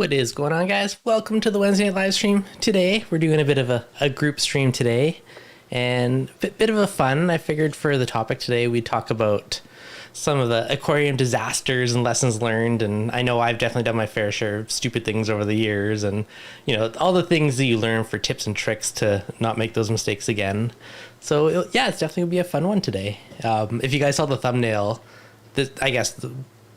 What is going on, guys? Welcome to the Wednesday night live stream. Today, we're doing a bit of a group stream today, and a bit of a fun. I figured for the topic today, we'd talk about some of the aquarium disasters and lessons learned. And I know I've definitely done my fair share of stupid things over the years, and all the things that you learn for tips and tricks to not make those mistakes again. So yeah, it's definitely gonna be a fun one today. If you guys saw the thumbnail, I guess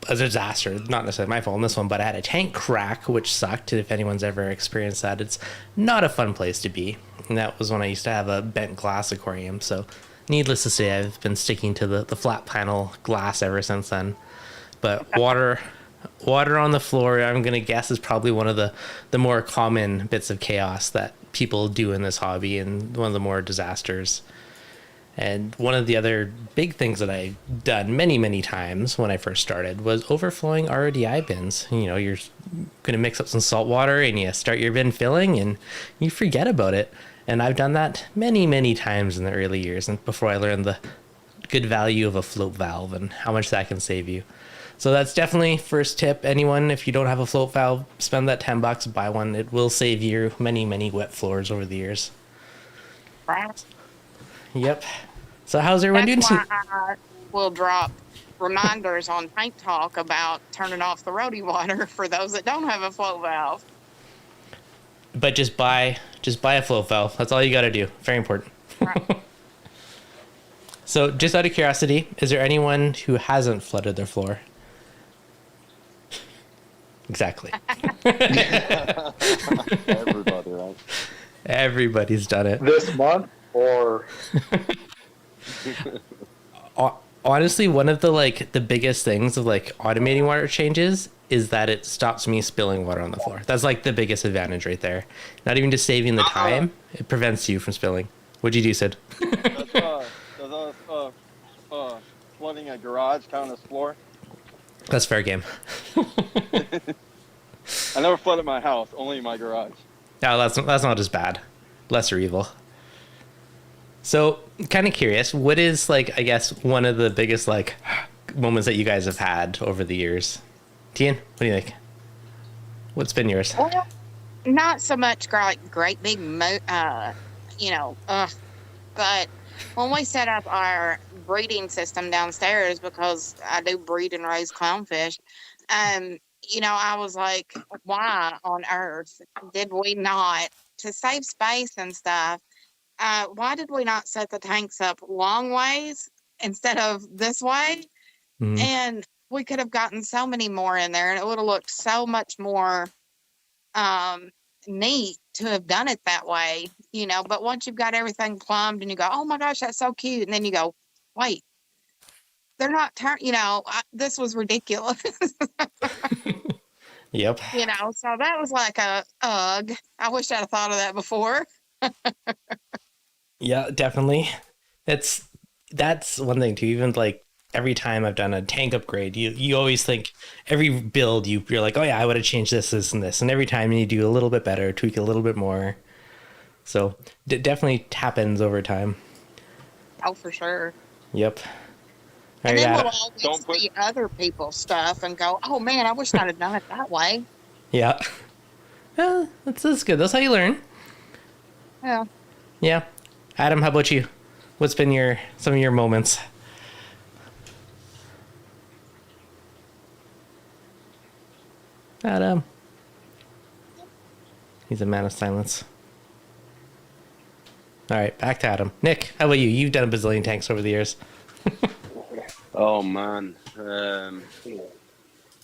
a disaster, not necessarily my fault on this one, but I had a tank crack, which sucked. If anyone's ever experienced that, it's not a fun place to be. And that was when I used to have a bent glass aquarium. So needless to say, I've been sticking to the flat panel glass ever since then. But water on the floor, I'm going to guess, is probably one of the more common bits of chaos that people do in this hobby, and one of the more disasters. And one of the other big things that I've done many, many times when I first started was overflowing RODI bins. You're going to mix up some salt water and you start your bin filling and you forget about it. And I've done that many, many times in the early years, and before I learned the good value of a float valve and how much that can save you. So that's definitely first tip. Anyone, if you don't have a float valve, spend that $10, buy one. It will save you many, many wet floors over the years. Right. Yep. So how's everyone doing? That's why I will drop reminders on Paint Talk about turning off the roadie water for those that don't have a float valve. But just buy a float valve. That's all you got to do. Very important. Right. So just out of curiosity, is there anyone who hasn't flooded their floor? Exactly. Everybody, right? Everybody's done it. This month or honestly, one of the biggest things of automating water changes is that it stops me spilling water on the floor. That's the biggest advantage right there. Not even just saving the time, it prevents you from spilling. What'd you do, Sid? Does flooding a garage count as floor? That's fair game. I never flooded my house, only my garage. No, that's not as bad. Lesser evil. So, kind of curious, what is I guess one of the biggest moments that you guys have had over the years? Tian, what do you think? What's been yours? Well, not so much great big, but when we set up our breeding system downstairs, because I do breed and raise clownfish, I was like, why on earth did we not, to save space and stuff, why did we not set the tanks up long ways instead of this way? Mm-hmm. And we could have gotten so many more in there, and it would have looked so much more neat to have done it that way, But once you've got everything plumbed and you go, oh my gosh, that's so cute. And then you go, wait, they're not this was ridiculous. Yep. So that was like ugh. I wish I'd have thought of that before. Yeah, definitely. That's one thing too. Even every time I've done a tank upgrade, you always think every build you're like, oh yeah, I would have changed this and this, and every time you do a little bit better, tweak a little bit more. So it definitely happens over time. Oh, for sure. Yep. And then we'll always see other people's stuff and go, oh man, I wish I'd have done it that way. Yeah. Well, that's good. That's how you learn. Yeah. Yeah. Adam, how about you? What's been some of your moments? Adam. He's a man of silence. All right, back to Adam. Nick, how about you? You've done a bazillion tanks over the years. Oh man,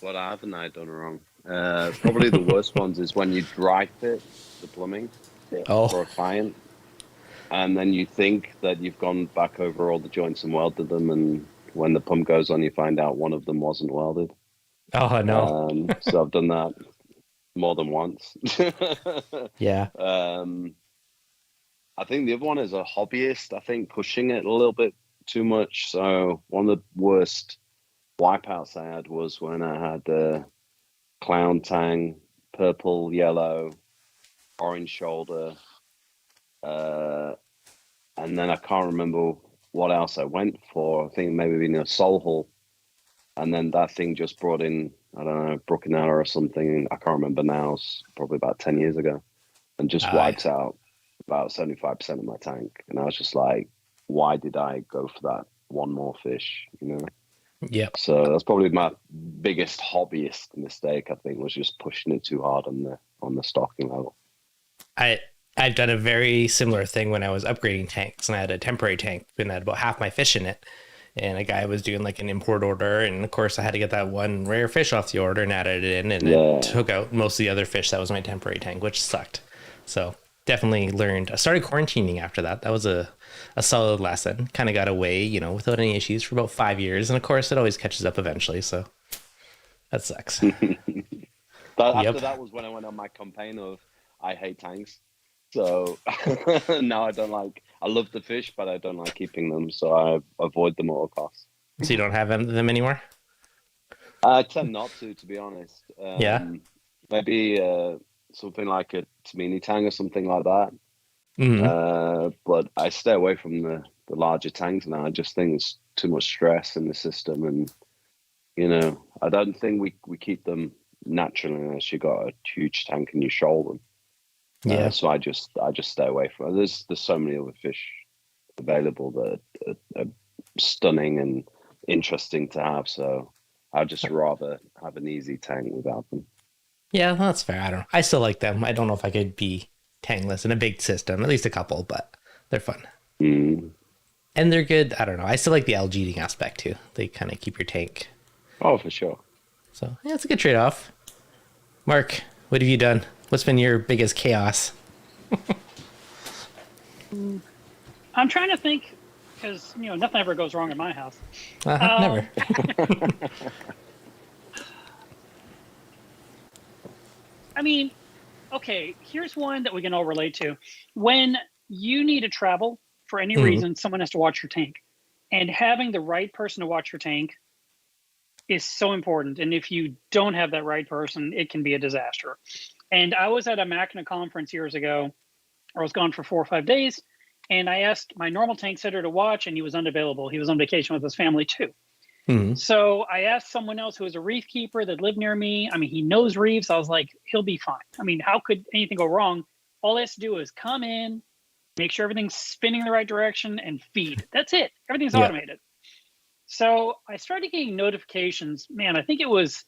what haven't I done wrong? Probably the worst ones is when you dry fit the plumbing for a client, and then you think that you've gone back over all the joints and welded them, and when the pump goes on, you find out one of them wasn't welded. Oh no! So I've done that more than once. Yeah. I think the other one is a hobbyist. I think pushing it a little bit too much. So one of the worst wipeouts I had was when I had a clown tang, purple, yellow, orange shoulder, and then I can't remember what else I went for. I think maybe in a soul hull, and then that thing just brought in I don't know, Brooklyn or something. I can't remember now. It's probably about 10 years ago, and just wipes out about 75% of my tank. And I was just like, why did I go for that one more fish? You know. Yep. So that's probably my biggest hobbyist mistake. I think was just pushing it too hard on the stocking level. I've done a very similar thing when I was upgrading tanks, and I had a temporary tank and I had about half my fish in it. And a guy was doing like an import order, and of course I had to get that one rare fish off the order and added it in, and it took out most of the other fish that was my temporary tank, which sucked. So definitely learned. I started quarantining after that. That was a solid lesson. Kind of got away, you know, without any issues for about 5 years, and of course it always catches up eventually. So that sucks. After that was when I went on my campaign of I hate tanks. So now I love the fish, but I don't like keeping them. So I avoid them at all costs. So you don't have them anymore? I tend not to be honest. Yeah. Maybe something like a Tamini tank or something like that. Mm-hmm. But I stay away from the larger tanks now. I just think it's too much stress in the system. And, you know, I don't think we keep them naturally unless you got a huge tank and you shoal them. Yeah. So I just stay away from it. There's so many other fish available that are stunning and interesting to have. So I'd just rather have an easy tank without them. Yeah, that's fair. I don't know. I still like them. I don't know if I could be tankless in a big system, at least a couple, but they're fun. Mm. And they're good. I don't know. I still like the algae eating aspect too. They kind of keep your tank. Oh, for sure. So yeah, it's a good trade-off. Mark, what have you done? What's been your biggest chaos? I'm trying to think, because you know nothing ever goes wrong in my house. Never. I mean, okay, here's one that we can all relate to. When you need to travel for any reason, someone has to watch your tank. And having the right person to watch your tank is so important. And if you don't have that right person, it can be a disaster. And I was at a Mackinac conference years ago. I was gone for 4 or 5 days. And I asked my normal tank sitter to watch, and he was unavailable. He was on vacation with his family too. Mm-hmm. So I asked someone else who was a reef keeper that lived near me. I mean, he knows reefs. I was like, he'll be fine. I mean, how could anything go wrong? All he has to do is come in, make sure everything's spinning in the right direction, and feed. That's it. Everything's automated. So I started getting notifications. Man, I think it was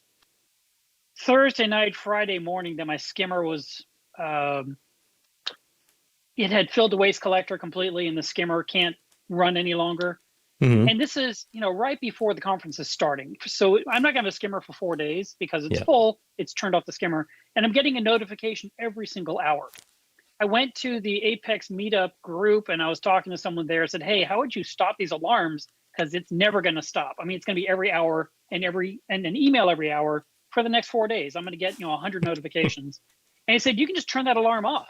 Thursday night, Friday morning that my skimmer was, it had filled the waste collector completely and the skimmer can't run any longer. Mm-hmm. And this is, you know, right before the conference is starting. So I'm not going to have a skimmer for 4 days because it's full. It's turned off the skimmer. And I'm getting a notification every single hour. I went to the Apex meetup group and I was talking to someone there. I said, hey, how would you stop these alarms? Because it's never going to stop. I mean, it's going to be every hour and an email every hour for the next 4 days. I'm going to get, 100 notifications. And he said, you can just turn that alarm off.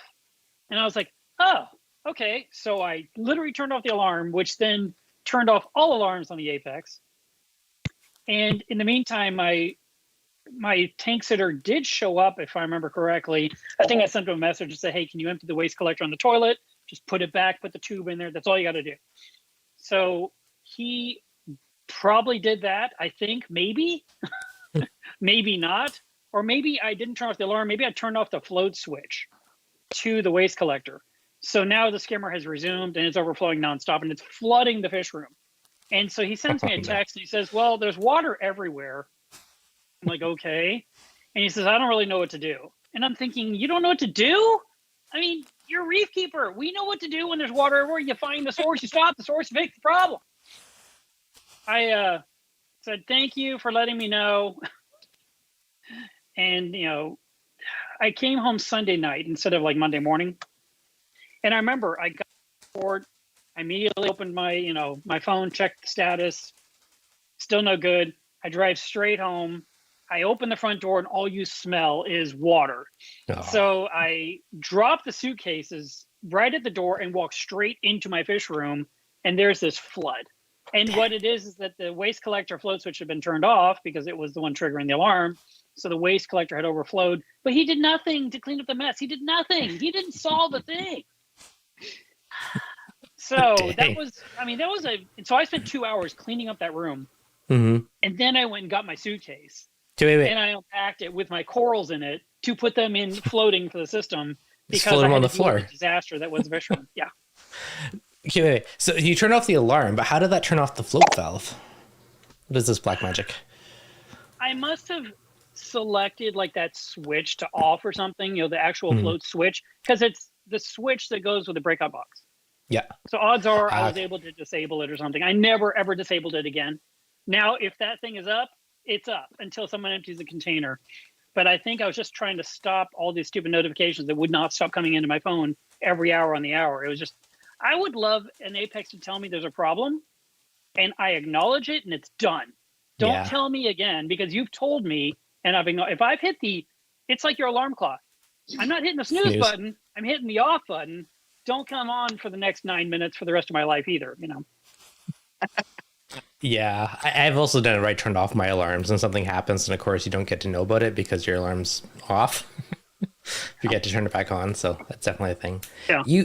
And I was like, oh, okay. So I literally turned off the alarm, which then turned off all alarms on the Apex. And in the meantime, my tank sitter did show up, if I remember correctly. I think I sent him a message to say, hey, can you empty the waste collector on the toilet? Just put it back, put the tube in there. That's all you got to do. So he probably did that, I think, maybe. Maybe not. Or maybe I didn't turn off the alarm. Maybe I turned off the float switch to the waste collector. So now the skimmer has resumed and it's overflowing nonstop and it's flooding the fish room. And so he sends me a text and he says, well, there's water everywhere. I'm like, okay. And he says, I don't really know what to do. And I'm thinking, you don't know what to do? I mean, you're a reef keeper. We know what to do when there's water everywhere. You find the source, you stop the source, you fix the problem. I said, thank you for letting me know. And, I came home Sunday night instead of like Monday morning. And I remember I got bored. I immediately opened my, my phone, checked the status. Still no good. I drive straight home. I open the front door and all you smell is water. Oh. So I drop the suitcases right at the door and walk straight into my fish room. And there's this flood. And what it is that the waste collector float switch had been turned off because it was the one triggering the alarm. So the waste collector had overflowed, but he did nothing to clean up the mess. He did nothing. He didn't solve the thing. So so I spent 2 hours cleaning up that room. Mm-hmm. And then I went and got my suitcase. Wait. And I unpacked it with my corals in it to put them in floating for the system Just because float I them had on to the deal with floor. the disaster that was the fisherman. Yeah. Okay, wait. So you turn off the alarm, but how did that turn off the float valve? What is this black magic? I must have selected like that switch to off or something, the actual float switch, because it's the switch that goes with the breakout box. Yeah. So odds are I was able to disable it or something. I never ever disabled it again. Now, if that thing is up, it's up until someone empties the container. But I think I was just trying to stop all these stupid notifications that would not stop coming into my phone every hour on the hour. It was just, I would love an Apex to tell me there's a problem and I acknowledge it and it's done. Don't tell me again, because you've told me and if I've hit it's like your alarm clock. I'm not hitting the snooze button. I'm hitting the off button. Don't come on for the next 9 minutes for the rest of my life either, Yeah, I've also done it right, turned off my alarms, and something happens, and of course you don't get to know about it because your alarm's off. Forget to turn it back on, so that's definitely a thing. Yeah.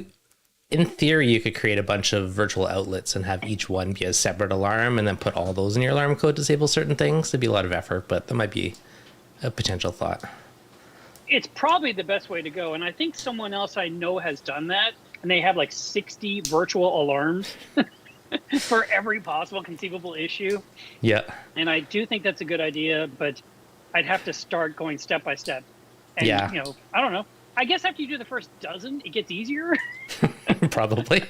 In theory, you could create a bunch of virtual outlets and have each one be a separate alarm, and then put all those in your alarm code to disable certain things. It'd be a lot of effort, but that might be a potential thought. It's probably the best way to go, and I think someone else I know has done that, and they have like 60 virtual alarms. For every possible conceivable issue. Yeah. And I do think that's a good idea, but I'd have to start going step by step. And, I don't know. I guess after you do the first dozen, it gets easier. Probably.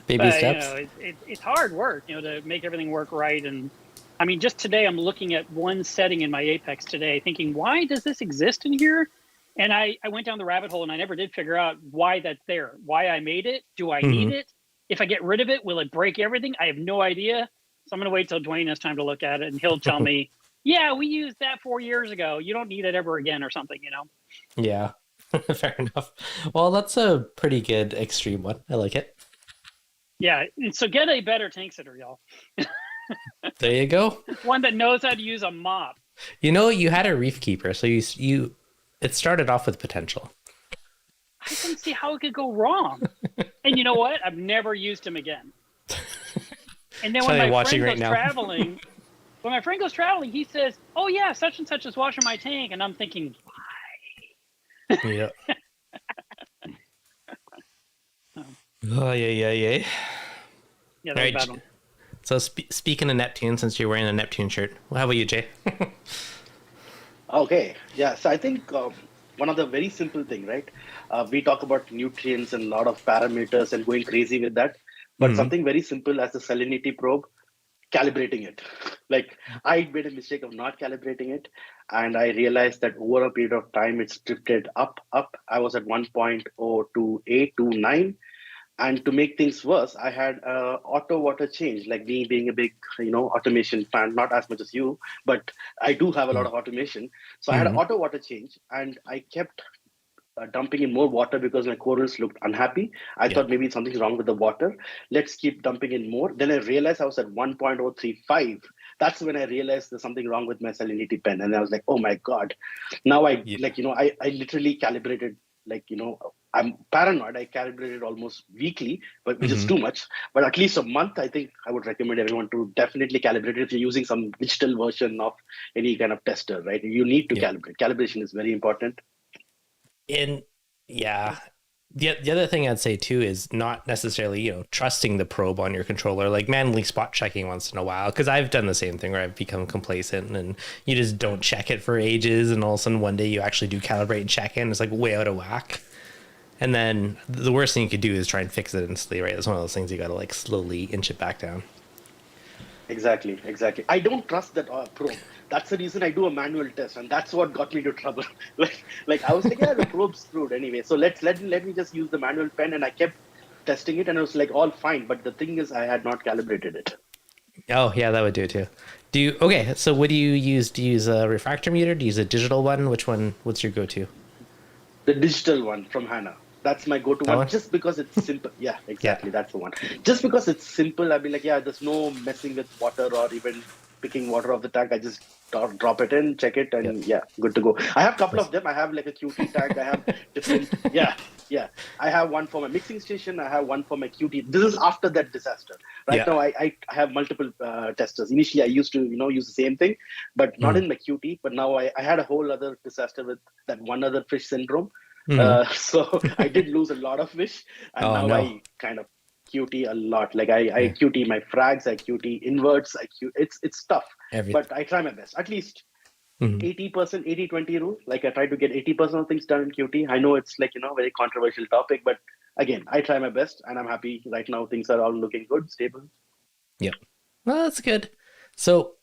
Baby steps. It's hard work, to make everything work right. And I mean, just today, I'm looking at one setting in my Apex today, thinking, why does this exist in here? And I went down the rabbit hole and I never did figure out why that's there, why I made it. Do I need it? If I get rid of it, will it break everything? I have no idea. So I'm going to wait till Dwayne has time to look at it, and he'll tell me, yeah, we used that 4 years ago. You don't need it ever again or something, Yeah, fair enough. Well, that's a pretty good extreme one. I like it. Yeah, so get a better tank sitter, y'all. There you go. One that knows how to use a mop. You had a reef keeper, so it started off with potential. I couldn't see how it could go wrong. And you know what? I've never used him again. And then when my friend goes traveling, he says, oh yeah, such and such is washing my tank. And I'm thinking, why? Yeah. Oh, yeah. Yeah, that's a bad one. So speaking of Neptune, since you're wearing a Neptune shirt, how about you, Jay? Okay. Yeah. So I think one of the very simple thing, right? We talk about nutrients and a lot of parameters and going crazy with that. But something very simple as the salinity probe, calibrating it. Like I made a mistake of not calibrating it. And I realized that over a period of time, it's drifted up. I was at 1.02829. And to make things worse, I had auto water change, like me being a big, automation fan, not as much as you, but I do have a lot of automation. So I had auto water change, and I kept dumping in more water because my corals looked unhappy. I thought maybe something's wrong with the water. Let's keep dumping in more. Then I realized I was at 1.035. That's when I realized there's something wrong with my salinity pen. And I was like, oh my God. Now I literally calibrated, I'm paranoid. I calibrated almost weekly, but which is too much. But at least a month, I think I would recommend everyone to definitely calibrate it if you're using some digital version of any kind of tester, right? You need to calibrate. Calibration is very important. And the other thing I'd say too is not necessarily, trusting the probe on your controller, like manually spot checking once in a while. Cause I've done the same thing where I've become complacent and you just don't check it for ages. And all of a sudden one day you actually do calibrate and check in. It's like way out of whack. And then the worst thing you could do is try and fix it instantly, right? It's one of those things you got to like slowly inch it back down. Exactly. I don't trust that probe. That's the reason I do a manual test, and that's what got me into trouble. like I was like, yeah, the probe's screwed anyway. So let me just use the manual pen, and I kept testing it, and it was like all fine. But the thing is, I had not calibrated it. Oh yeah, that would do it too. Okay, so what do you use? Do you use a refractor meter? Do you use a digital one? What's your go-to? The digital one from HANA. That's my go-to one, just because it's simple. Yeah, exactly. That's the one. Just because it's simple, I'll be like, yeah, there's no messing with water or even picking water off the tank. I just drop it in, check it, and good to go. I have a couple of them. I have like a QT tank. I have different. Yeah. Yeah, I have one for my mixing station. I have one for my QT. This is after that disaster. Right now, I have multiple testers. Initially, I used to use the same thing, but not in my QT. But now I had a whole other disaster with that one other fish syndrome. So I did lose a lot of fish, and I kind of QT a lot. Like I QT my frags, I QT inverts, it's tough. But I try my best. At least 80%, 80-20 rule. Like I try to get 80% of things done in QT. I know it's like, very controversial topic, but again, I try my best and I'm happy right now. Things are all looking good, stable. Yep. Well, that's good. So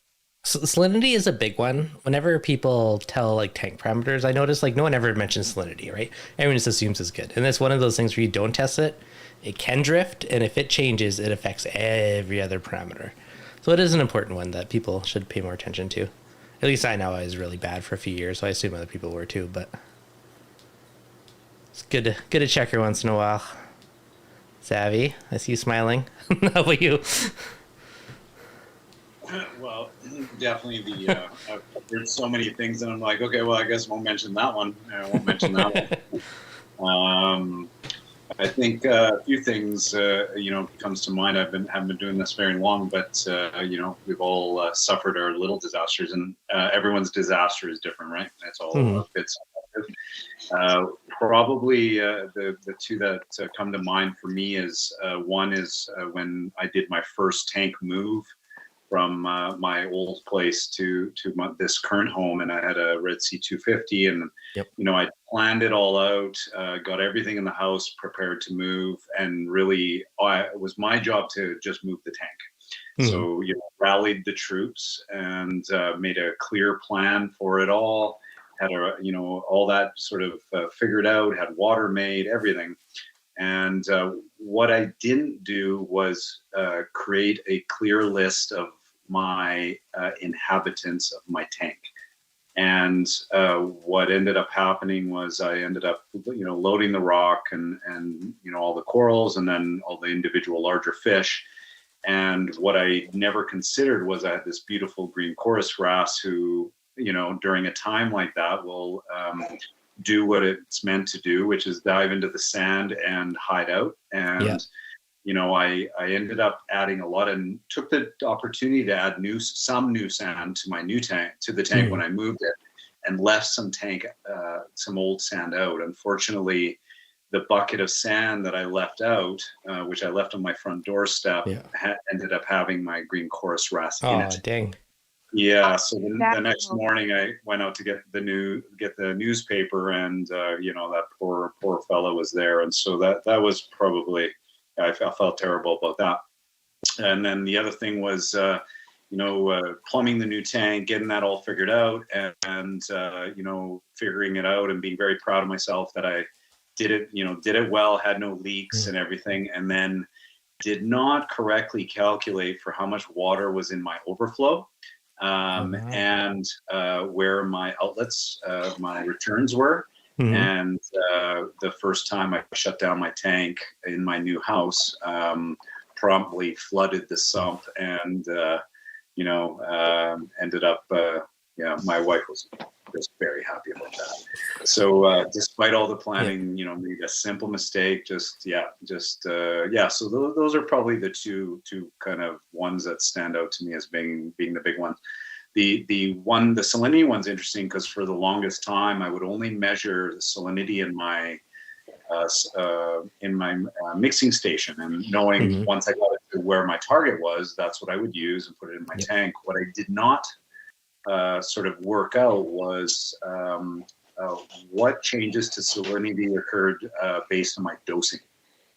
salinity is a big one. Whenever people tell like tank parameters, I notice like no one ever mentions salinity, right? Everyone just assumes it's good. And it's one of those things where you don't test it, it can drift. And if it changes, it affects every other parameter. So it is an important one that people should pay more attention to. At least I know I was really bad for a few years, so I assume other people were too, but it's good to check her once in a while. Savvy, I see you smiling. How about you? Well, definitely I've heard so many things and I'm like, okay, well, I guess I won't mention that one. I won't mention that one. I think a few things, comes to mind. Haven't been doing this very long, but we've all suffered our little disasters, and everyone's disaster is different, right? It's all a bit subjective. Probably the two that come to mind for me is one is when I did my first tank move from my old place to this current home, and I had a Red Sea 250, and I planned it all out, got everything in the house prepared to move, and really it was my job to just move the tank. So rallied the troops and made a clear plan for it all, had all that sort of figured out, had water made, everything. And what I didn't do was create a clear list of my inhabitants of my tank. And what ended up happening was I ended up, loading the rock and all the corals and then all the individual larger fish. And what I never considered was I had this beautiful green chorus wrasse who, during a time like that will do what it's meant to do, which is dive into the sand and hide out. And I ended up adding a lot and took the opportunity to add some new sand to my new tank, to the tank when I moved it, and left some old sand out. Unfortunately, the bucket of sand that I left out, which I left on my front doorstep, ended up having my green chorus wrasse in it. Oh, dang. Yeah, so the next morning I went out to get the newspaper, and that poor fellow was there, and so that was probably, I felt terrible about that. And then the other thing was plumbing the new tank, getting that all figured out, and figuring it out and being very proud of myself that I did it well, had no leaks and everything, and then did not correctly calculate for how much water was in my overflow. And where my outlets, my returns were. And the first time I shut down my tank in my new house, promptly flooded the sump, and ended up my wife was just very happy about that. So despite all the planning, made a simple mistake. So those are probably the two kind of ones that stand out to me as being the big ones. The salinity one's interesting because for the longest time I would only measure the salinity in my mixing station, and knowing once I got it to where my target was, that's what I would use and put it in my tank. What I did not sort of work out was what changes to salinity occurred based on my dosing.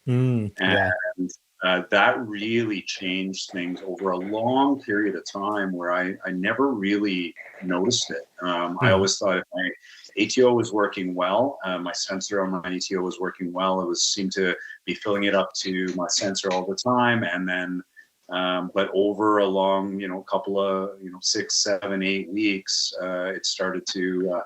And that really changed things over a long period of time where I never really noticed it. I always thought if my ATO was working well, my sensor on my ATO was working well, it seemed to be filling it up to my sensor all the time. And then, but over a long, couple of, 6, 7, 8 weeks, I started to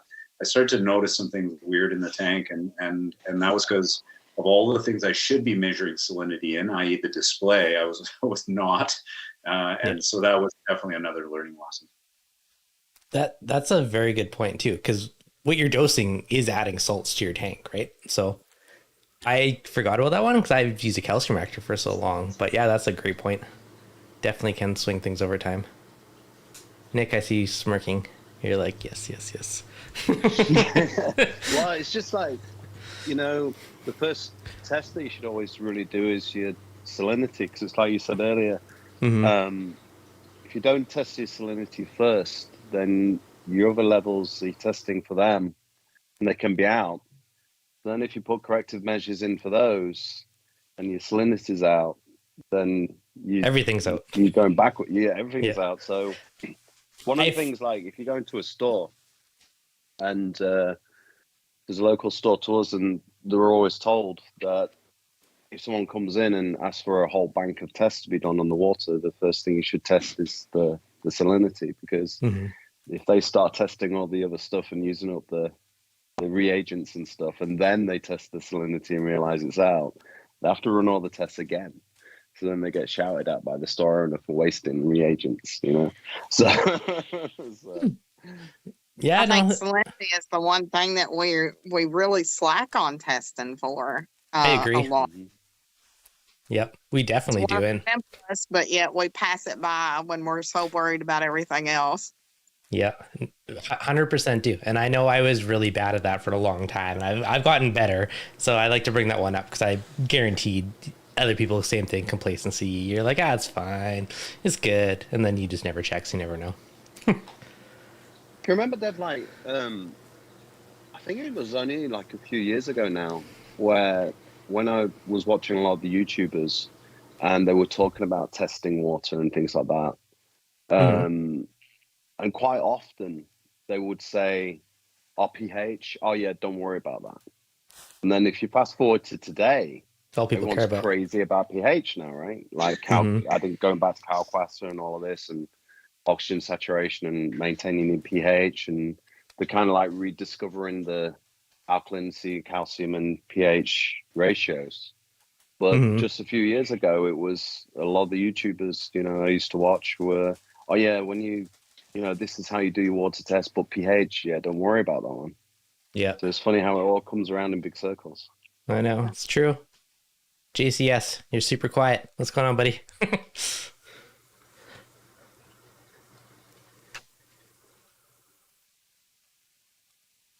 notice some things weird in the tank. And that was because of all the things I should be measuring salinity in, i.e. the display, I was not. And so that was definitely another learning lesson. That's a very good point too, because what you're dosing is adding salts to your tank, right? So I forgot about that one because I've used a calcium reactor for so long. But yeah, that's a great point. Definitely can swing things over time. Nick, I see you smirking. You're like, yes, yes, yes. Well, it's just like, the first test that you should always really do is your salinity, because it's like you said earlier. If you don't test your salinity first, then your other levels, you're testing for them, and they can be out. Then if you put corrective measures in for those and your salinity's out, then everything's out. You're going backward. Yeah, everything's out. So one of the things, like if you go into a store and there's a local store to us, and they're always told that if someone comes in and asks for a whole bank of tests to be done on the water, the first thing you should test is the salinity, because if they start testing all the other stuff and using up the reagents and stuff, and then they test the salinity and realize it's out, they have to run all the tests again. So then they get shouted at by the store owner for wasting reagents, So, yeah, I think salinity is the one thing that we really slack on testing for. I agree. A lot. Yep, we definitely do. And but yet we pass it by when we're so worried about everything else. Yeah, 100% do. And I know I was really bad at that for a long time. I've gotten better. So I like to bring that one up because I guaranteed other people the same thing, complacency. You're like, it's fine. It's good. And then you just never check, so you never know. Can you remember that, like, I think it was only like a few years ago now, where when I was watching a lot of the YouTubers and they were talking about testing water and things like that, and quite often they would say, pH, don't worry about that. And then if you fast forward to today, all people everyone's care about. Crazy about pH now, right? Like I think going back to CalQuasar and all of this, and oxygen saturation and maintaining the pH, and they're kind of like rediscovering the alkalinity, calcium, and pH ratios. But just a few years ago, it was a lot of the YouTubers, I used to watch were, when you this is how you do your water test, but pH, don't worry about that one. Yeah. So it's funny how it all comes around in big circles. I know, it's true. JCS, you're super quiet. What's going on, buddy?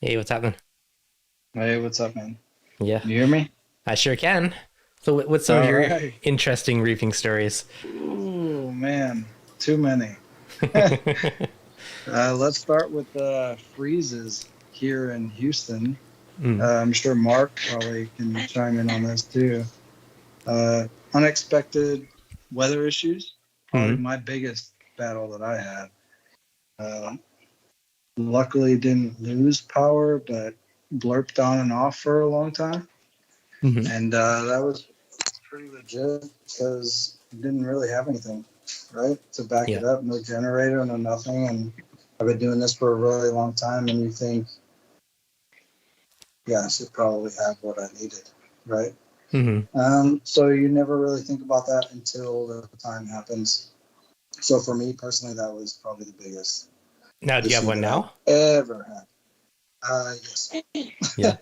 Hey, what's happening? Hey, what's up, man? Yeah. You hear me? I sure can. So what's some of your interesting reefing stories? Oh, man. Too many. Let's start with freezes here in Houston. I'm sure Mark probably can chime in on this too. Unexpected weather issues, probably my biggest battle that I had. Luckily didn't lose power, but blurped on and off for a long time. And that was pretty legit because didn't really have anything, right, to back it up. No generator, no nothing. And I've been doing this for a really long time, and you think, I should probably have what I needed, right? So you never really think about that until the time happens. So for me personally, that was probably the biggest. Now, do you have one now? Ever had? Yes. Yeah.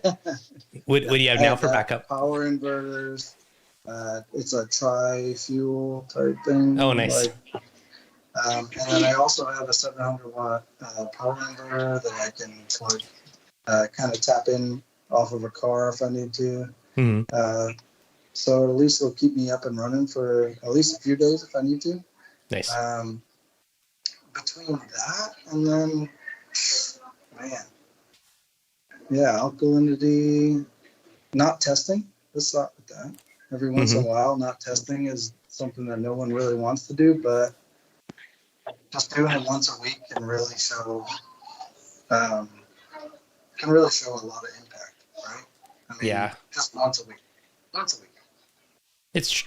What do you have now for backup? Power inverters. It's a tri-fuel type thing. Oh, nice. And then I also have a 700 watt power inverter that I can plug, kind of tap in off of a car if I need to. So at least it'll keep me up and running for at least a few days if I need to. Nice. Between that and then, alkalinity, not testing. Let's start with that. Every once in a while, not testing is something that no one really wants to do, but just doing it once a week can really show a lot of impact, right? I mean, just once a week. It's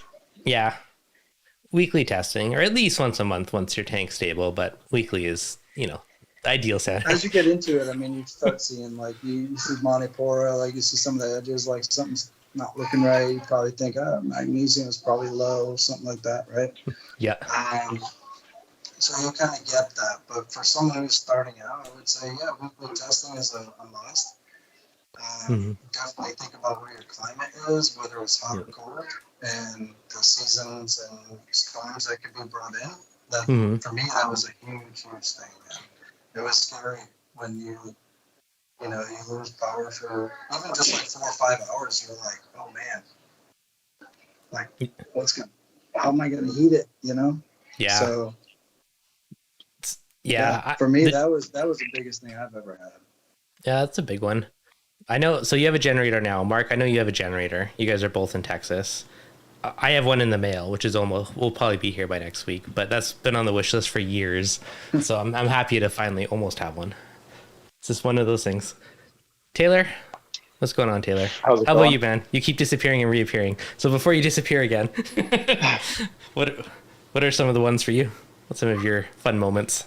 weekly testing, or at least once a month once your tank's stable, but weekly is, the ideal set. As you get into it, I mean, you start seeing, like, you see Monopora, like, you see some of the edges, like, something's not looking right. You probably think, magnesium is probably low, something like that, right? Yeah. So you kind of get that. But for someone who's starting out, I would say, weekly testing is a must. Definitely think about where your climate is, whether it's hot or cold, and the seasons and storms that could be brought in. That for me, that was a huge thing, man. It was scary when you lose power for even just like 4 or 5 hours. You're like, oh man, like how am I gonna heat it? Yeah. So yeah, for me, that was the biggest thing I've ever had. Yeah, that's a big one. I know. So you have a generator now, Mark. I know you have a generator. You guys are both in Texas. I have one in the mail, which is will probably be here by next week. But that's been on the wish list for years. So I'm happy to finally almost have one. It's just one of those things. Taylor, what's going on, Taylor? How about you, man? You keep disappearing and reappearing. So before you disappear again, what are some of the ones for you? What's some of your fun moments?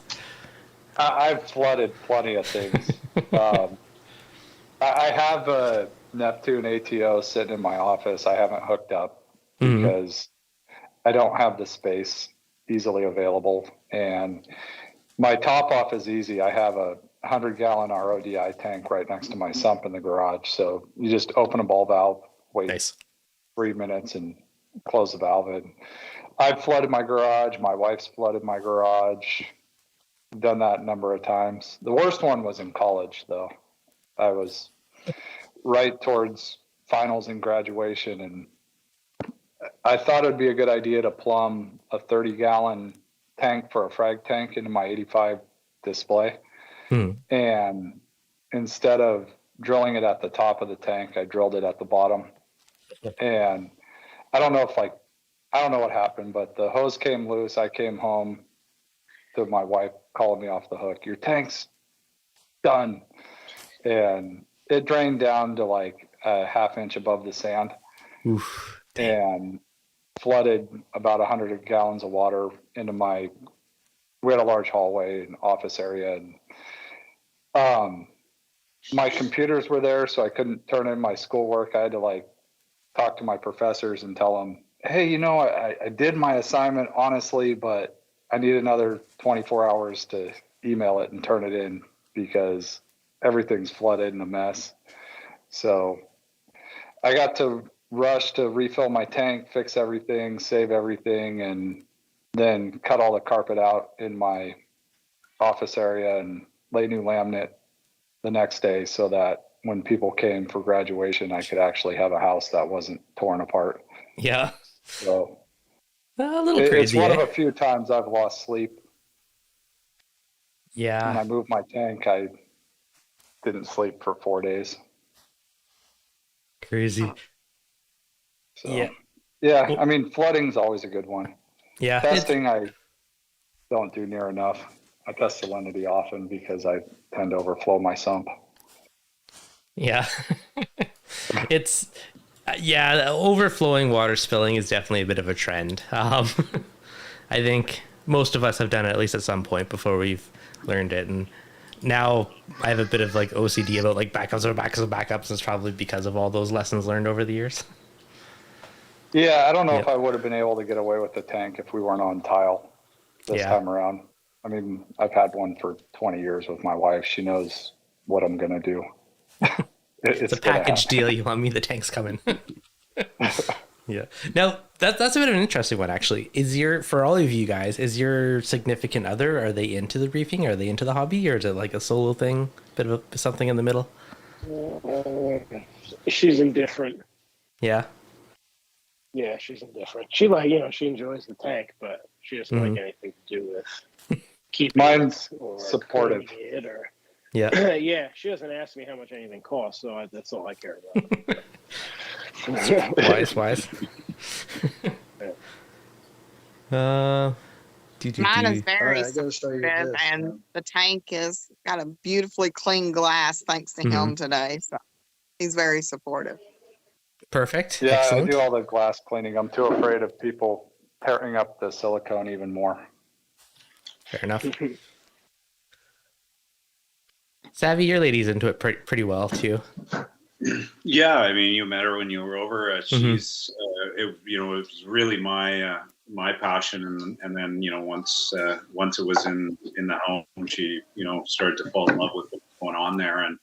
I've flooded plenty of things. I have a Neptune ATO sitting in my office. I haven't hooked up because I don't have the space easily available. And my top off is easy. I have a 100-gallon RODI tank right next to my sump in the garage. So you just open a ball valve, wait 3 minutes, and close the valve. And I've flooded my garage. My wife's flooded my garage. Done that a number of times. The worst one was in college, though. I was right towards finals and graduation, and I thought it'd be a good idea to plumb a 30-gallon tank for a frag tank into my 85 display. And instead of drilling it at the top of the tank, I drilled it at the bottom. And I don't know what happened, but the hose came loose. I came home to my wife calling me off the hook. Your tank's done. And it drained down to like a half inch above the sand. Oof. And flooded about 100 gallons of water into we had a large hallway and office area. And my computers were there, so I couldn't turn in my schoolwork. I had to talk to my professors and tell them, hey, I did my assignment honestly, but I need another 24 hours to email it and turn it in because everything's flooded and a mess. So I got to rush to refill my tank, fix everything, save everything, and then cut all the carpet out in my office area and lay new laminate the next day so that when people came for graduation, I could actually have a house that wasn't torn apart. Yeah. So a little crazy. It's one of a few times I've lost sleep. Yeah. When I moved my tank, I didn't sleep for 4 days. Crazy. So, yeah. I mean, flooding's always a good one. Yeah. Testing, I don't do near enough. I test salinity often because I tend to overflow my sump. Yeah. Overflowing water spilling is definitely a bit of a trend. I think most of us have done it at least at some point before we've learned it. And now I have a bit of OCD about backups. It's probably because of all those lessons learned over the years. Yeah, I don't know if I would have been able to get away with the tank if we weren't on tile this time around. I mean, I've had one for 20 years with my wife. She knows what I'm going to do. It's a package deal. You want me, the tank's coming. Yeah. Now, that's a bit of an interesting one, actually. For all of you guys, is your significant other, are they into the reefing? Are they into the hobby? Or is it like a solo thing? Bit of something in the middle? She's indifferent. Yeah. Yeah, she's indifferent. She she enjoys the tank, but she doesn't like anything to do with keeping Mine's it or supportive. it or yeah. She doesn't ask me how much anything costs, so that's all I care about. Wise. Mine is very I gotta show you this, and the tank has got a beautifully clean glass thanks to him today. So he's very supportive. Perfect. Yeah, Excellent. I do all the glass cleaning. I'm too afraid of people tearing up the silicone even more. Fair enough. Savvy, your lady's into it pretty well too. Yeah, I mean, you met her when you were over. She's, it was really my passion, and then once it was in the home, she started to fall in love with what's going on there, and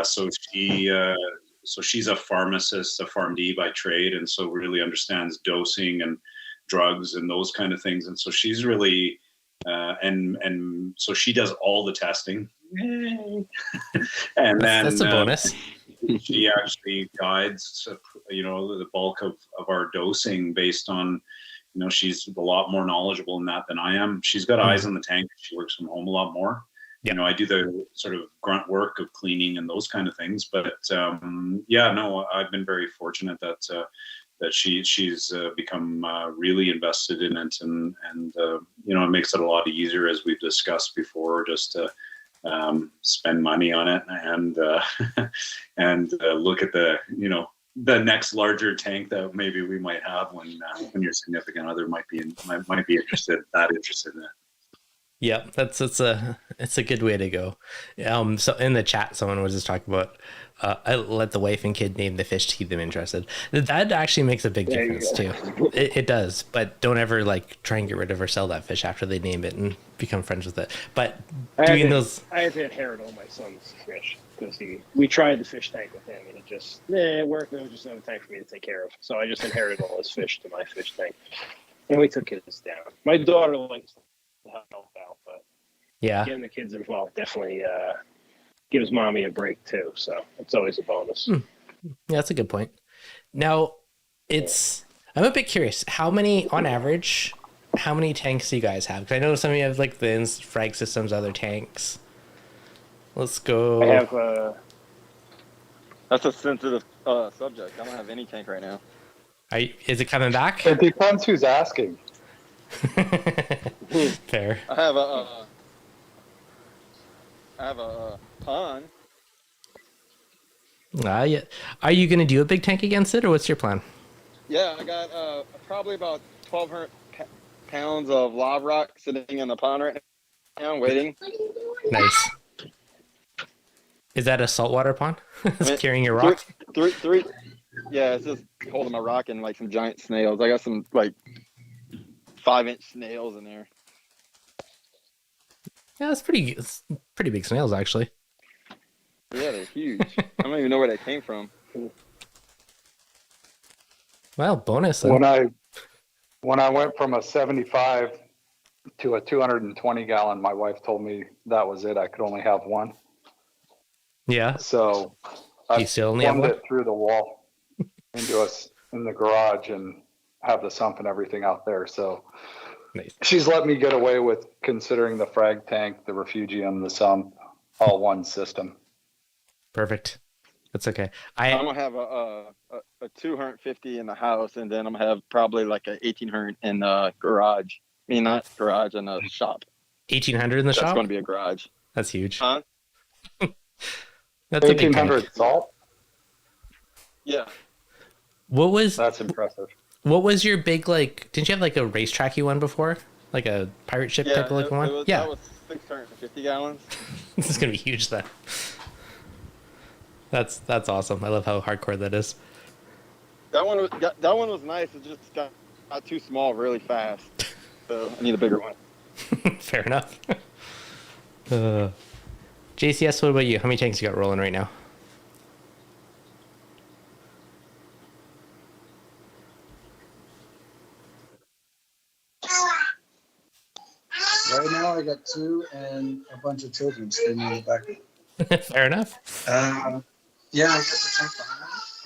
So she's a pharmacist, a PharmD by trade, and so really understands dosing and drugs and those kind of things. And so she's really and so she does all the testing. And then that's a bonus. She actually guides, the bulk of our dosing based on, she's a lot more knowledgeable in that than I am. She's got eyes on the tank. She works from home a lot more. Yeah. I do the sort of grunt work of cleaning and those kind of things. But I've been very fortunate that she's become really invested in it, and it makes it a lot easier, as we've discussed before, just to spend money on it and look at the next larger tank that maybe we might have when your significant other might be interested in it. Yep, it's a good way to go. So in the chat, someone was just talking about I let the wife and kid name the fish to keep them interested. That actually makes a big difference too. It does, but don't ever try and get rid of or sell that fish after they name it and become friends with it. But I had to inherit all my son's fish because we tried the fish tank with him and it worked. There was just no tank for me to take care of, so I just inherited all his fish to my fish tank, and we took his down. My daughter likes to help out, but getting the kids involved definitely gives mommy a break too, so it's always a bonus. Yeah, that's a good point. Now I'm a bit curious, on average, how many tanks do you guys have? Because I know some of you have the frag systems, other tanks. Let's go. I have that's a sensitive subject. I don't have any tank right now. Is it coming back? It depends who's asking. Fair. I have a pond. Yeah. Are you going to do a big tank against it, or what's your plan? Yeah, I got probably about 1,200 pounds of lava rock sitting in the pond right now, waiting. Nice. Is that a saltwater pond? It's carrying your rock? Three. Yeah, it's just holding my rock and some giant snails. I got some 5-inch snails in there. Yeah, it's pretty big snails, actually. Yeah, they're huge. I don't even know where they came from. Well, bonus. When I went from a 75 to a 220 gallon, my wife told me that was it. I could only have one. Yeah. So I plumbed it through the wall into us in the garage and have the sump and everything out there. So nice. She's let me get away with considering the frag tank, the refugium, the sump, all one system. Perfect. That's okay. I'm gonna have a 250 in the house, and then I'm gonna have probably a 1,800 in the garage. I mean, not garage, in the shop. 1,800 in the shop? That's gonna be a garage. That's huge. Huh? That's 1,800 salt? Yeah. That's impressive. What was your big didn't you have a racetracky one before? Like a pirate ship type of one? Yeah. That was 650 gallons. This is gonna be huge then. That's awesome. I love how hardcore that is. That one was nice. It just got too small really fast. So I need a bigger one. Fair enough. JCS, what about you? How many tanks you got rolling right now? Right now, I got 2 and a bunch of children screaming in the back. Fair enough. Yeah, I got the tank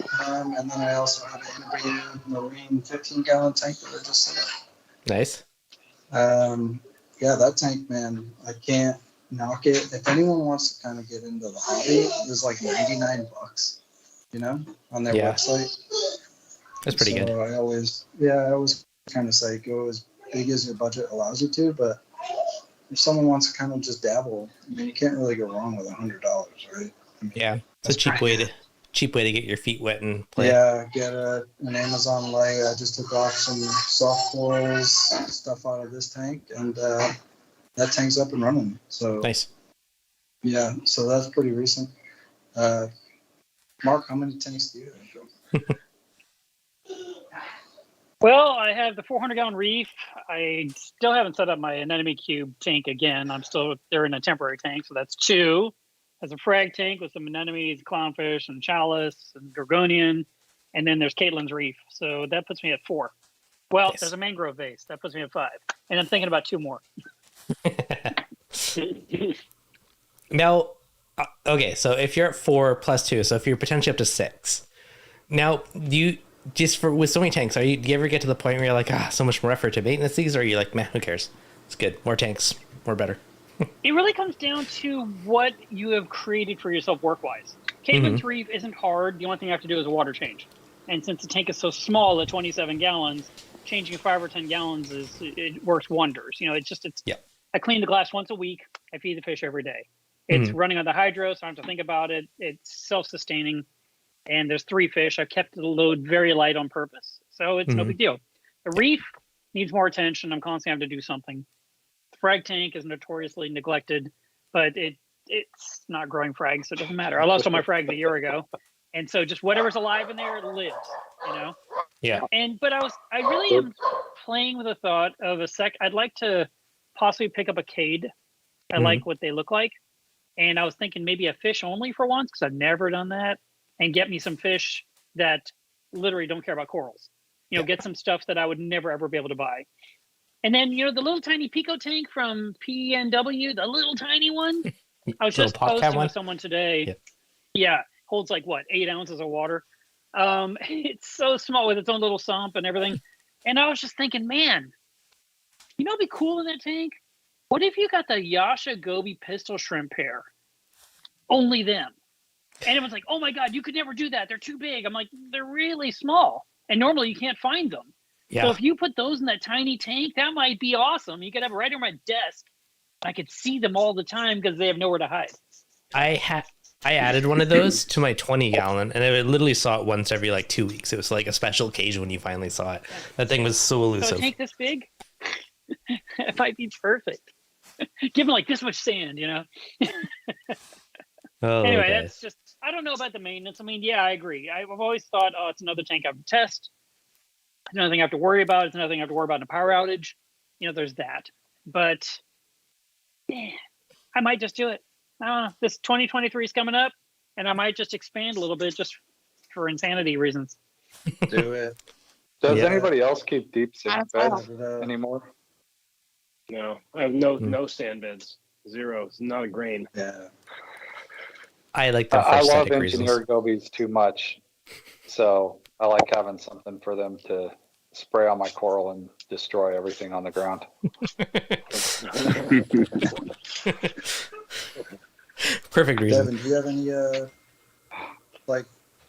behind me. And then I also have an integrated marine 15-gallon tank that I just set up. Nice. Yeah, that tank, man, I can't knock it. If anyone wants to kind of get into the hobby, there's $99, on their website. That's pretty good. I always kind of say go as big as your budget allows you to, but if someone wants to kind of just dabble, I mean, you can't really go wrong with $100, right? I mean, yeah, it's a cheap way to get your feet wet and play. Yeah, get an Amazon light. I just took off some soft coils stuff out of this tank, and that tank's up and running. So nice. Yeah, so that's pretty recent. Mark, how many tanks do you have? Well, I have the 400-gallon reef. I still haven't set up my anemone cube tank again. They're in a temporary tank, so that's 2. has a frag tank with some anemones, clownfish, and chalice, and gorgonian, and then there's Caitlin's Reef. So that puts me at 4. Well, Nice. There's a mangrove vase. That puts me at 5. And I'm thinking about 2 more. Now, okay, so if you're at 4 plus 2, so if you're potentially up to 6, now you just with so many tanks, do you ever get to the point where you're like, so much more effort to maintenance these, or are you like, man, who cares? It's good. More tanks, more better. It really comes down to what you have created for yourself work-wise. Caitlin's Reef isn't hard. The only thing you have to do is a water change. And since the tank is so small at 27 gallons, changing 5 or 10 gallons it works wonders. I clean the glass once a week. I feed the fish every day. It's running on the hydro, so I don't have to think about it. It's self-sustaining, and there's 3 fish. I've kept the load very light on purpose, so it's no big deal. The reef needs more attention. I'm constantly having to do something. The frag tank is notoriously neglected, but it's not growing frags, so it doesn't matter. I lost all my frags a year ago, and so just whatever's alive in there lives, Yeah. But I really am playing with the thought of I'd like to possibly pick up a cade. I like what they look like. And I was thinking maybe a fish only for once, because I've never done that, and get me some fish that literally don't care about corals. Get some stuff that I would never, ever be able to buy. And then, the little tiny Pico tank from PNW, the little tiny one. I was just posting with someone today. Yeah. Holds 8 ounces of water. It's so small with its own little sump and everything. And I was just thinking, man, it'd be cool in that tank? What if you got the Yasha Goby pistol shrimp pair? Only them. And everyone's like, oh my God, you could never do that. They're too big. I'm like, they're really small. And normally you can't find them. Yeah. So if you put those in that tiny tank, that might be awesome. You could have it right on my desk. I could see them all the time because they have nowhere to hide. I added one of those to my 20-gallon, and I literally saw it once every 2 weeks. It was like a special occasion when you finally saw it. That thing was so elusive. So a tank this big? It might be perfect. Give them this much sand, Anyway, that's just, I don't know about the maintenance. I mean, yeah, I agree. I've always thought, it's another tank I have to test. It's another thing I have to worry about. It's another thing I have to worry about in a power outage. There's that. But I might just do it. I don't know. This 2023 is coming up, and I might just expand a little bit just for insanity reasons. Do it. Does anybody else keep deep sand beds anymore? No, I have no sand beds. 0. It's not a grain. Yeah. I like that. I love engineered gobies too much, so I like having something for them to spray on my coral and destroy everything on the ground. Perfect reason. Devin, do you have any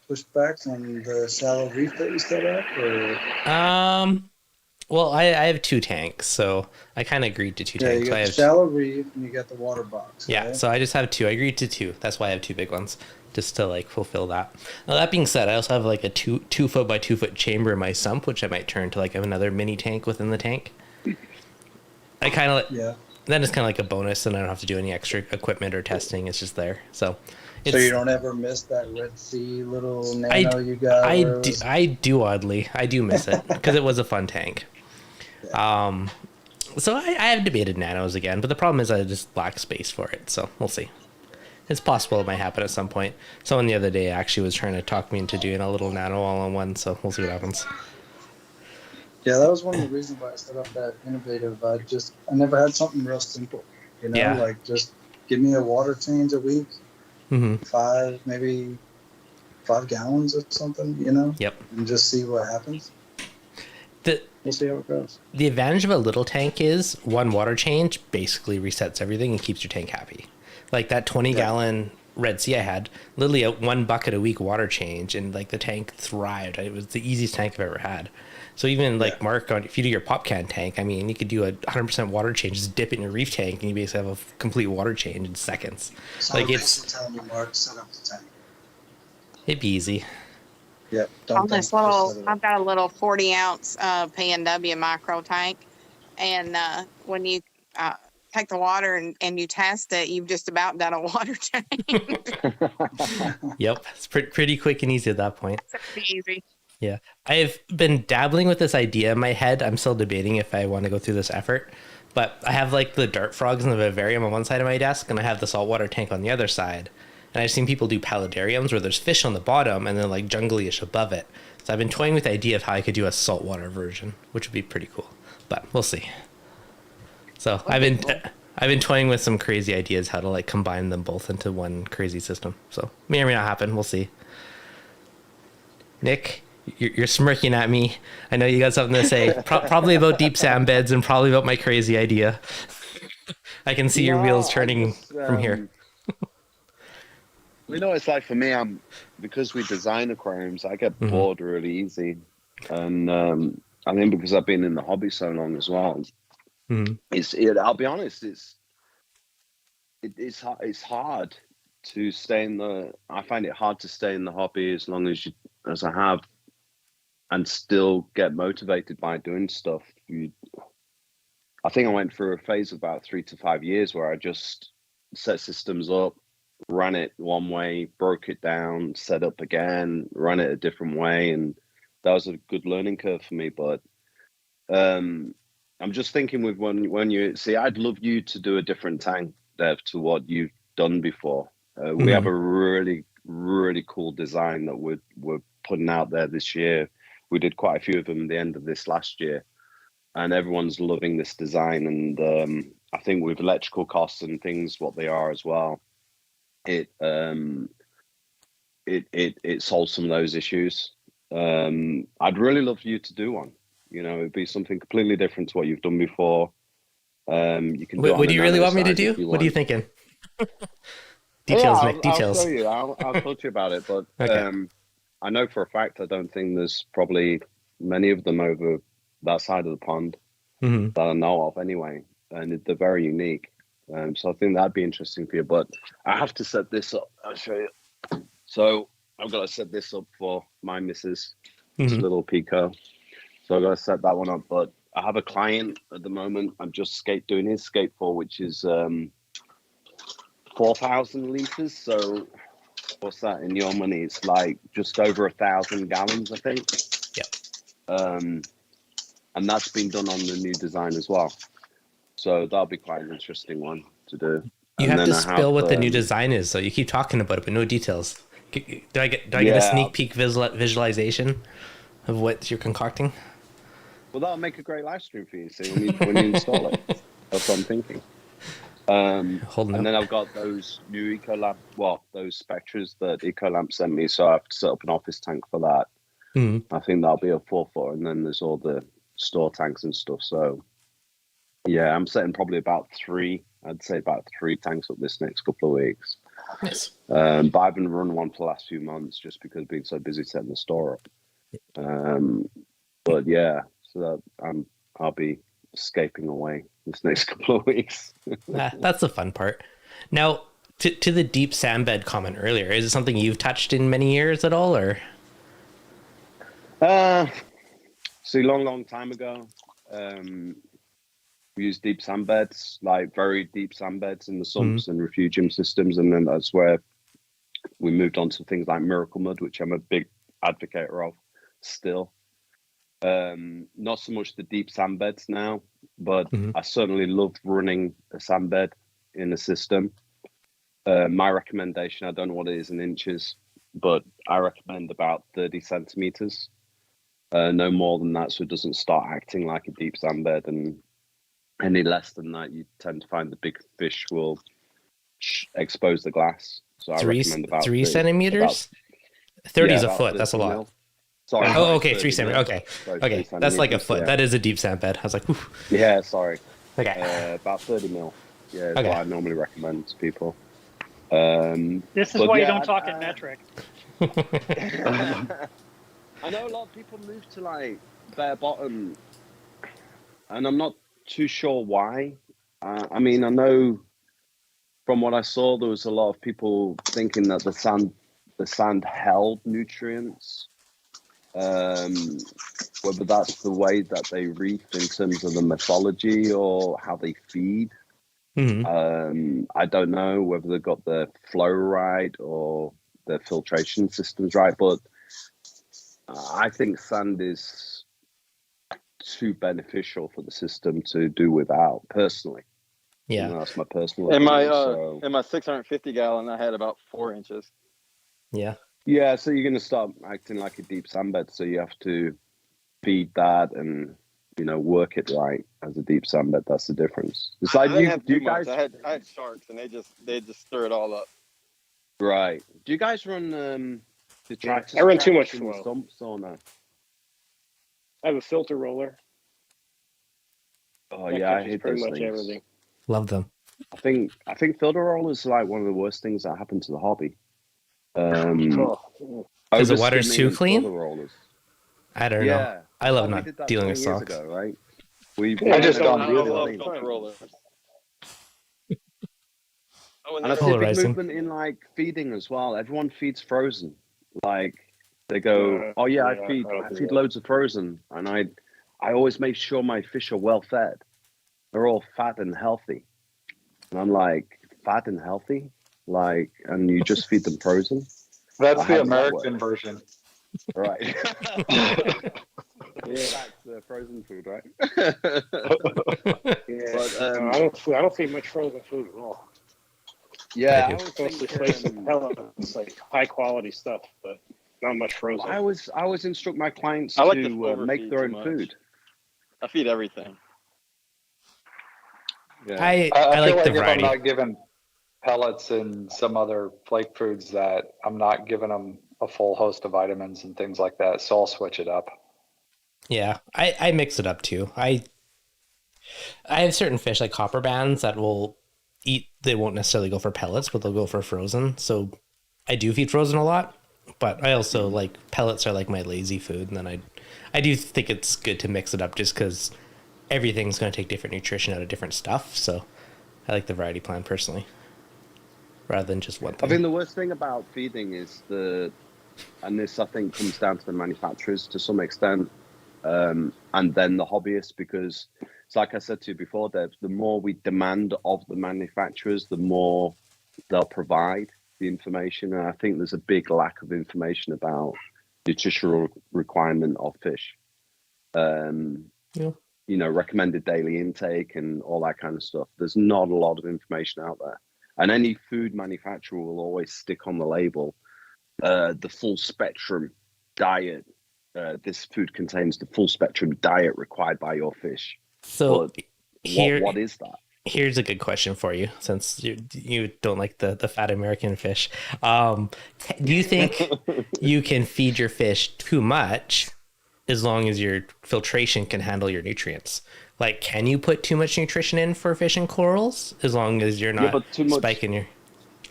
pushbacks on the shallow reef that you set up? Or? Well, I have 2 tanks, so I kind of agreed to 2 tanks. You got I have the shallow reef and you got the water box. Yeah, right? So I just have 2. I agreed to 2. That's why I have 2 big ones, just to fulfill that. Now, that being said, I also have a 2 foot by 2 foot chamber in my sump, which I might turn to another mini tank within the tank. I kind of then it's kind of like a bonus, and I don't have to do any extra equipment or testing. It's just there. So you don't ever miss that Red Sea little nano you got? I do oddly. I do miss it because it was a fun tank. Yeah. So I have debated nanos again, but the problem is I just lack space for it. So we'll see. It's possible it might happen at some point. Someone the other day actually was trying to talk me into doing a little nano all-in-one, so we'll see what happens. Yeah, that was one of the reasons why I set up that innovative. I never had something real simple, just give me a water change a week, 5 gallons or something, Yep. and just see what happens. We'll see how it goes. The advantage of a little tank is one water change basically resets everything and keeps your tank happy. Like that 20-gallon Red Sea I had, literally a 1 bucket a week water change, and the tank thrived. It was the easiest tank I've ever had. So even Mark, if you do your pop can tank, I mean, you could do a 100% water change, just dip it in your reef tank, and you basically have a complete water change in seconds. So it's telling you, Mark, set up the tank. It'd be easy. Yep. I've got a little 40-ounce PNW micro tank, and when you take the water and you test it, you've just about done a water change. Yep, it's pretty quick and easy at that point. It's pretty easy. Yeah, I've been dabbling with this idea in my head. I'm still debating if I want to go through this effort, But I have like the dart frogs in the vivarium on one side of my desk, and I have the saltwater tank on the other side. And I've seen people do paludariums where there's fish on the bottom and then like jungle-ish above it. So I've been toying with the idea of how I could do a saltwater version, which would be pretty cool. But we'll see. So I've been toying with some crazy ideas how to like combine them both into one crazy system. So may or may not happen. We'll see. Nick, you're smirking at me. I know you got something to say. Probably about deep sand beds and probably about my crazy idea. I can see your wheels turning from here. You know, it's like for me, because we design aquariums, I get bored really easy, and I think because I've been in the hobby so long as well, I'll be honest, it's hard to stay in the. I find it hard to stay in the hobby as long as I have, and still get motivated by doing stuff. I think I went through a phase of about 3 to 5 years where I just set systems up, ran it one way, broke it down, set up again, run it a different way, and that was a good learning curve for me. But I'm just thinking with when you see, I'd love you to do a different tank, Dev, to what you've done before. We have a really, really cool design that we're putting out there this year. We did quite a few of them at the end of this last year, and everyone's loving this design. And I think with electrical costs and things, what they are as well, it solves some of those issues. I'd really love for you to do one. You know, it'd be something completely different to what you've done before. You can. What do you really want me to do? What are you thinking? Details, Nick. Details. I'll show you. I'll talk to you about it. But okay. I know for a fact I don't think there's probably many of them over that side of the pond that I know of anyway, and they're very unique. So I think that'd be interesting for you. But I have to set this up. I'll show you. So I've got to set this up for my missus, this little Pico. So I've got to set that one up. But I have a client at the moment. I'm just doing his skate for, which is 4,000 liters. So what's that in your money? It's like just over 1,000 gallons, I think. Yep. And that's been done on the new design as well. So that'll be quite an interesting one to do. You have to spill what the new design is. So you keep talking about it, but no details. Do I get a sneak peek visualization of what you're concocting? Well, that'll make a great live stream for you. See when you install it. That's what I'm thinking. And then I've got those new Ecolamp, those Spectras that Ecolamp sent me. So I have to set up an office tank for that. I think that'll be a 4-foot, and then there's all the store tanks and stuff. So yeah, I'm setting probably about 3. I'd say about 3 tanks up this next couple of weeks. Yes. But I haven't run one for the last few months just because I've been so busy setting the store up. But yeah, so I'll be escaping away this next couple of weeks. That's the fun part. Now, to the deep sand bed comment earlier, is it something you've touched in many years at all, or? See, long time ago, we used deep sand beds, like very deep sand beds in the sumps and refugium systems, and then that's where we moved on to things like Miracle Mud, which I'm a big advocate of still. Not so much the deep sand beds now, but I certainly love running a sand bed in a system. My recommendation, I don't know what it is in inches, but I recommend about 30 centimeters. No more than that, so it doesn't start acting like a deep sand bed. And any less than that, you tend to find the big fish will expose the glass. So I recommend about 3 centimeters. 30 is a foot. That's a lot. Mil. Sorry. Oh, okay, 3 centimeters. Okay, okay, that's like a foot. Yeah. That is a deep sand bed. I was like, oof. Yeah, sorry. Okay. About 30 mil. Yeah, is what I normally recommend to people. This is why you don't talk in metric. I know a lot of people move to like bare bottom, and I'm not too sure why. I mean, I know from what I saw, there was a lot of people thinking that the sand held nutrients. Whether that's the way that they reef in terms of the mythology or how they feed. I don't know whether they've got the flow right or the filtration systems right, but I think sand is too beneficial for the system to do without, personally. Yeah. That's my personal In my opinion, in my 650 gallon, I had about 4 inches. Yeah. Yeah, so you're going to start acting like a deep sandbed, so you have to feed that and work it right as a deep sandbed. That's the difference. It's like I you guys. I had sharks, and they just stir it all up. Right. Do you guys run the tractor? I run too much in the flow. stumps or no? I have a filter roller. Oh that yeah, I catches hate pretty those much things. everything. Love them. I think filter rollers are like one of the worst things that happen to the hobby. Because the water's overskimming too and clean? filter rollers. I don't know. I love not dealing with years socks. ago, right? I just don't I do love that. filter rollers. And I see a big Polarizing. movement in like feeding as well. Everyone feeds frozen. Like they go, oh yeah, I feed loads of frozen, and I always make sure my fish are well fed. They're all fat and healthy. And I'm like, fat and healthy? Like, and you just feed them frozen? That's the American version. Right. That's frozen food, right? Yeah. But, I don't feed much frozen food at all. Yeah, I I do. would Mostly think, flakes and pellets, like high quality stuff, but not much frozen. I always instruct my clients I like to to make their own overfeed too much. food. I feed everything. Yeah. I feel like the if I'm variety. not given pellets and some other flake foods, that I'm not giving them a full host of vitamins and things like that. So I'll switch it up. Yeah, I mix it up too. I have certain fish like copper bands that will eat. They won't necessarily go for pellets, but they'll go for frozen. So I do feed frozen a lot, but I also like pellets are like my lazy food. And then I do think it's good to mix it up just because everything's going to take different nutrition out of different stuff. So I like the variety plan personally, rather than just one thing. I think the worst thing about feeding is and this I think comes down to the manufacturers to some extent, and then the hobbyists, because it's like I said to you before, Deb, the more we demand of the manufacturers, the more they'll provide the information. And I think there's a big lack of information about nutritional requirement of fish. Recommended daily intake and all that kind of stuff. There's not a lot of information out there. And any food manufacturer will always stick on the label, the full spectrum diet. This food contains the full spectrum diet required by your fish. So what is that? Here's a good question for you, since you don't like the fat American fish. Do you think you can feed your fish too much as long as your filtration can handle your nutrients? Like, can you put too much nutrition in for fish and corals as long as you're not spiking your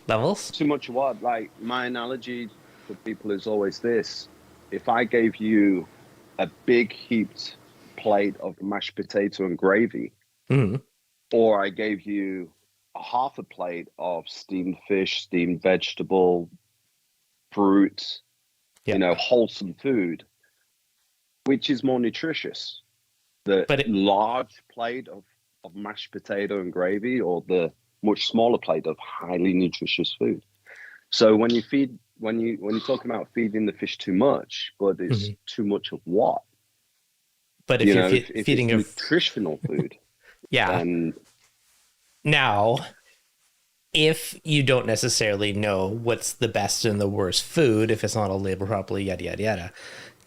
levels? Too much what? Like, my analogy for people is always this. If I gave you a big heaped plate of mashed potato and gravy, or I gave you a half a plate of steamed fish, steamed vegetable, fruit, wholesome food, which is more nutritious? The large plate of mashed potato and gravy, or the much smaller plate of highly nutritious food? So when you're talking about feeding the fish too much, but it's too much of what? But if you're feeding it's nutritional food, then now, if you don't necessarily know what's the best and the worst food, if it's not all labeled properly, yada yada yada,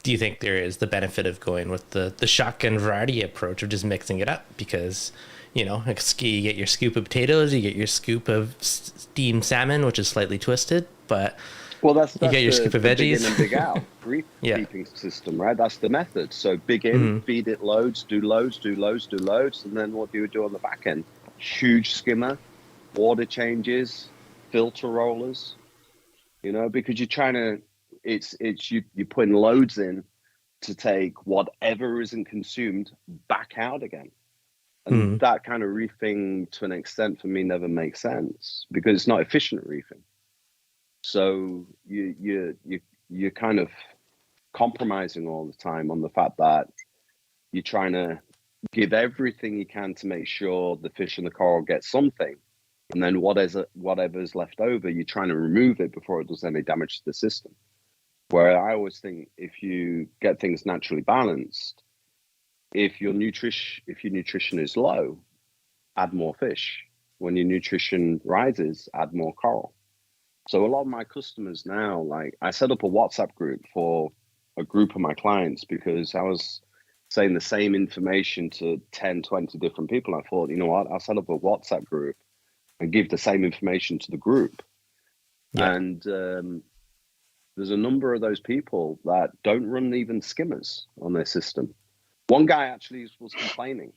do you think there is the benefit of going with the shotgun variety approach of just mixing it up? Because you get your scoop of potatoes, you get your scoop of steamed salmon, which is slightly twisted, but you get your scoop of veggies. Big in and big out reefing system, right? That's the method. So big in, feed it loads, do loads, and then what do you do on the back end? Huge skimmer, water changes, filter rollers. Because you're trying to, you're putting loads in to take whatever isn't consumed back out again. And that kind of reefing, to an extent, for me, never makes sense because it's not efficient reefing. So you're kind of compromising all the time on the fact that you're trying to give everything you can to make sure the fish and the coral get something, and then whatever's left over, you're trying to remove it before it does any damage to the system. Where I always think if you get things naturally balanced, if your nutrition is low, add more fish. When your nutrition rises, add more coral. So a lot of my customers now, like I set up a WhatsApp group for a group of my clients because I was saying the same information to 10, 20 different people. I thought, you know what, I'll set up a WhatsApp group and give the same information to the group. Yeah. And there's a number of those people that don't run even skimmers on their system. One guy actually was complaining,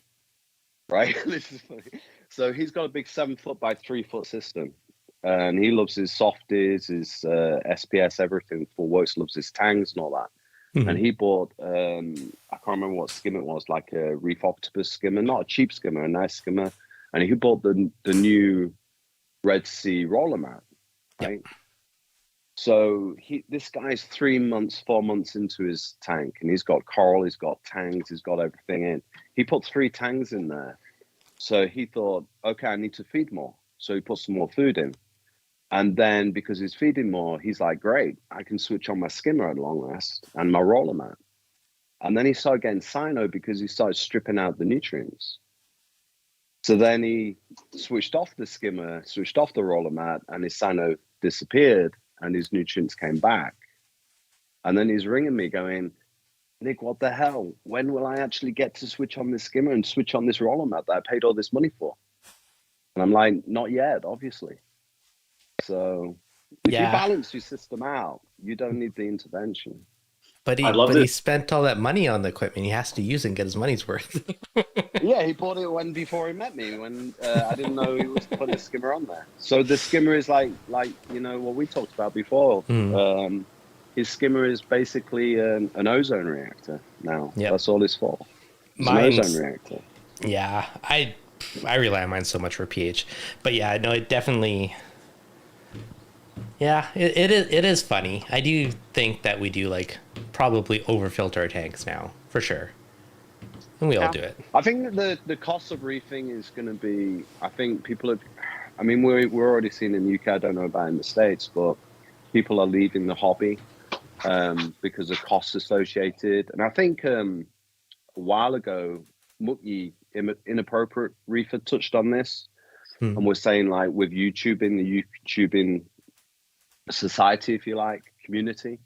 right? This is funny. So he's got a big 7 foot by 3 foot system. And he loves his softies, his SPS, everything for works, loves his tangs and all that. Mm-hmm. And he bought, I can't remember what skimmer it was, like a Reef Octopus skimmer, not a cheap skimmer, a nice skimmer. And he bought the new Red Sea roller mat, right? Yep. So this guy's 3 months, 4 months into his tank, and he's got coral, he's got tangs, he's got everything in. He put 3 tangs in there. So he thought, okay, I need to feed more. So he put some more food in. And then because he's feeding more, he's like, great, I can switch on my skimmer at long last and my roller mat. And then he started getting cyno because he started stripping out the nutrients. So then he switched off the skimmer, switched off the roller mat, and his cyno disappeared and his nutrients came back. And then he's ringing me going, Nick, what the hell? When will I actually get to switch on this skimmer and switch on this roller mat that I paid all this money for? And I'm like, not yet, obviously. So if you balance your system out, you don't need the intervention. But he spent all that money on the equipment. He has to use it and get his money's worth. Yeah, he bought it before he met me, when I didn't know he was putting a skimmer on there. So the skimmer is like you know what we talked about before. His skimmer is basically an ozone reactor now. Yep. That's all it's for. It's an ozone reactor. Yeah, I rely on mine so much for pH. But yeah, no, it definitely... Yeah, it is funny. I do think that we do probably overfilter our tanks now, for sure. And we all do it. I think that the cost of reefing is going to be, I think people have, I mean, we're already seeing in the UK, I don't know about in the States, but people are leaving the hobby because of costs associated. And I think a while ago, Mookie, Inappropriate Reefer, touched on this. And we're saying with YouTubing, the YouTubing society, if you like, community,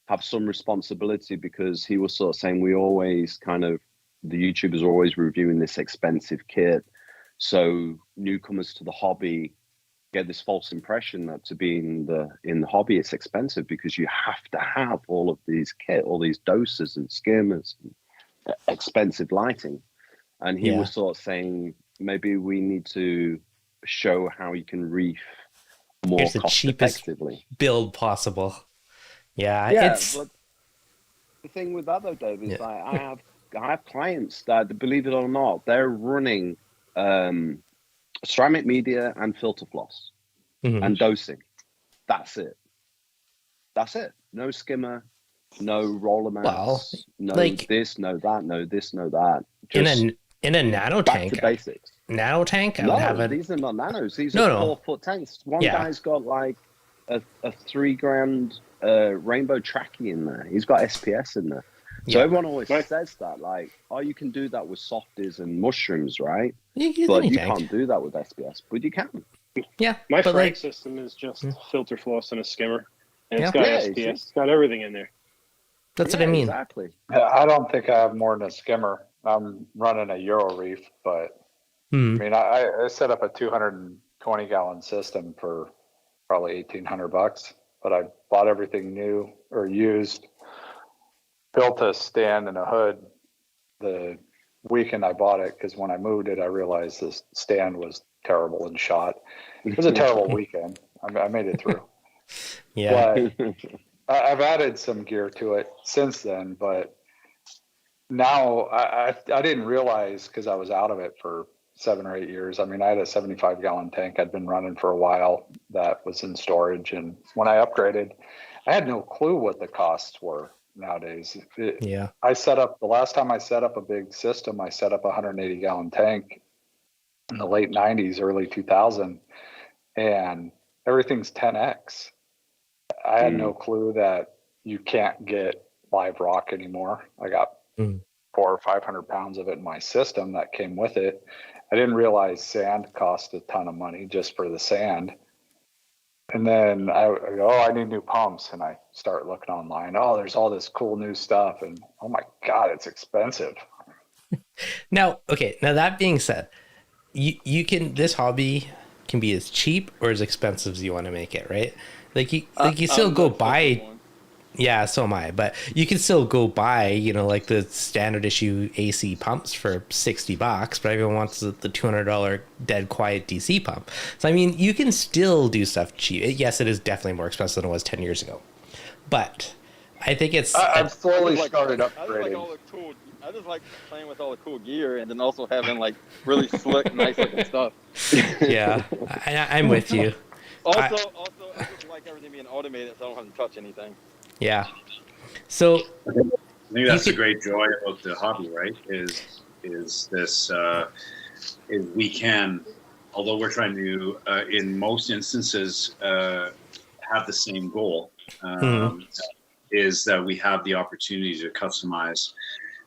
have some responsibility, because he was sort of saying we always the YouTubers are always reviewing this expensive kit. So newcomers to the hobby get this false impression that to be in the hobby, it's expensive because you have to have all of these kit, all these doses and skimmers, and expensive lighting. And he was sort of saying, maybe we need to show how you can reef more Here's the cheapest build possible. It's... But the thing with that though, Dave, is I have clients that, believe it or not, they're running ceramic media and filter floss and dosing. That's it. No skimmer, no roller mats, no this, no that, no this, no that. Just in a nano tank. Back to basics. Nano tank? These are not nanos. These are 4 foot tanks. One guy's got a $3,000 rainbow trackie in there. He's got SPS in there. So everyone always says that, you can do that with softies and mushrooms, right? But you can't do that with SPS, but you can. Yeah. My frag system is just filter floss and a skimmer. And it's got SPS. It's got everything in there. That's what I mean. Exactly. I don't think I have more than a skimmer. I'm running a Euro Reef, but I mean, I set up a 220 gallon system for probably $1,800, but I bought everything new or used, built a stand and a hood the weekend I bought it, because when I moved it, I realized this stand was terrible and shot. It was a terrible weekend. I made it through. Yeah. But I've added some gear to it since then, but now I didn't realize, because I was out of it for 7 or 8 years. I mean, I had a 75 gallon tank I'd been running for a while that was in storage. And when I upgraded, I had no clue what the costs were nowadays. The last time I set up a big system, I set up a 180 gallon tank in the late 90s, early 2000, and everything's 10X. I had no clue that you can't get live rock anymore. I got 400 or 500 pounds of it in my system that came with it. I didn't realize sand cost a ton of money just for the sand. And then I go, oh, I need new pumps. And I start looking online. Oh, there's all this cool new stuff. And oh my God, it's expensive. Now, okay. Now that being said, you can, this hobby can be as cheap or as expensive as you want to make it, right? Like you still go buy. Yeah, so am I. But you can still go buy, like the standard issue AC pumps for $60, but everyone wants the $200 dead quiet DC pump. So, I mean, you can still do stuff cheap. Yes, it is definitely more expensive than it was 10 years ago. But I think it's... I've slowly started upgrading. I just like playing with all the cool gear and then also having like really slick, nice looking stuff. Yeah, I'm with you. Also, I just like everything being automated so I don't have to touch anything. Yeah. So I think that's the great joy about the hobby, right? Is this is we can, although we're trying to in most instances have the same goal, is that we have the opportunity to customize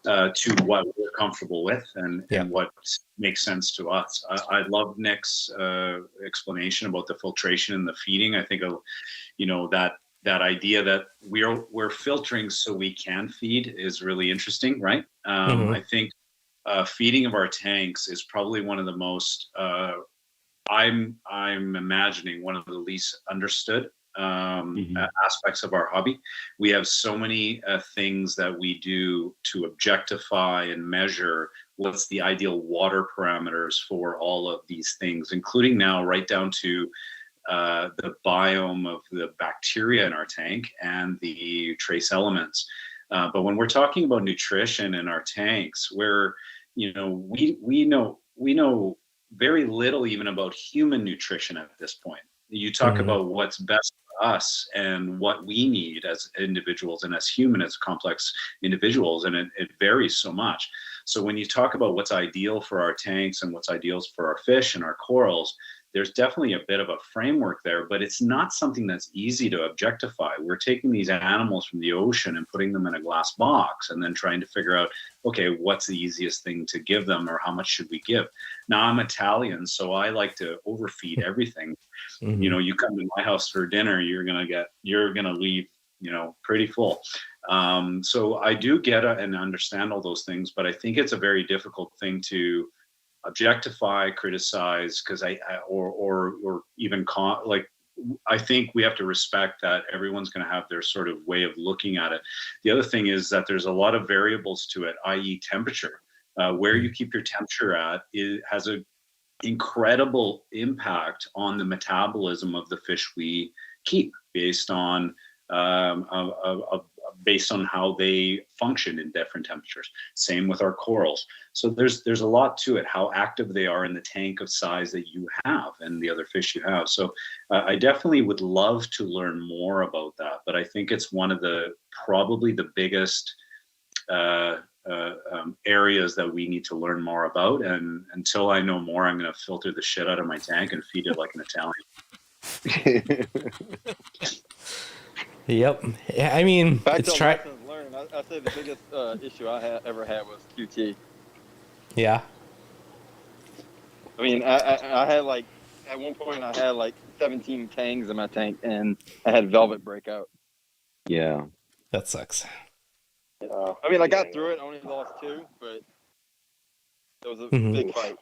to what we're comfortable with and what makes sense to us. I love Nick's explanation about the filtration and the feeding. I think that idea that we're filtering so we can feed is really interesting, right? I think feeding of our tanks is probably one of the most I'm imagining one of the least understood aspects of our hobby. We have so many things that we do to objectify and measure what's the ideal water parameters for all of these things, including now right down to the biome of the bacteria in our tank and the trace elements. But when we're talking about nutrition in our tanks, where we know very little even about human nutrition at this point. You talk about what's best for us and what we need as individuals and as human, as complex individuals, and it varies so much. So when you talk about what's ideal for our tanks and what's ideal for our fish and our corals, there's definitely a bit of a framework there, but it's not something that's easy to objectify. We're taking these animals from the ocean and putting them in a glass box and then trying to figure out, okay, what's the easiest thing to give them or how much should we give? Now, I'm Italian, so I like to overfeed everything. You come to my house for dinner, you're gonna leave, pretty full. So I do get and understand all those things, but I think it's a very difficult thing to objectify, criticize, because or even I think we have to respect that everyone's going to have their sort of way of looking at it. The other thing is that there's a lot of variables to it, i.e. temperature. Where you keep your temperature at has an incredible impact on the metabolism of the fish we keep based on how they function in different temperatures. Same with our corals. So there's a lot to it, how active they are in the tank of size that you have and the other fish you have. So I definitely would love to learn more about that, but I think it's one of probably the biggest areas that we need to learn more about. And until I know more, I'm going to filter the shit out of my tank and feed it like an Italian. Yep. Yeah, I mean, it's lessons learned. I say the biggest issue I ever had was QT. Yeah. I mean, I had at one point I had 17 tangs in my tank and I had velvet breakout. Yeah. That sucks. I mean, I got through it. I only lost 2, but it was a big fight.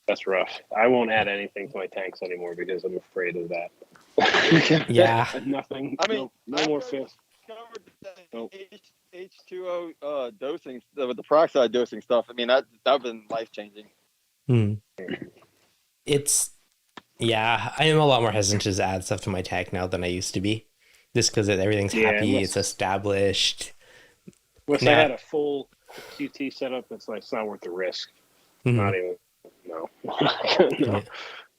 That's rough. I won't add anything to my tanks anymore because I'm afraid of that. Yeah. Nothing. I mean, no more fish. Nope. H2O dosing with the peroxide dosing stuff. I mean, that's been life changing. I am a lot more hesitant to add stuff to my tank now than I used to be, just because everything's happy. It's established. Once I had a full QT setup, it's not worth the risk. Not even. No. No.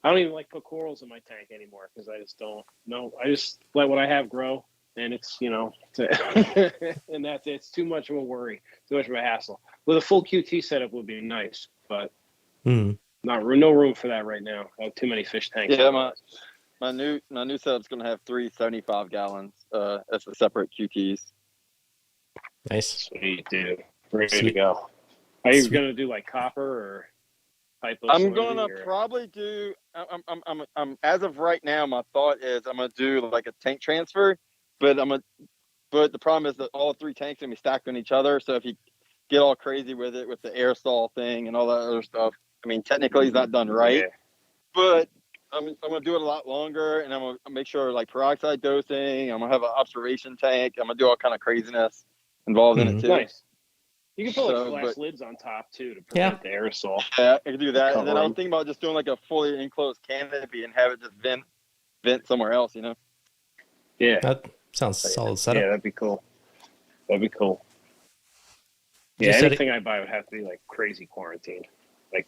I don't even put corals in my tank anymore because I just don't. No, I just let what I have grow, and it's and that's it. It's too much of a worry, too much of a hassle. With a full QT setup would be nice, but no room for that right now. I have too many fish tanks. Yeah, my new setup's gonna have 3 75 gallons as a separate QTs. Nice. Sweet, dude. Ready to go. Are you going to do like copper or pipe? I'm gonna probably do. I'm as of right now. My thought is I'm gonna do like a tank transfer, but But the problem is that all 3 tanks are gonna be stacked on each other. So if you get all crazy with it, with the aerosol thing and all that other stuff, I mean, technically it's not done right. Yeah. But I'm gonna do it a lot longer, and I'm gonna make sure like peroxide dosing. I'm gonna have an observation tank. I'm gonna do all kind of craziness involved in it too. Nice. You can put like glass lids on top too to prevent the aerosol. Yeah, I can do that. And then I was thinking about just doing like a fully enclosed canopy and have it just vent somewhere else, you know? Yeah. That sounds solid setup. Yeah, that'd be cool. Yeah, anything I buy would have to be like crazy quarantined. Like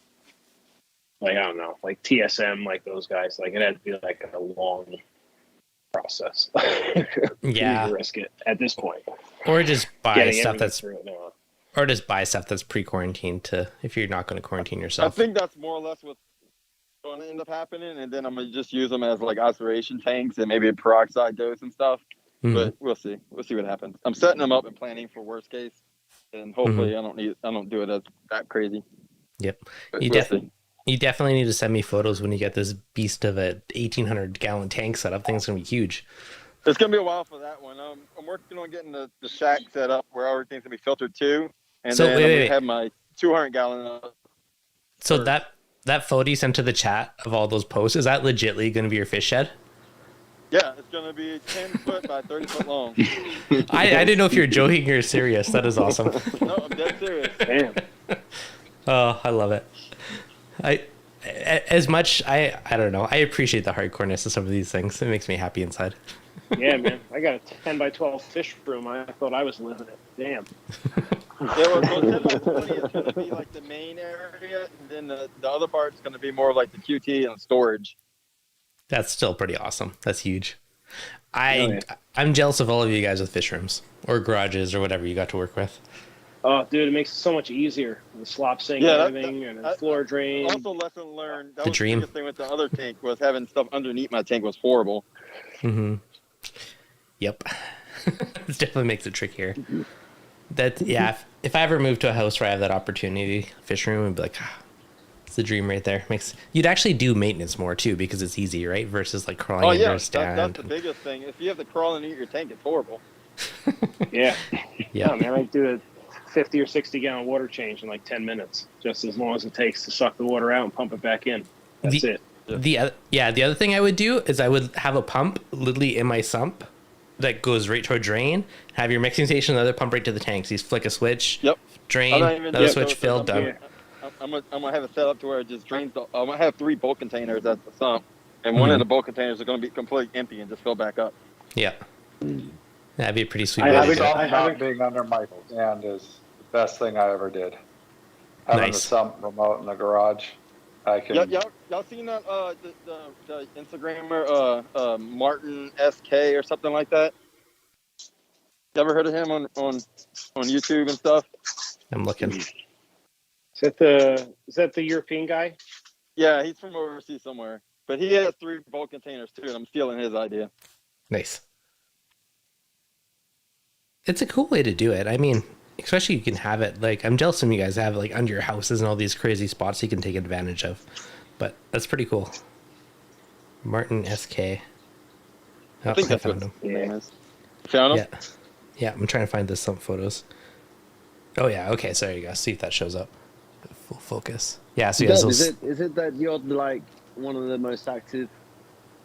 I don't know, like TSM, like those guys. Like it had to be like a long process. Yeah. To risk it at this point. Or just buy stuff that's pre-quarantined if you're not going to quarantine yourself. I think that's more or less what's going to end up happening, and then I'm going to just use them as like observation tanks and maybe a peroxide dose and stuff. Mm-hmm. But we'll see. We'll see what happens. I'm setting them up and planning for worst case, and hopefully I don't do it as that crazy. Yep. You definitely need to send me photos when you get this beast of a 1,800 gallon tank set up. Thing's going to be huge. It's going to be a while for that one. I'm working on getting the shack set up where everything's going to be filtered too. And so, then I'm going to have my 200 gallon. So that photo you sent to the chat of all those posts, is that legitly going to be your fish shed? Yeah, it's going to be 10 foot by 30 foot long. I didn't know if you were joking or serious. That is awesome. No, I'm dead serious. Damn. Oh, I love it. I don't know. I appreciate the hardcoreness of some of these things. It makes me happy inside. Yeah, man. I got a 10 by 12 fish room. I thought I was living it. Damn. Yeah, well, 10 by 20 is going to be like the main area, and then the other part is going to be more like the QT and storage. That's still pretty awesome. That's huge. I'm jealous of all of you guys with fish rooms or garages or whatever you got to work with. Oh, dude, it makes it so much easier. The slop sink and everything, and the floor drain. Also, lesson learned. That was the biggest thing with the other tank was having stuff underneath my tank was horrible. Mm-hmm. Yep. This definitely makes it trickier. If I ever move to a house where I have that opportunity, fish room, I'd be like, it's the dream right there. You'd actually do maintenance more too because it's easy, right? Versus like crawling into a stand. That's the biggest thing. If you have to crawl and eat your tank, it's horrible. Yeah. Yeah, man, I do a 50 or 60 gallon water change in like 10 minutes, just as long as it takes to suck the water out and pump it back in. That's it. The other thing I would do is I would have a pump literally in my sump that goes right to a drain. Have your mixing station, another pump right to the tanks. You flick a switch. Yep. Drain. Another switch filled. Done. Yeah. I'm gonna have it set up to where it just drains. I'm gonna have 3 bulk containers at the sump, and one of the bulk containers is gonna be completely empty and just fill back up. Yeah. That'd be a pretty sweet. Not being under my stand is the best thing I ever did. Having the sump remote in the garage. Y'all seen that the Instagrammer Martin SK or something like that? You ever heard of him on YouTube and stuff? I'm looking. Is that the European guy? Yeah, he's from overseas somewhere, but he has 3 bulk containers too, and I'm stealing his idea. Nice. It's a cool way to do it. I mean, especially you can have it like, I'm jealous when you guys have like under your houses and all these crazy spots you can take advantage of, but that's pretty cool. Martin SK. I think that's what his name is. Found him? Yeah, I'm trying to find some photos. Oh yeah, okay, so there you go. See if that shows up. Full focus. Yeah, so is it that you're like one of the most active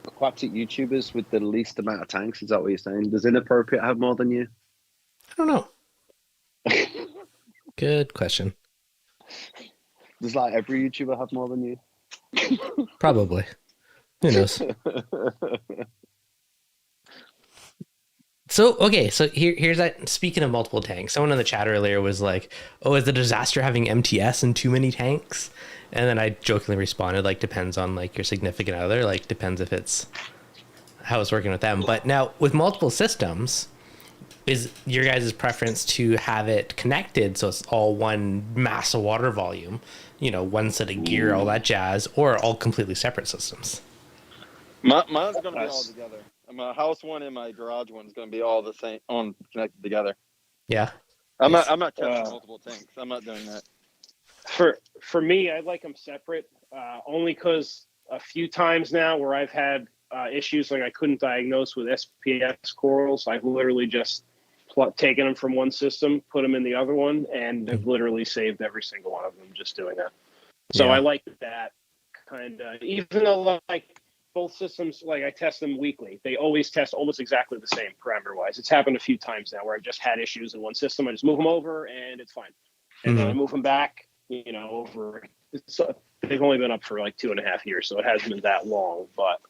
aquatic YouTubers with the least amount of tanks? Is that what you're saying? Does Inappropriate have more than you? I don't know. Good question. Does like every YouTuber have more than you? Probably. Who knows? So here's that. Speaking of multiple tanks, someone in the chat earlier was like, "Oh, is the disaster having MTS and too many tanks?" And then I jokingly responded, like, depends on like your significant other. Like, depends if it's how it's working with them. But now with multiple systems, is your guys' preference to have it connected so it's all one mass of water volume, one set of gear, all that jazz, or all completely separate systems? Mine's going to be all together. My house one and my garage one is going to be all the same, connected together. Yeah. I'm not testing multiple tanks. I'm not doing that. For me, I like them separate, only because a few times now where I've had issues like I couldn't diagnose with SPS corals, I've literally just taken them from one system, put them in the other one, and have literally saved every single one of them just doing that. So I like that kind of, even though like both systems, like I test them weekly, they always test almost exactly the same parameter wise. It's happened a few times now where I've just had issues in one system. I just move them over and it's fine. And then I move them back, over. They've only been up for like 2.5 years, so it hasn't been that long, but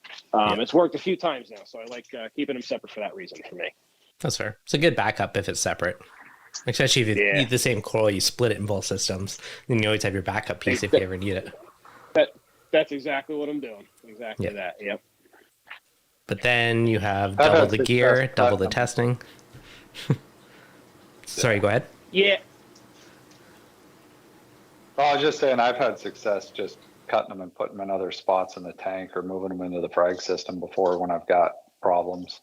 it's worked a few times now. So I like keeping them separate for that reason for me. That's fair. It's a good backup if it's separate. Especially if you need the same coral, you split it in both systems. Then you always have your backup piece if you ever need it. That's exactly what I'm doing. Exactly that. Yep. But then you have double the gear, double the testing. Sorry, go ahead. Yeah. Well, I was just saying I've had success just cutting them and putting them in other spots in the tank or moving them into the frag system before when I've got problems.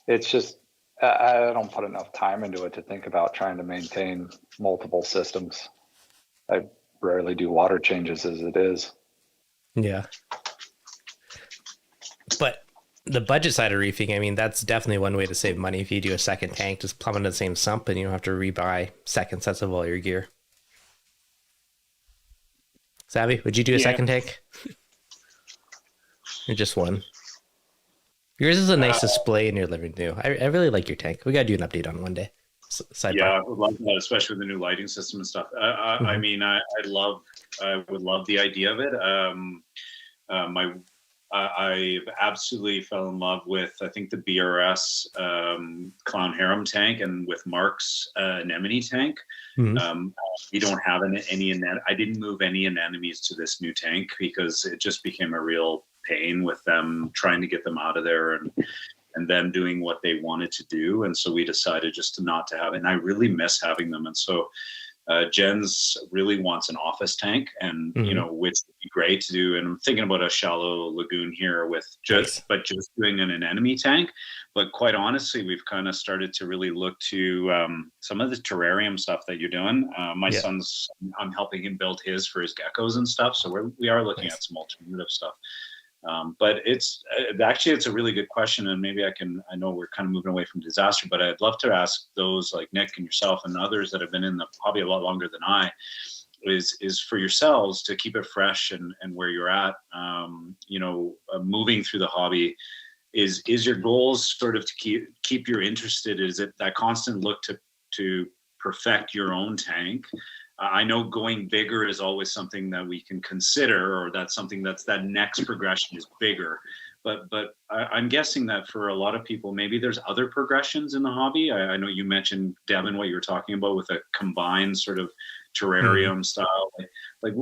It's just, I don't put enough time into it to think about trying to maintain multiple systems. I rarely do water changes as it is. Yeah. But the budget side of reefing, I mean, that's definitely one way to save money. If you do a second tank, just plumb into the same sump and you don't have to rebuy second sets of all your gear. Savvy, would you do a second tank? Or just one? Yours is a nice display in your living room. I really like your tank. We got to do an update on it one day. Sidebar. Yeah, I would love that, especially with the new lighting system and stuff. I mean, I would love the idea of it. I've absolutely fell in love with, I think, the BRS Clown Harem tank and with Mark's anemone tank. We don't have any I didn't move any anemones to this new tank because it just became a real pain with them trying to get them out of there and them doing what they wanted to do. And so we decided just not to have it. And I really miss having them. And so Jens really wants an office tank and, which would be great to do. And I'm thinking about a shallow lagoon here with just doing an anemone tank. But quite honestly, we've kind of started to really look to some of the terrarium stuff that you're doing. My son's, I'm helping him build his for his geckos and stuff. So we are looking at some alternative stuff. But it's a really good question, and maybe I know we're kind of moving away from disaster, but I'd love to ask those like Nick and yourself and others that have been in the hobby a lot longer than I, is for yourselves to keep it fresh and where you're at, moving through the hobby. Is your goals sort of to keep you interested? Is it that constant look to perfect your own tank? I know going bigger is always something that we can consider, or that's something that next progression is bigger. But I'm guessing that for a lot of people, maybe there's other progressions in the hobby. I know you mentioned, Devin, what you were talking about with a combined sort of terrarium style. Like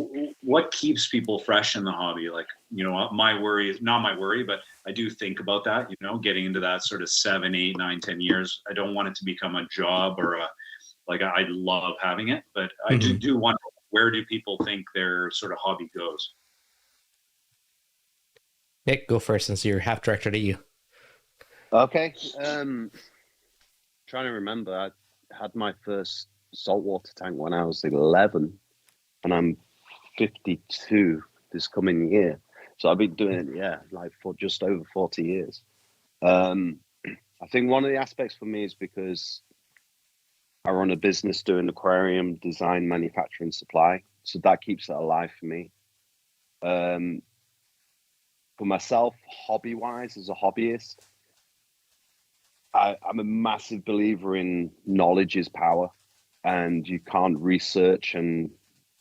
what keeps people fresh in the hobby? Like, my worry is not my worry, but I do think about that, getting into that sort of 7, 8, 9, 10 years. I don't want it to become a job or I love having it, but I do wonder, where do people think their sort of hobby goes? Nick, go first since you're half directed at you. Okay. Trying to remember, I had my first saltwater tank when I was 11, and I'm 52 this coming year. So I've been doing it, for just over 40 years. I think one of the aspects for me is because I run a business doing aquarium design, manufacturing, supply. So that keeps it alive for me. For myself, hobby-wise, as a hobbyist, I'm a massive believer in knowledge is power. And you can't research and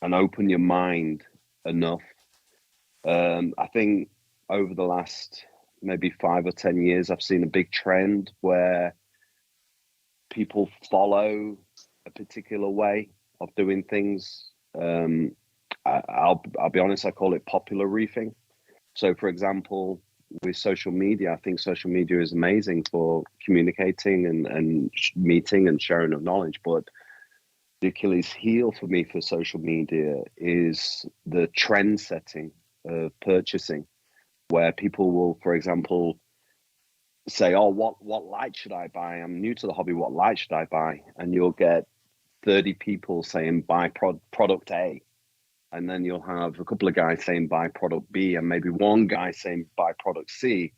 open your mind enough. I think over the last maybe 5 or 10 years, I've seen a big trend where people follow a particular way of doing things. I'll be honest, I call it popular reefing. So, for example, with social media, I think social media is amazing for communicating and meeting and sharing of knowledge. But the Achilles heel for me for social media is the trend setting of purchasing, where people will, for example, say, what light should I buy? I'm new to the hobby. What light should I buy? And you'll get 30 people saying buy product A, and then you'll have a couple of guys saying buy product B, and maybe one guy saying buy product C.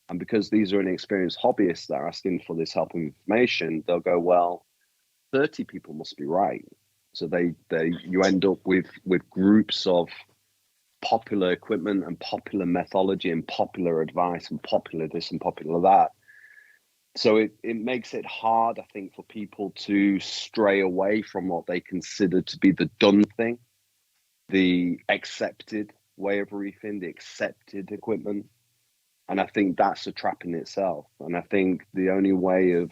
And because these are inexperienced hobbyists that are asking for this help and information, they'll go, well, 30 people must be right. So you end up with groups of popular equipment and popular methodology and popular advice and popular this and popular that. So it makes it hard, I think, for people to stray away from what they consider to be the done thing, the accepted way of reefing, the accepted equipment. And I think that's a trap in itself. And I think the only way of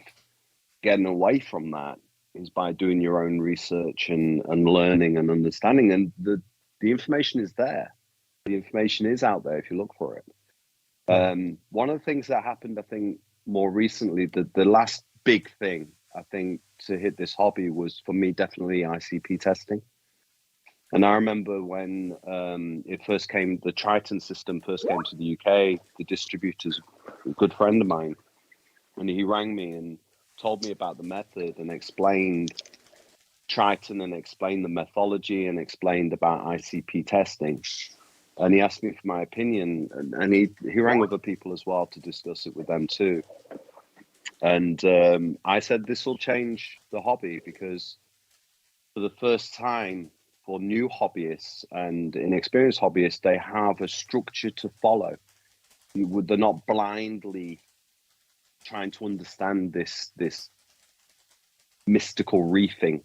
getting away from that is by doing your own research and learning and understanding. And the information is there. The information is out there if you look for it. One of the things that happened, I think, more recently, the last big thing, I think, to hit this hobby was, for me, definitely ICP testing. And I remember when the Triton system first came to the UK, the distributor's a good friend of mine, and he rang me and told me about the method and explained Triton and explained the methodology and explained about ICP testing. And he asked me for my opinion, and he rang other people as well to discuss it with them too. And I said, this will change the hobby, because for the first time, for new hobbyists and inexperienced hobbyists, they have a structure to follow. They're not blindly trying to understand this mystical reefing.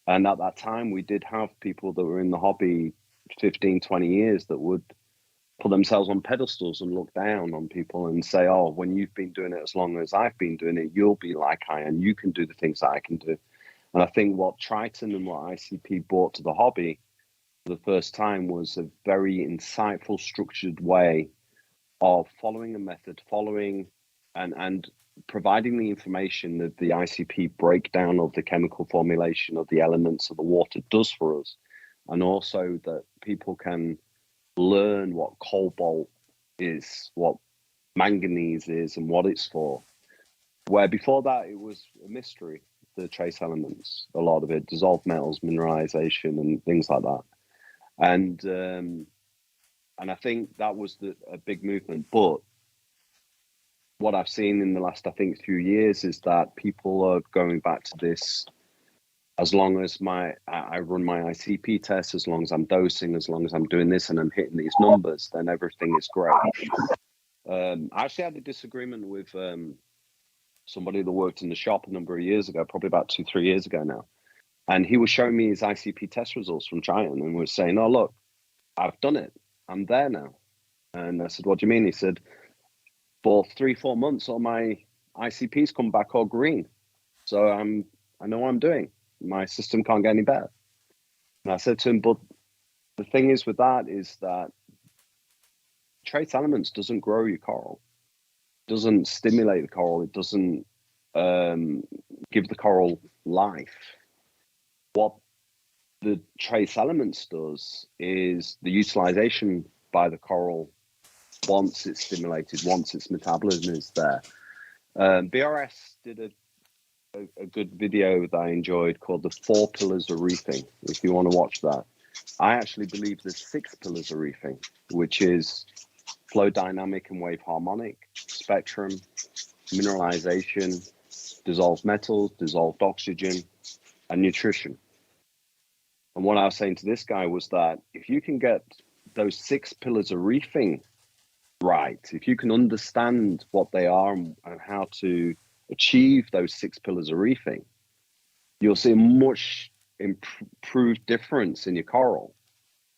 And at that time, we did have people that were in the hobby 15, 20 years that would put themselves on pedestals and look down on people and say, oh, when you've been doing it as long as I've been doing it, you'll be like I am. You can do the things that I can do. And I think what Triton and what ICP brought to the hobby for the first time was a very insightful, structured way of following a method, and providing the information that the ICP breakdown of the chemical formulation of the elements of the water does for us. And also that people can learn what cobalt is, what manganese is, and what it's for. Where before that, it was a mystery, the trace elements, a lot of it, dissolved metals, mineralization, and things like that. And I think that was a big movement. But what I've seen in the last, I think, few years is that people are going back to this. As long as I run my ICP tests, as long as I'm dosing, as long as I'm doing this and I'm hitting these numbers, then everything is great. I actually had a disagreement with somebody that worked in the shop a number of years ago, probably about 2-3 years ago now. And he was showing me his ICP test results from Triton and was saying, oh, look, I've done it. I'm there now. And I said, what do you mean? He said, for 3-4 months, all my ICPs come back all green. So I know what I'm doing. My system can't get any better. And I said to him, but the thing is with that is that trace elements doesn't grow your coral. It doesn't stimulate the coral. It doesn't give the coral life. What the trace elements does is the utilization by the coral once it's stimulated, once its metabolism is there. BRS did a good video that I enjoyed called the 4 Pillars of Reefing, if you want to watch that. I actually believe there's 6 pillars of reefing, which is flow dynamic and wave harmonic, spectrum, mineralization, dissolved metals, dissolved oxygen, and nutrition. And what I was saying to this guy was that if you can get those 6 pillars of reefing right, if you can understand what they are and how to achieve those 6 pillars of reefing, you'll see a much improved difference in your coral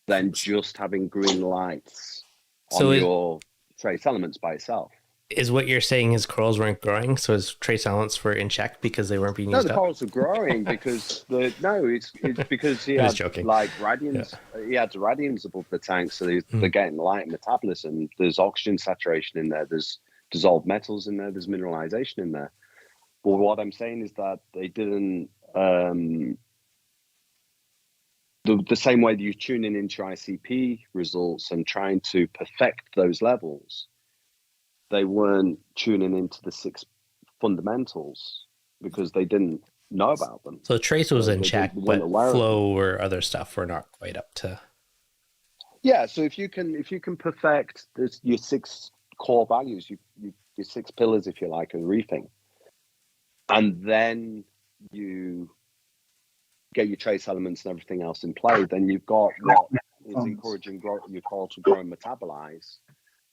than just having green lights on your trace elements by itself. Is what you're saying his corals weren't growing, so his trace elements were in check because they weren't being used up? No, the corals are growing because it's because he had like radians. Yeah. He had the radians above the tank, so they're getting light metabolism. There's oxygen saturation in there. There's dissolved metals in there. There's mineralization in there. But what I'm saying is that they didn't. The same way that you're tuning into ICP results and trying to perfect those levels, they weren't tuning into the 6 fundamentals because they didn't know about them. So trace was in they check, but flow or other stuff were not quite up to. Yeah, so if you can perfect your 6 core values, your 6 pillars, if you like, of reefing, and then you get your trace elements and everything else in play, then you've got what is encouraging your coral to grow and metabolize,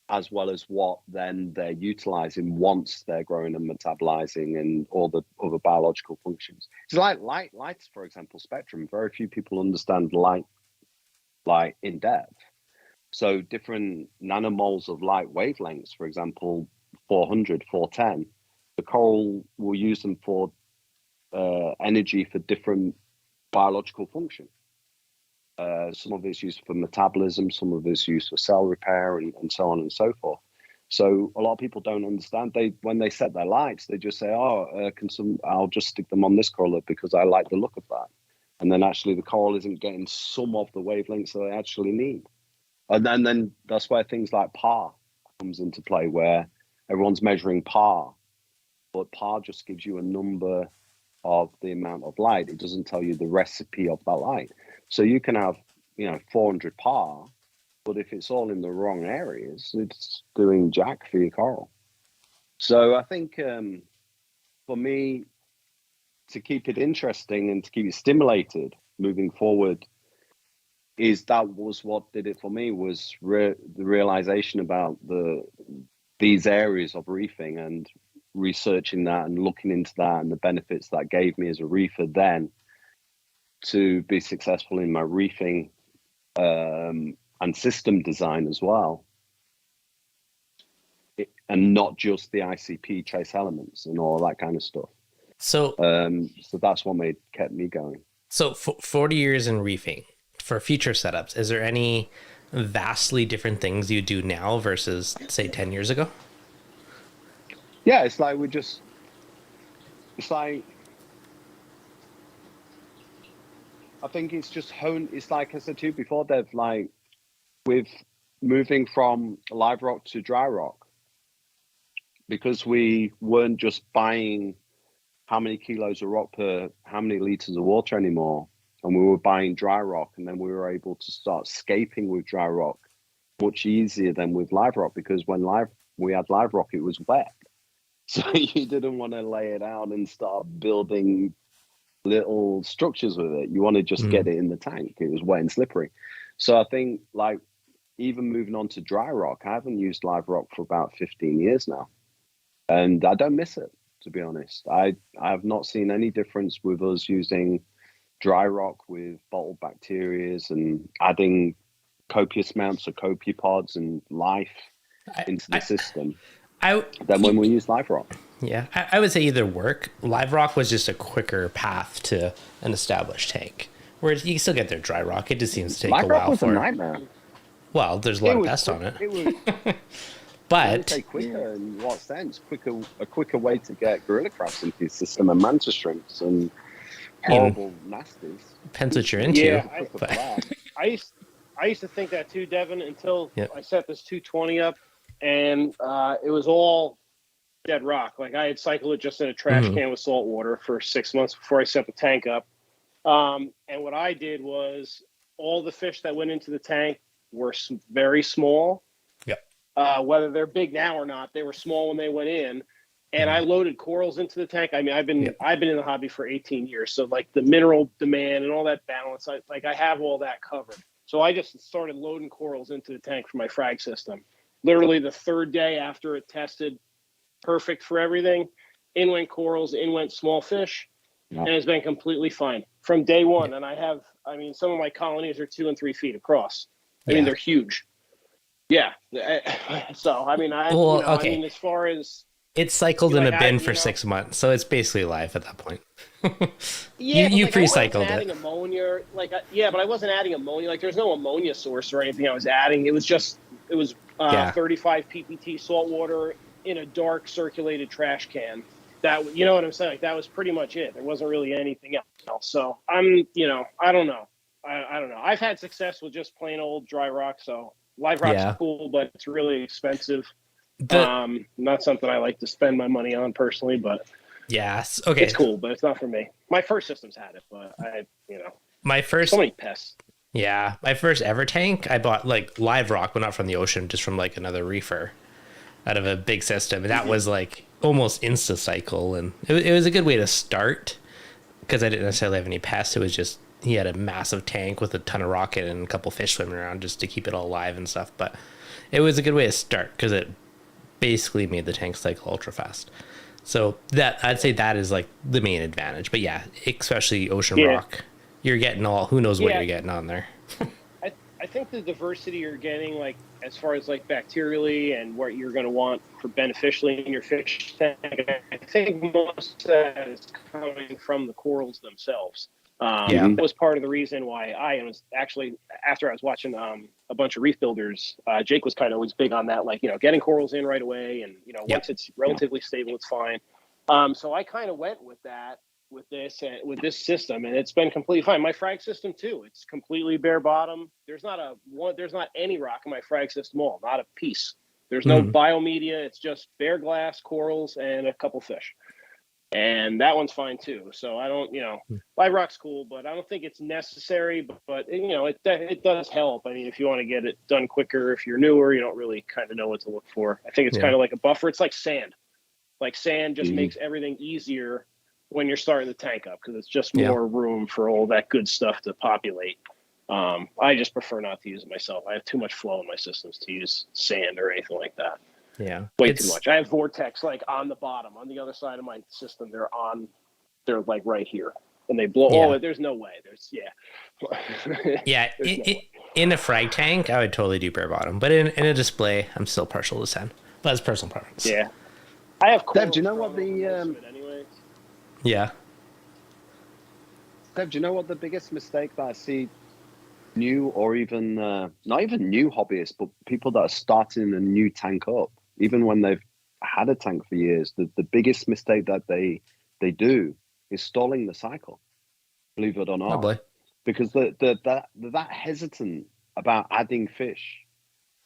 as well as what then they're utilizing once they're growing and metabolizing and all the other biological functions. It's like light, for example, spectrum. Very few people understand light in depth. So different nanomoles of light wavelengths, for example, 400, 410, the coral will use them for energy for different biological function. Some of it's used for metabolism, some of it's used for cell repair, and so on and so forth. So a lot of people don't understand. When they set their lights, they just say, I'll just stick them on this coral because I like the look of that. And then actually the coral isn't getting some of the wavelengths that they actually need. And then that's where things like PAR comes into play, where everyone's measuring PAR, but PAR just gives you a number of the amount of light. It doesn't tell you the recipe of that light. So you can have, 400 PAR, but if it's all in the wrong areas, it's doing jack for your coral. So I think for me, to keep it interesting and to keep it stimulated moving forward, that was what did it for me, was the realization about these areas of reefing and researching that and looking into that and the benefits that gave me as a reefer then to be successful in my reefing and system design as well, and not just the ICP trace elements and all that kind of stuff. So that's what kept me going. So 40 years in reefing. For future setups, is there any vastly different things you do now versus, say, 10 years ago? Yeah, it's like I think it's just it's like I said to you before, Dev, like with moving from live rock to dry rock, because we weren't just buying how many kilos of rock per how many liters of water anymore, and we were buying dry rock, and then we were able to start scaping with dry rock much easier than with live rock, because when we had live rock, it was wet. So you didn't want to lay it out and start building little structures with it. You want to just get it in the tank. It was wet and slippery. So I think like even moving on to dry rock, I haven't used live rock for about 15 years now. And I don't miss it, to be honest. I have not seen any difference with us using dry rock with bottled bacteria and adding copious amounts of copepods and life into the system than when we use live rock. Yeah, I would say either work. Live rock was just a quicker path to an established tank, whereas you can still get their dry rock. It just seems to take live a while rock was for a nightmare. Well, there's a lot of pests on it. It was, but say quicker in what sense? A quicker way to get gorilla crabs into your system and mantis shrimps and horrible nasties. Depends what you're into. Yeah, I used to think that too, Devin, until I set this 220 up, and it was all dead rock. Like I had cycled it just in a trash can with salt water for 6 months before I set the tank up. And what I did was all the fish that went into the tank were very small. Yep. Whether they're big now or not, they were small when they went in. And I loaded corals into the tank. I mean, I've been in the hobby for 18 years. So like the mineral demand and all that balance, I have all that covered. So I just started loading corals into the tank for my frag system. Literally the third day after it tested perfect for everything, in went corals, in went small fish, and it's been completely fine from day one. And some of my colonies are 2 and 3 feet across. I mean, they're huge. Yeah. So, as far as it's cycled in a bin for 6 months, so it's basically live at that point. Yeah, you pre-cycled it. Adding ammonia, but I wasn't adding ammonia. Like, there's no ammonia source or anything I was adding. It was 35 ppt salt water in a dark circulated trash can. That, you know what I'm saying? Like, that was pretty much it. There wasn't really anything else. So I don't know. I don't know. I've had success with just plain old dry rock. So live rock's cool, but it's really expensive. Not something I like to spend my money on personally, but Yes. Okay. It's cool, but it's not for me. My first systems had it, but my first so many pests. Yeah, my first ever tank, I bought like live rock, but not from the ocean, just from like another reefer out of a big system. And that was like almost insta cycle, and it was a good way to start because I didn't necessarily have any pests. It was just he had a massive tank with a ton of rocket and a couple fish swimming around just to keep it all alive and stuff. But it was a good way to start because it basically made the tank cycle ultra fast. So that I'd say that is like the main advantage. But yeah, especially ocean rock, you're getting who knows what you're getting on there. I think the diversity you're getting, like as far as like bacterially and what you're going to want for beneficially in your fish tank, I think most of that is coming from the corals themselves. That was part of the reason why I was actually, after I was watching a bunch of reef builders, Jake was kind of always big on that, like, getting corals in right away. And, once it's relatively stable, it's fine. So I kind of went with that, with this system, and it's been completely fine. My frag system too, it's completely bare bottom. There's not any rock in my frag system at all, not a piece. There's no biomedia. It's just bare glass, corals, and a couple fish. And that one's fine too. So I don't, live rock's cool, but I don't think it's necessary. But it does help. I mean, if you want to get it done quicker, if you're newer, you don't really kind of know what to look for. I think it's kind of like a buffer. It's like sand. Like sand just makes everything easier when you're starting the tank up because it's just more room for all that good stuff to populate. I just prefer not to use it myself. I have too much flow in my systems to use sand or anything like that. Yeah. Way too much. I have vortex like on the bottom, on the other side of my system. They're like right here. And they blow. Oh, there's no way. In a frag tank, I would totally do bare bottom. But in a display, I'm still partial to sand. But that's personal preference. Yeah. I have Deb, do you know what Deb, do you know what the biggest mistake that I see new or even not even new hobbyists, but people that are starting a new tank up, even when they've had a tank for years, the biggest mistake that they do is stalling the cycle, believe it or not. Probably. Because they're that hesitant about adding fish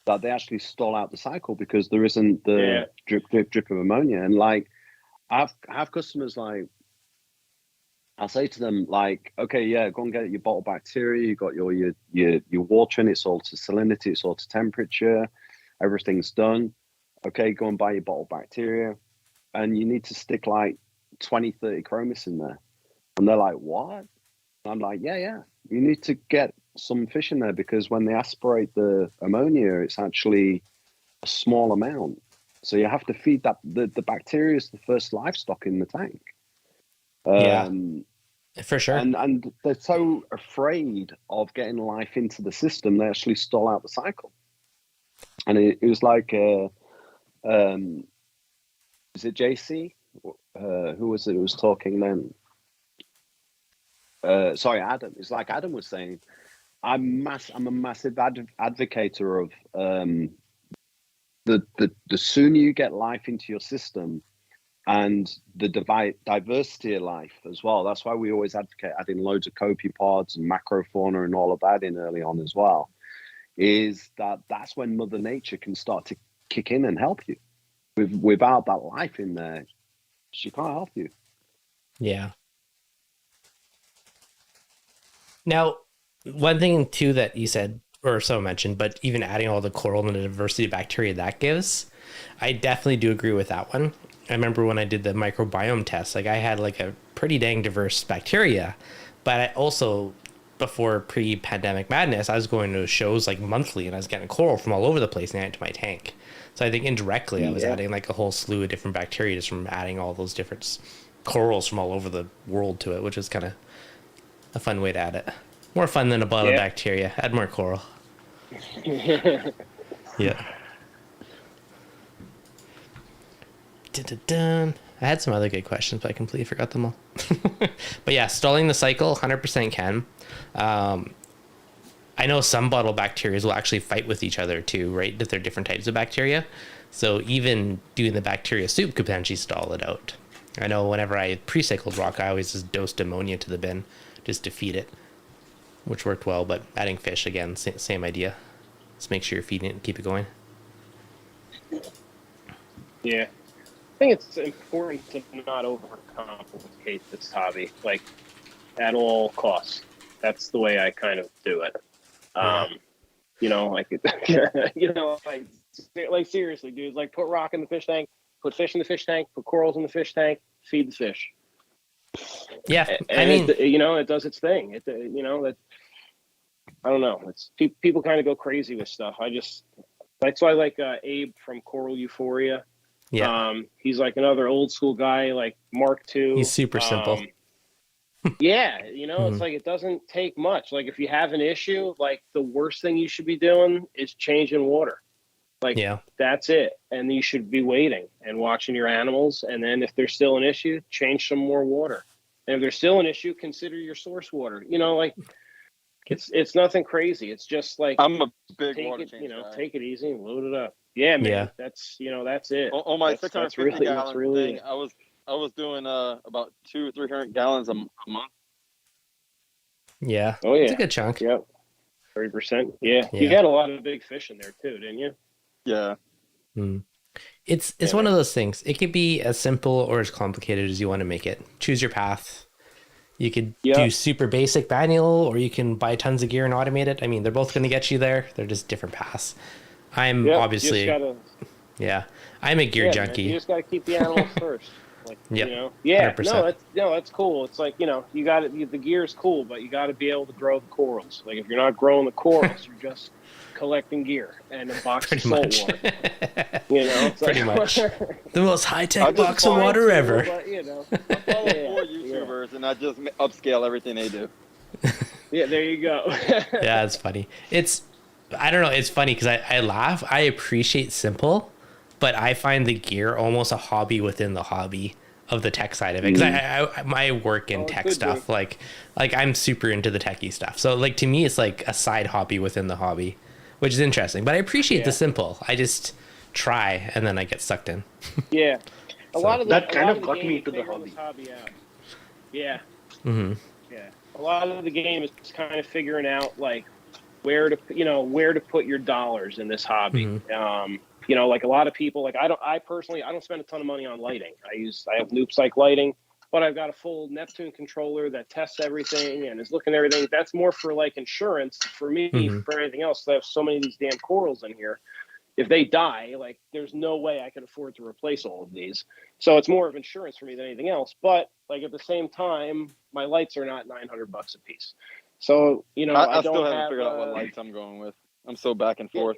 that they actually stall out the cycle because there isn't the drip of ammonia. And like I have customers like, I'll say to them like, okay, go and get your bottle bacteria. You got your water in, it's all to salinity, it's all to temperature, everything's done. Okay, go and buy your bottle bacteria, and you need to stick like 20, 30 chromis in there. And they're like, what? And I'm like, yeah. You need to get some fish in there because when they aspirate the ammonia, it's actually a small amount. So you have to feed that. The bacteria is the first livestock in the tank. For sure. And they're so afraid of getting life into the system, they actually stall out the cycle. And it was like, is it JC? Who was it who was talking then? Sorry, Adam. It's like Adam was saying, I'm a massive advocate of the sooner you get life into your system, and the diversity of life as well. That's why we always advocate adding loads of copepods and macrofauna and all of that in early on as well, is that's when Mother Nature can start to kick in and help you. Without that life in there, she can't help you. Yeah. Now, one thing too that you said, or someone mentioned, but even adding all the coral and the diversity of bacteria that gives, I definitely do agree with that one. I remember when I did the microbiome test, like I had like a pretty dang diverse bacteria, but I also, before pre-pandemic madness, I was going to shows like monthly and I was getting coral from all over the place and adding to my tank. So I think indirectly I was adding like a whole slew of different bacteria just from adding all those different corals from all over the world to it, which is kind of a fun way to add it. More fun than a bottle of bacteria. Add more coral. Yeah. Dun. I had some other good questions, but I completely forgot them all. But yeah, stalling the cycle, 100% can. I know some bottle bacteria will actually fight with each other too, right? If they're different types of bacteria. So even doing the bacteria soup could potentially stall it out. I know whenever I pre-cycled rock, I always just dosed ammonia to the bin just to feed it, which worked well. But adding fish, again, same idea. Just make sure you're feeding it and keep it going. Yeah. think it's important to not overcomplicate this hobby, like at all costs. That's the way I kind of do it. You know, like, you know, like seriously, dude, like put rock in the fish tank, put fish in the fish tank, put corals in the fish tank, feed the fish. Yeah, and I mean, you know, it does its thing. You know, that I don't know. It's people kind of go crazy with stuff. That's why I like Abe from Coral Euphoria. yeah, He's like another old school guy, like Mark II. he's super simple. Yeah, you know, it's like it doesn't take much. Like if you have an issue, like the worst thing you should be doing is changing water. Like that's it. And you should be waiting and watching your animals. And then if there's still an issue, change some more water. And if there's still an issue, consider your source water. You know, like it's nothing crazy. It's just like I'm a big water change guy. Take it easy and load it up. Yeah, man. Yeah. That's that's it. On my 650 gallon really thing, I was doing about 200 or 300 gallons a month. Yeah. Oh yeah. It's a good chunk. Yep. 30%. Yeah. You had a lot of big fish in there too, didn't you? Yeah. It's one of those things. It could be as simple or as complicated as you want to make it. Choose your path. You could do super basic manual, or you can buy tons of gear and automate it. I mean, they're both going to get you there. They're just different paths. I'm obviously, I'm a gear junkie. Man, you just got to keep the animals first. Like, you know, 100%. That's cool. It's like, you know, you got it. The gear is cool, but you got to be able to grow the corals. Like if you're not growing the corals, you're just collecting gear and a box of salt water. You know, it's pretty like, much the most high-tech box of water ever. But, you know, I follow 4 YouTubers and I just upscale everything they do. Yeah, there you go. Yeah, it's funny. I don't know. It's funny because I laugh. I appreciate simple, but I find the gear almost a hobby within the hobby of the tech side of it. Because my work in tech stuff, like I'm super into the techie stuff. So like to me, it's like a side hobby within the hobby, which is interesting. But I appreciate the simple. I just try and then I get sucked in. Yeah, a lot of that kind of got me into the hobby. Out. Yeah. Mm-hmm. Yeah. A lot of the game is kind of figuring out like where to put your dollars in this hobby. Mm-hmm. You know, like a lot of people, like I personally don't spend a ton of money on lighting. I have Noob Psych lighting, but I've got a full Neptune controller that tests everything and is looking at everything. That's more for like insurance for me. For anything else, I have so many of these damn corals in here. If they die, like there's no way I can afford to replace all of these. So it's more of insurance for me than anything else. But like at the same time, my lights are not $900 a piece. So, you know, I still haven't figured out what lights I'm going with. I'm so back and forth.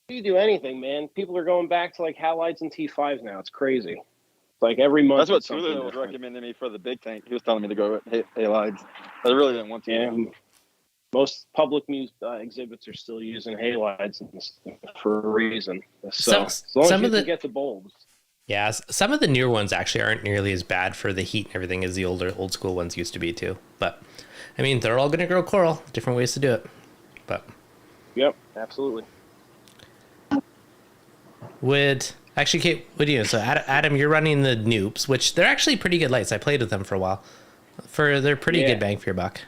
You do anything, man. People are going back to like halides and T5s now. It's crazy. It's like every month. That's what Tula was recommending me for the big tank. He was telling me to go with halides. I really didn't want to. Yeah. Most public exhibits are still using halides for a reason. So as long as you can get the bulbs. Yeah, some of the newer ones actually aren't nearly as bad for the heat and everything as the old school ones used to be too. But I mean, they're all going to grow coral. Different ways to do it. But yep, absolutely. Actually, Kate, what do you know? So Adam, you're running the Noobs, which they're actually pretty good lights. I played with them for a while. They're pretty good bang for your buck.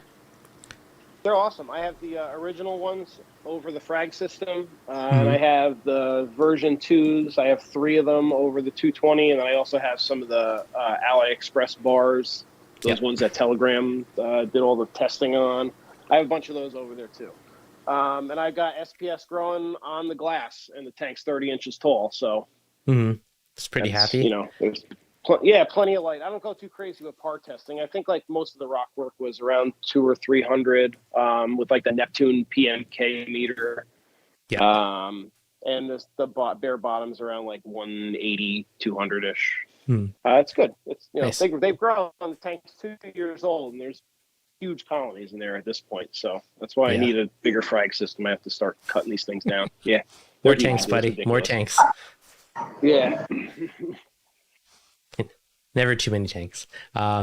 They're awesome. I have the original ones over the frag system, and I have the version 2s. I have 3 of them over the 220, and then I also have some of the AliExpress bars, those ones that Telegram did all the testing on. I have a bunch of those over there too. And I got SPS growing on the glass, and the tank's 30 inches tall, so it's pretty happy. You know, there's plenty of light. I don't go too crazy with par testing. I think like most of the rock work was around 200 or 300 with like the Neptune PMK meter. Yeah. And the bare bottom's around like 180, 200-ish. It's good. It's nice. They've grown. The tank's 2 years old, and there's huge colonies in there at this point. So that's why I need a bigger frag system. I have to start cutting these things down. Yeah. More tanks, buddy. More tanks. Yeah. Never too many tanks.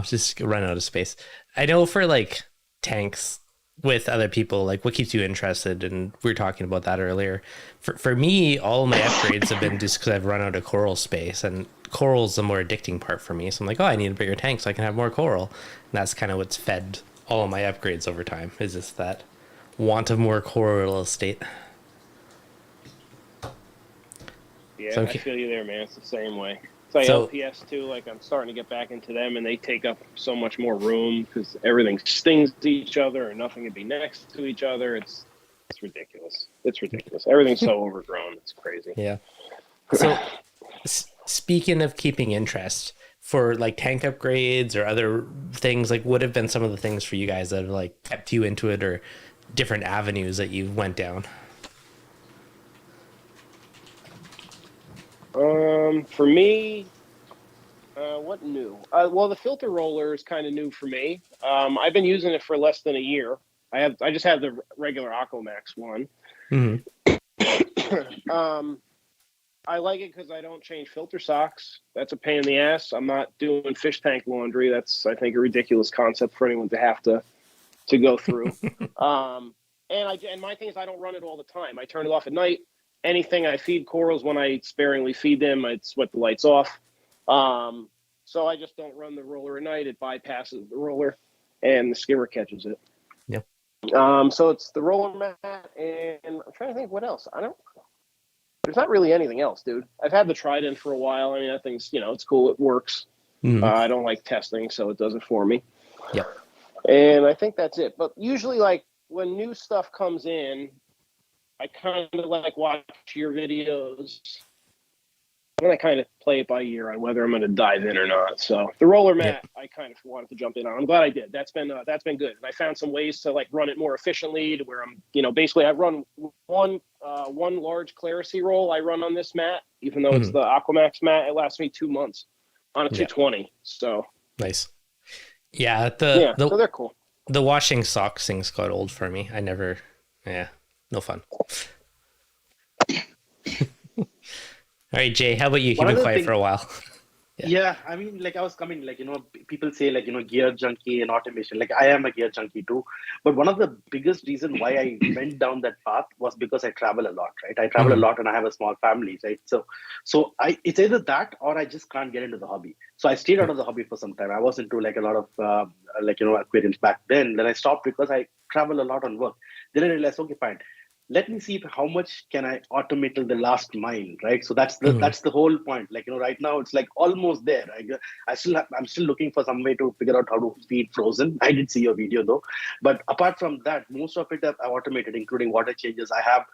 Just run out of space. I know for like tanks with other people, like what keeps you interested, and we were talking about that earlier. For me, all my upgrades have been just because I've run out of coral space, and coral's the more addicting part for me. So I'm like, oh, I need a bigger tank so I can have more coral. And that's kind of what's fed all of my upgrades over time, is just that want of more coral estate. Yeah, I feel you there, man. It's the same way. So LPS too, like I'm starting to get back into them, and they take up so much more room because everything stings each other, and nothing can be next to each other. It's ridiculous. It's ridiculous. Everything's so overgrown. It's crazy. Yeah. So speaking of keeping interest for like tank upgrades or other things, like what have been some of the things for you guys that have like kept you into it, or different avenues that you went down? For me, what new? Well, the filter roller is kind of new for me. I've been using it for less than a year. I just have the regular Aquamax one. I like it because I don't change filter socks. That's a pain in the ass. I'm not doing fish tank laundry. That's, I think, a ridiculous concept for anyone to have to go through. And my thing is I don't run it all the time. I turn it off at night. Anything I feed corals, when I sparingly feed them, I'd sweat the lights off. So I just don't run the roller at night. It bypasses the roller, and the skimmer catches it. Yep. So it's the roller mat, and I'm trying to think what else. There's not really anything else, dude. I've had the Trident for a while. I mean, that thing's, it's cool. It works. I don't like testing, so it does it for me. Yep. And I think that's it. But usually, like, when new stuff comes in, I kind of like watch your videos, and I kind of play it by ear on whether I'm going to dive in or not. So the roller mat, I kind of wanted to jump in on. I'm glad I did. That's been good. And I found some ways to like run it more efficiently, to where I'm, basically I run one large Clerisy roll I run on this mat, even though it's the Aquamax mat. It lasts me 2 months on a 220. So nice. Yeah. So they're cool. The washing socks thing's got old for me. No fun. All right, Jay, how about you? You've been quiet for a while. Yeah, I mean, like I was coming, like, people say like, gear junkie and automation. Like I am a gear junkie too. But one of the biggest reason why I went down that path was because I travel a lot, right? I travel a lot and I have a small family, right? So it's either that or I just can't get into the hobby. So I stayed out of the hobby for some time. I was into like a lot of aquariums back then. Then I stopped because I travel a lot on work. Then I realized, okay, fine. Let me see how much can I automate till the last mile, right? So that's the whole point. Like, right now it's like almost there. I'm still looking for some way to figure out how to feed frozen. I did see your video though, but apart from that, most of it I've automated, including water changes. I have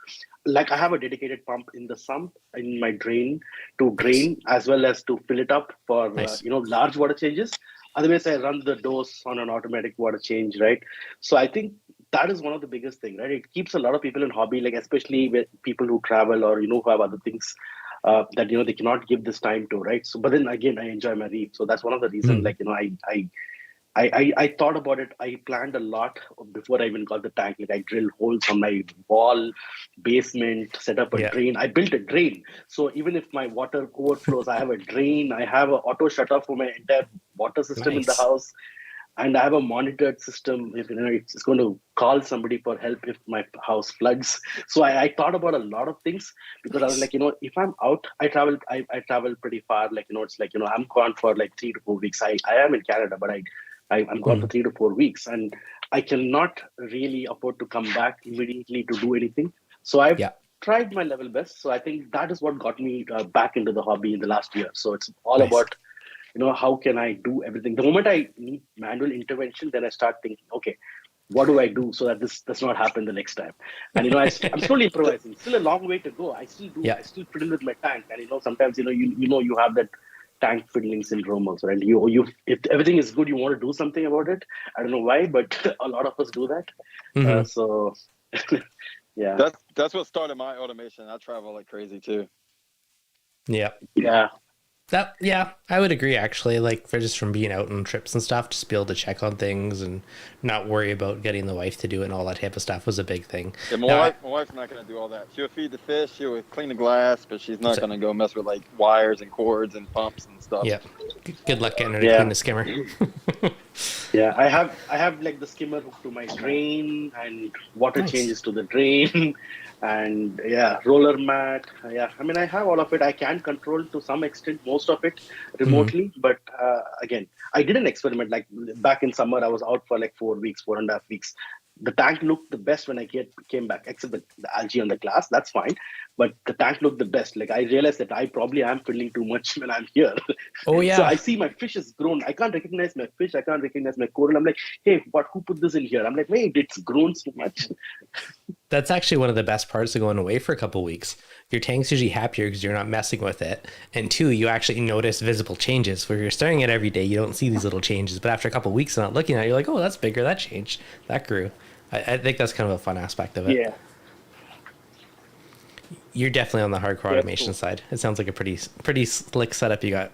a dedicated pump in the sump in my drain to drain as well as to fill it up for large water changes. Otherwise, I run the dose on an automatic water change, right? So I think that is one of the biggest things, right? It keeps a lot of people in hobby, like especially with people who travel or, who have other things that, they cannot give this time to, right? So, but then again, I enjoy my reef. So that's one of the reasons, like, I thought about it. I planned a lot before I even got the tank. Like I drilled holes on my wall, basement, set up a drain. I built a drain. So even if my water overflows, I have a drain. I have an auto shutoff for my entire water system in the house. And I have a monitored system. If it's going to call somebody for help if my house floods. So I thought about a lot of things because I was like, if I'm out, I travel pretty far. Like, it's like, I'm gone for like 3 to 4 weeks. I am in Canada, but I'm gone for 3 to 4 weeks, and I cannot really afford to come back immediately to do anything. So I've tried my level best. So I think that is what got me back into the hobby in the last year. So it's all about, how can I do everything? The moment I need manual intervention, then I start thinking, okay, what do I do so that this does not happen the next time? And, I'm slowly improvising. Still a long way to go. I still do. I still fiddle with my tank. And, sometimes, you have that tank fiddling syndrome also. And if everything is good, you want to do something about it. I don't know why, but a lot of us do that. So, yeah. That's what started my automation. I travel like crazy too. Yeah. Yeah. I would agree actually, like from being out on trips and stuff, just be able to check on things and not worry about getting the wife to do it and all that type of stuff was a big thing. Yeah, my wife's not going to do all that. She'll feed the fish, she'll clean the glass, but she's not going to go mess with like wires and cords and pumps and stuff. Yeah. Good luck getting her to clean the skimmer. Yeah, I have like the skimmer hooked to my drain and water changes to the drain and roller mat. Yeah, I mean, I have all of it. I can control to some extent most of it remotely, but again, I did an experiment like back in summer. I was out for like 4.5 weeks. the tank looked the best when I came back, except the algae on the glass. That's fine, but the tank looked the best. Like I realized that I probably am filling too much when I'm here. Oh yeah. So I see my fish has grown. I can't recognize my fish. I can't recognize my coral. I'm like, hey, but who put this in here? I'm like, wait, it's grown so much. That's actually one of the best parts of going away for a couple of weeks. Your tank's usually happier because you're not messing with it. And two, you actually notice visible changes. Where you're staring at it every day, you don't see these little changes. But after a couple of weeks of not looking at it, you're like, oh, that's bigger, that changed, that grew. I think that's kind of a fun aspect of it. Yeah. You're definitely on the hardcore automation side. It sounds like a pretty slick setup you got.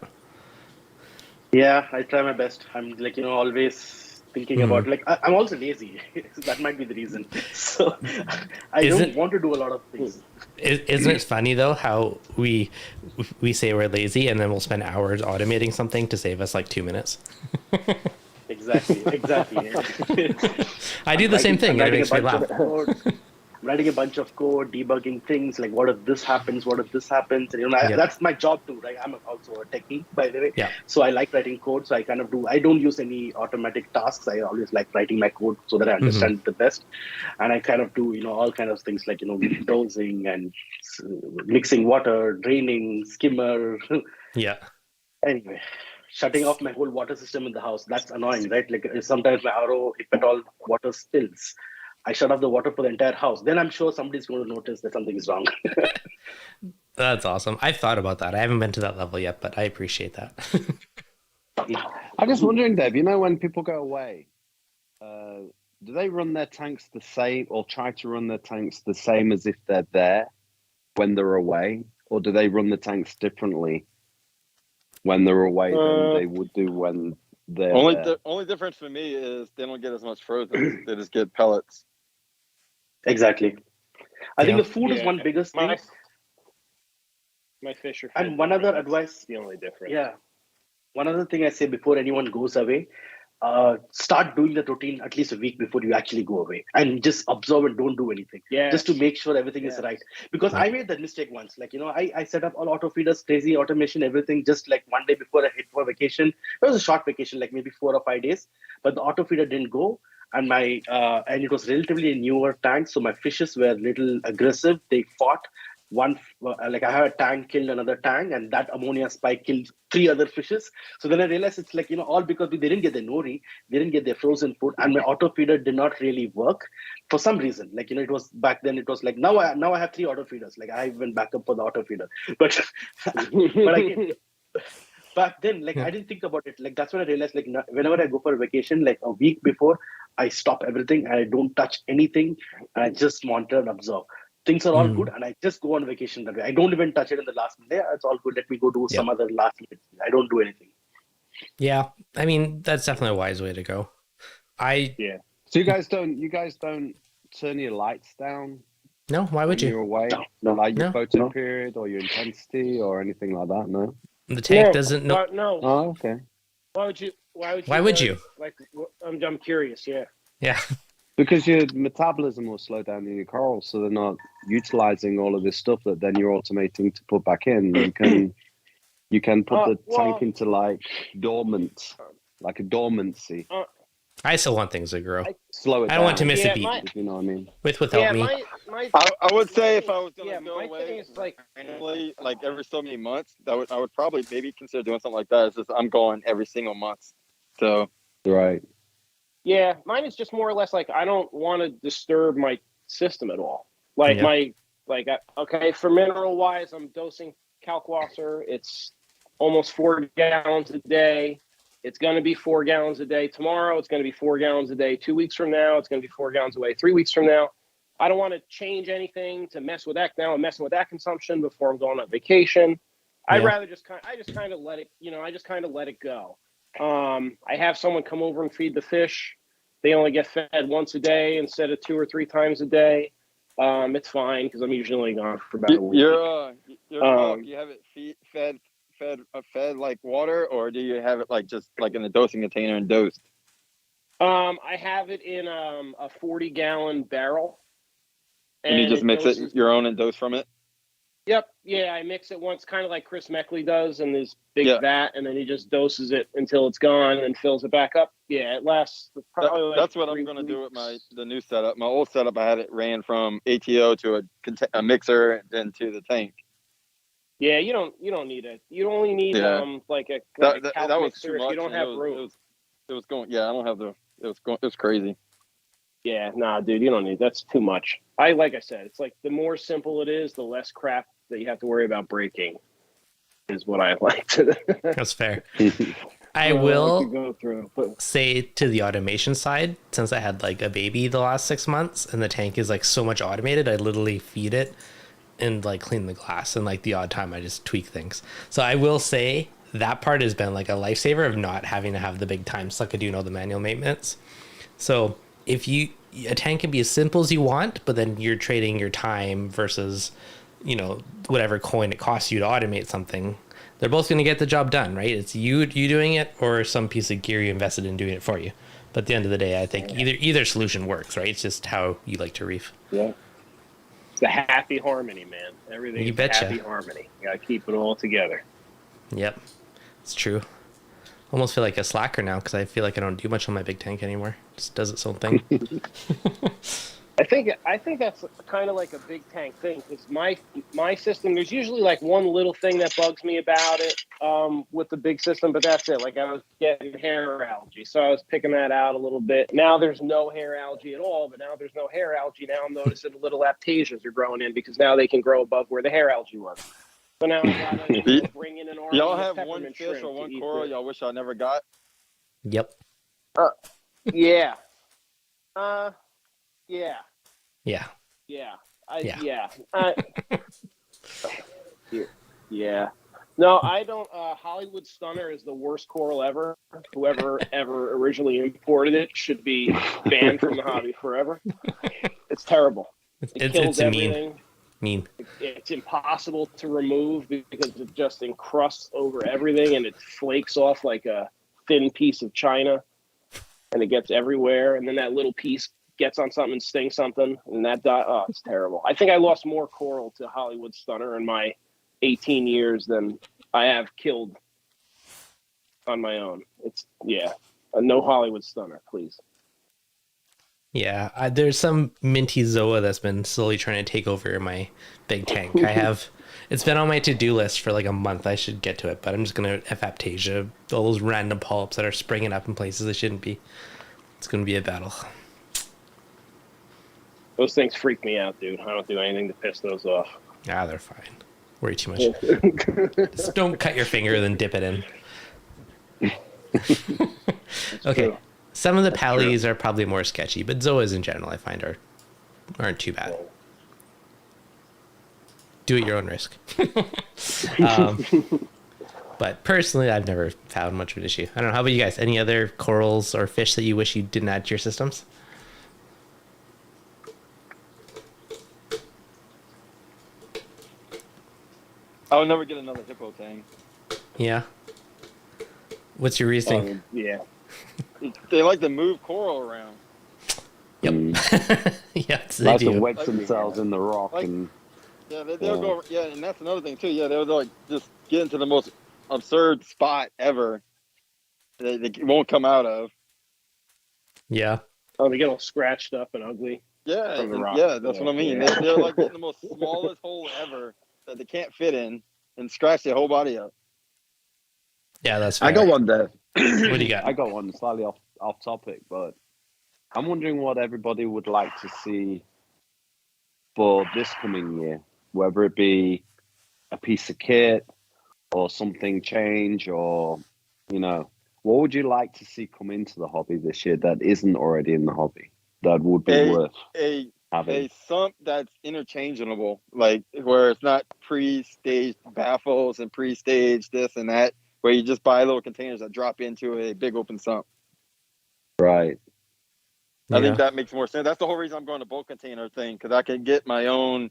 Yeah, I try my best. I'm like, always thinking about, like, I'm also lazy. So that might be the reason. So I don't want to do a lot of things. Isn't it funny though how we say we're lazy and then we'll spend hours automating something to save us like 2 minutes? Exactly. I do the same thing. It makes me laugh. Writing a bunch of code, debugging things like what if this happens, and that's my job too, right? I'm also a techie, by the way. Yeah. So I like writing code. So I don't use any automatic tasks. I always like writing my code so that I understand the best. And I kind of do, all kinds of things like, dosing and mixing water, draining, skimmer. Yeah. Anyway, shutting off my whole water system in the house. That's annoying, right? Like sometimes my RO, if at all water spills, I shut off the water for the entire house. Then I'm sure somebody's going to notice that something is wrong. That's awesome. I've thought about that. I haven't been to that level yet, but I appreciate that. I'm just wondering, Dave, when people go away, do they run their tanks the same or try to run their tanks the same as if they're there when they're away? Or do they run the tanks differently when they're away than they would do when they're there? The only difference for me is they don't get as much frozen. They just get pellets. Exactly. I think the food is one biggest thing. My fish are. And one other advice. The only difference. Yeah. One other thing I say before anyone goes away, start doing the routine at least a week before you actually go away, and just observe and don't do anything. Yeah. Just to make sure everything is right. Because I made that mistake once. Like, I set up all auto feeders, crazy automation, everything just like one day before I hit for vacation. It was a short vacation, like maybe 4 or 5 days, but the auto feeder didn't go. And and it was relatively a newer tank. So my fishes were a little aggressive. They fought. I had a tank killed another tank, and that ammonia spike killed 3 other fishes. So then I realized it's like, all because they didn't get their nori, they didn't get their frozen food, and my auto feeder did not really work for some reason. Like, it was back then, it was like, now I have 3 auto feeders. Like I went back up for the auto feeder. But, back then, like I didn't think about it. Like that's when I realized, like whenever I go for a vacation, like a week before, I stop everything. I don't touch anything. And I just monitor and observe. Things are all good, and I just go on vacation that way. I don't even touch it in the last minute. Yeah, it's all good. Let me go do some other last minute. I don't do anything. Yeah, I mean that's definitely a wise way to go. So you guys don't turn your lights down? No, why would you? You're away, like your photo period or your intensity or anything like that. No, the tank doesn't know. No. Oh, okay. Why would you? Why would you? Like, I'm curious. Yeah. Yeah. Because your metabolism will slow down in your corals, so they're not utilizing all of this stuff that then you're automating to put back in. You can put the tank into like dormant, like a dormancy. I still want things to grow. Slow it down. I don't want to miss a beat. If you know what I mean. Without me. I would say if I was going to go my away thing is like every so many months, I would probably maybe consider doing something like that. It's just I'm going every single month. So right. Yeah, mine is just more or less like I don't want to disturb my system at all. Like for mineral wise, I'm dosing Kalkwasser. It's almost 4 gallons a day. It's going to be 4 gallons a day tomorrow. It's going to be 4 gallons a day 2 weeks from now. It's going to be 4 gallons a day 3 weeks from now. I don't want to change anything to mess with that now. I'm messing with that consumption before I'm going on vacation. I'd rather just kind of let it. I just kind of let it go. I have someone come over and feed the fish. They only get fed once a day instead of 2 or 3 times a day. It's fine because I'm usually gone for about a week. You have it fed like water, or do you have it like just like in a dosing container and dosed? I have it in a 40-gallon barrel. And you just mix it your own and dose from it? Yep. Yeah, I mix it once, kind of like Chris Meckley does in this big vat, and then he just doses it until it's gone and fills it back up. Yeah, it lasts probably That's what I'm going to do with the new setup. My old setup, I had it ran from ATO to a mixer and then to the tank. Yeah, you don't need it. You only need like a that was mixer too much. if you don't have room. It was going. Yeah, I don't have the. It was crazy. Yeah, nah, dude, you don't need. That's too much. Like I said, it's like the more simple it is, the less crap that you have to worry about breaking. Is what I like to. That's fair. I will go through, say to the automation side, since I had like a baby the last 6 months and the tank is like so much automated, I literally feed it and like clean the glass, and like the odd time I just tweak things. So I will say that part has been like a lifesaver of not having to have the big time suck of doing all the manual maintenance. So if a tank can be as simple as you want, but then you're trading your time versus, whatever coin it costs you to automate something, they're both going to get the job done, right? It's you doing it or some piece of gear you invested in doing it for you. But at the end of the day, I think either solution works, right? It's just how you like to reef. Yeah. It's the happy harmony, man. Everything is happy harmony. You got to keep it all together. Yep. It's true. Almost feel like a slacker now because I feel like I don't do much on my big tank anymore. It just does its own thing. I think that's kind of like a big tank thing, because my system, there's usually like one little thing that bugs me about it with the big system, but that's it. Like I was getting hair algae, so I was picking that out a little bit. Now there's no hair algae at all, but now there's no hair algae. Now I'm noticing the little aptasias are growing in because now they can grow above where the hair algae was. So now I gotta bring in an army. Y'all have one fish or one coral y'all wish I never got? Yep. Yeah. Yeah. Yeah. No, I don't. Hollywood Stunner is the worst coral ever. Whoever ever originally imported it should be banned from the hobby forever. It's terrible. It kills everything. Mean. It's impossible to remove because it just encrusts over everything and it flakes off like a thin piece of china, and it gets everywhere. And then that little piece gets on something and stings something, and that it's terrible. I think I lost more coral to Hollywood Stunner in my 18 years than I have killed on my own. It's no Hollywood Stunner, please. Yeah, there's some minty Zoa that's been slowly trying to take over my big tank. It's been on my to-do list for like a month. I should get to it, but I'm just gonna Aptasia, all those random polyps that are springing up in places they shouldn't be. It's gonna be a battle. Those things freak me out, dude. I don't do anything to piss those off. They're fine. Worry too much. Just don't cut your finger, then dip it in. Okay. True. Some of the pallies are probably more sketchy, but Zoas in general I find aren't too bad. Do at your own risk. But personally, I've never found much of an issue. I don't know. How about you guys? Any other corals or fish that you wish you didn't add to your systems? I would never get another hippo tank. Yeah. What's your reasoning? Yeah. They like to move coral around. Yep. Yes, they like do. to wedge themselves in the rock and. Yeah, they'll go. Yeah, and that's another thing too. Yeah, they'll like just get into the most absurd spot ever. They won't come out of. Yeah. Oh, they get all scratched up and ugly. Yeah, from the rock. Yeah, that's what I mean. Yeah. They're like getting the most smallest hole ever that they can't fit in and scratch their whole body up. Yeah, that's fair. I got one there. What do you got? I got one slightly off topic, but I'm wondering what everybody would like to see for this coming year, whether it be a piece of kit or something change, or what would you like to see come into the hobby this year that isn't already in the hobby that would be worth having? A sump that's interchangeable, like where it's not pre-staged baffles and pre-staged this and that, where you just buy little containers that drop into a big open sump. Right. I think that makes more sense. That's the whole reason I'm going to bulk container thing, because I can get my own.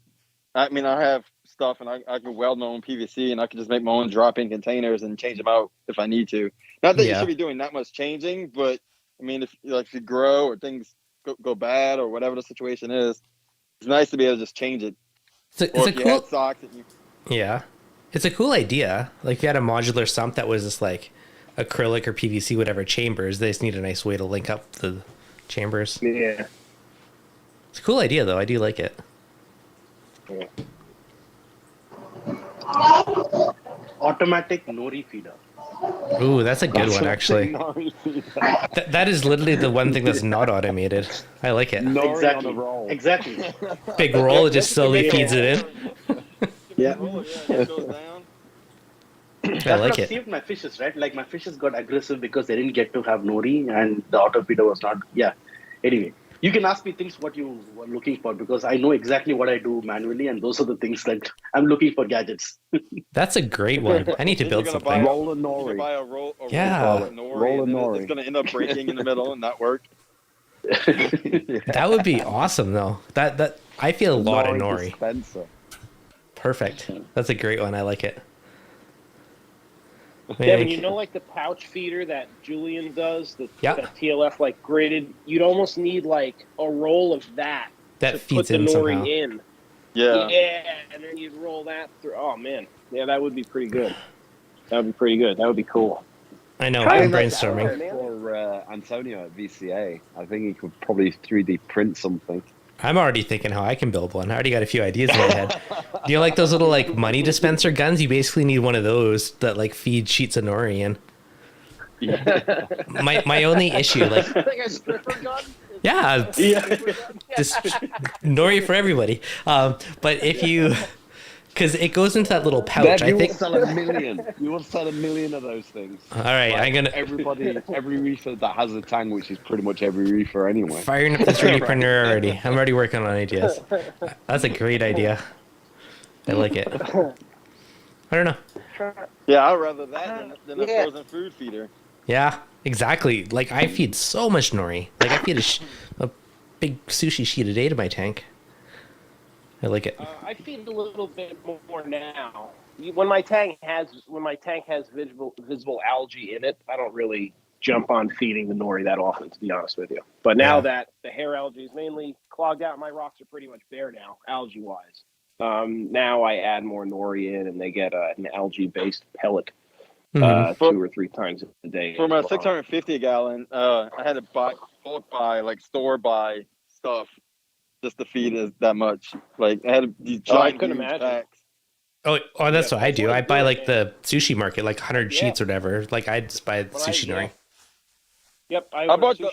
I mean, I have stuff and I can weld my own PVC, and I can just make my own drop-in containers and change them out if I need to. Not that you should be doing that much changing, but I mean, if you grow or things go bad or whatever the situation is, it's nice to be able to just change it. It's a cool. Socks and Yeah. It's a cool idea. Like, if you had a modular sump that was just like acrylic or PVC, whatever chambers, they just need a nice way to link up the chambers. Yeah. It's a cool idea, though. I do like it. Yeah. Automatic nori feeder. Ooh, that's a good one, actually. That is literally the one thing that's not automated. I like it. Exactly. Exactly. Big roll, it just slowly feeds it in. Yeah. It goes down. I like what it. saved my fishes, right? Like my fishes got aggressive because they didn't get to have nori and the auto feeder was not. Yeah. Anyway, you can ask me things what you were looking for because I know exactly what I do manually, and those are the things that I'm looking for gadgets. That's a great one. I need to build something. Roll a nori. Buy a roll, Yeah. Roll a nori. It's going to end up breaking in the middle and not work. That would be awesome, though. That I feel a lot of nori. Dispenser. Perfect. That's a great one. I like it. Devin, you know, like the pouch feeder that Julian does, Yep. that TLF like graded. You'd almost need like a roll of that to feeds put the in nori somehow. in. Yeah. Yeah, and then you'd roll that through. Oh man, yeah, that would be pretty good. That would be pretty good. That would be cool. I know. I'm brainstorming. For Antonio at VCA, I think he could probably 3D print something. I'm already thinking how I can build one. I already got a few ideas in my head. Do you like those little like money dispenser guns? You basically need one of those that like feed sheets of nori in. My only issue, like a stripper gun? yeah, just nori for everybody. But if you, because it goes into that little pouch, Dad, you I think. will sell a million. You will sell a million of those things. All right, Like, I'm gonna every reefer that has a tang, which is pretty much every reefer anyway. firing up this 3D printer already. I'm already working on ideas. That's a great idea. I like it. I don't know. Yeah, I'd rather that than a frozen food feeder. Yeah, exactly. Like I feed so much nori. Like I feed a big sushi sheet a day to my tank. I like it. I feed a little bit more now. When my tank has visible algae in it, I don't really jump on feeding the nori that often, to be honest with you. But now that the hair algae is mainly clogged out, my rocks are pretty much bare now, algae wise. Now I add more nori in, and they get an algae-based pellet 2 or 3 times a day. For my 650 gallon, I had to bulk buy, like store buy stuff just to feed it that much. Like I had these giant huge packs. Oh, that's what I do. I buy like the sushi market, like 100 sheets or whatever. Like I just buy sushi nori. Yep, I bought the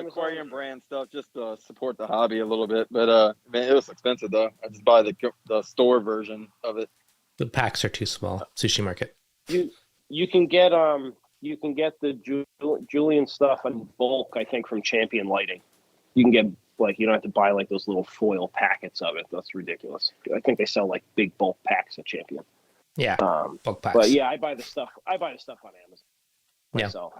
Aquarium brand stuff just to support the hobby a little bit, but man, it was expensive though. I just buy the store version of it. The packs are too small. Sushi market. You can get the Julian stuff in bulk, I think, from Champion Lighting. You can get like you don't have to buy like those little foil packets of it. That's ridiculous. I think they sell like big bulk packs at Champion. Yeah, bulk packs. But yeah, I buy the stuff on Amazon myself.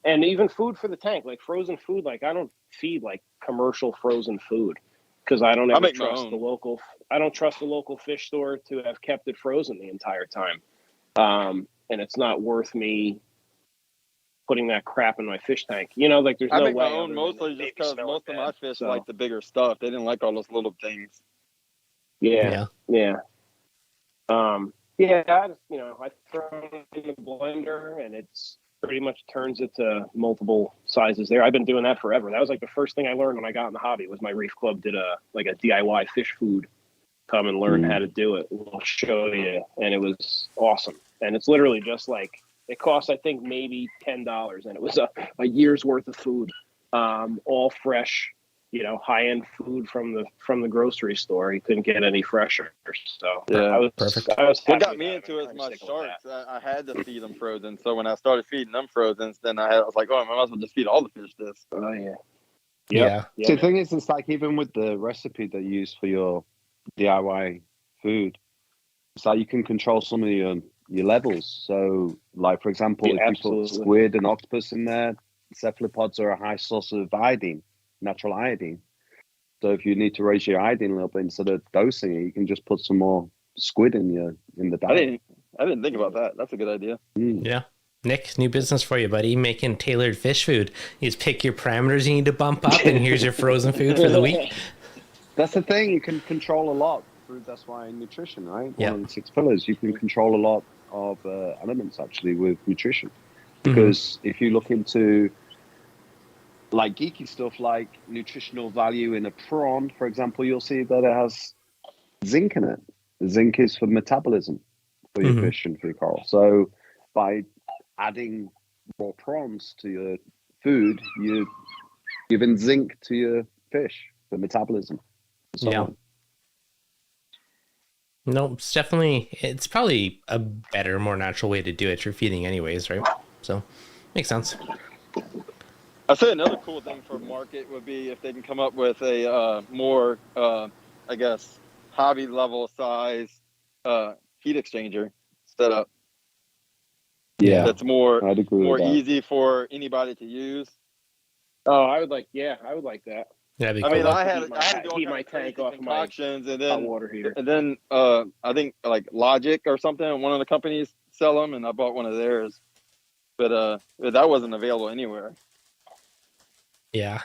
And even food for the tank, like frozen food. Like I don't feed like commercial frozen food because I don't trust the local. I don't trust the local fish store to have kept it frozen the entire time. And it's not worth me putting that crap in my fish tank. You know, like there's no way. I make my own mostly just because most of my fish like the bigger stuff. They didn't like all those little things. Yeah. I just, I throw it in the blender and it's pretty much turns it to multiple sizes there. I've been doing that forever. That was like the first thing I learned when I got in the hobby was my Reef Club did a DIY fish food. Come and learn how to do it. We'll show you. And it was awesome. And it's literally just like, it cost, I think, maybe $10, and it was a year's worth of food, all fresh, high-end food from the grocery store. You couldn't get any fresher. So yeah, perfect. What got me into it is my sharks. I had to feed them frozen. So when I started feeding them frozen, then I was like, I might as well just feed all the fish this. Oh yeah. Yeah. So the thing is, it's like even with the recipe that you use for your DIY food, it's like you can control some of your levels. So, like for example, if you put squid and octopus in there, cephalopods are a high source of iodine, natural iodine. So if you need to raise your iodine a little bit instead of dosing it, you can just put some more squid in the diet. I didn't think about that. That's a good idea. Yeah. Nick, new business for you, buddy. Making tailored fish food. You just pick your parameters you need to bump up, and here's your frozen food for the week. That's the thing. You can control a lot food, that's why nutrition, right? Yeah. One of the 6 pillars. You can control a lot of elements actually with nutrition. Because if you look into like geeky stuff like nutritional value in a prawn, for example, you'll see that it has zinc in it. Zinc is for metabolism for your fish and for your coral. So by adding raw prawns to your food, you're giving zinc to your fish for metabolism. So on. No, it's probably a better, more natural way to do it. You're feeding anyways, right? So makes sense. I'd say another cool thing for market would be if they can come up with a more, I guess, hobby level size heat exchanger setup. Yeah, that's more that. easy for anybody to use. Oh, I would like that. Yeah, I mean, I had to do heat all my kinds of tank crazy off of my concoctions, and hot then water heater. I think like Logic or something. One of the companies sell them, and I bought one of theirs, but that wasn't available anywhere. Yeah,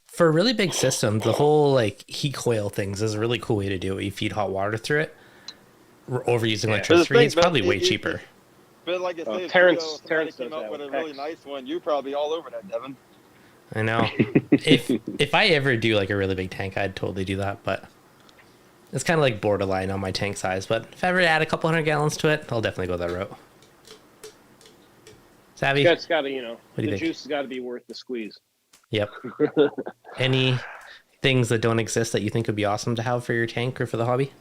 for really big systems, the whole like heat coil things is a really cool way to do it. You feed hot water through it. Over using electricity, it's probably way cheaper. But like I said, Terrence came up with a really nice one. You're probably all over that, Devin. I know. if I ever do like a really big tank, I'd totally do that. But it's kind of like borderline on my tank size. But if I ever add a couple 100 gallons to it, I'll definitely go that route. Savvy? It's got to, the juice has got to be worth the squeeze. Yep. Any things that don't exist that you think would be awesome to have for your tank or for the hobby?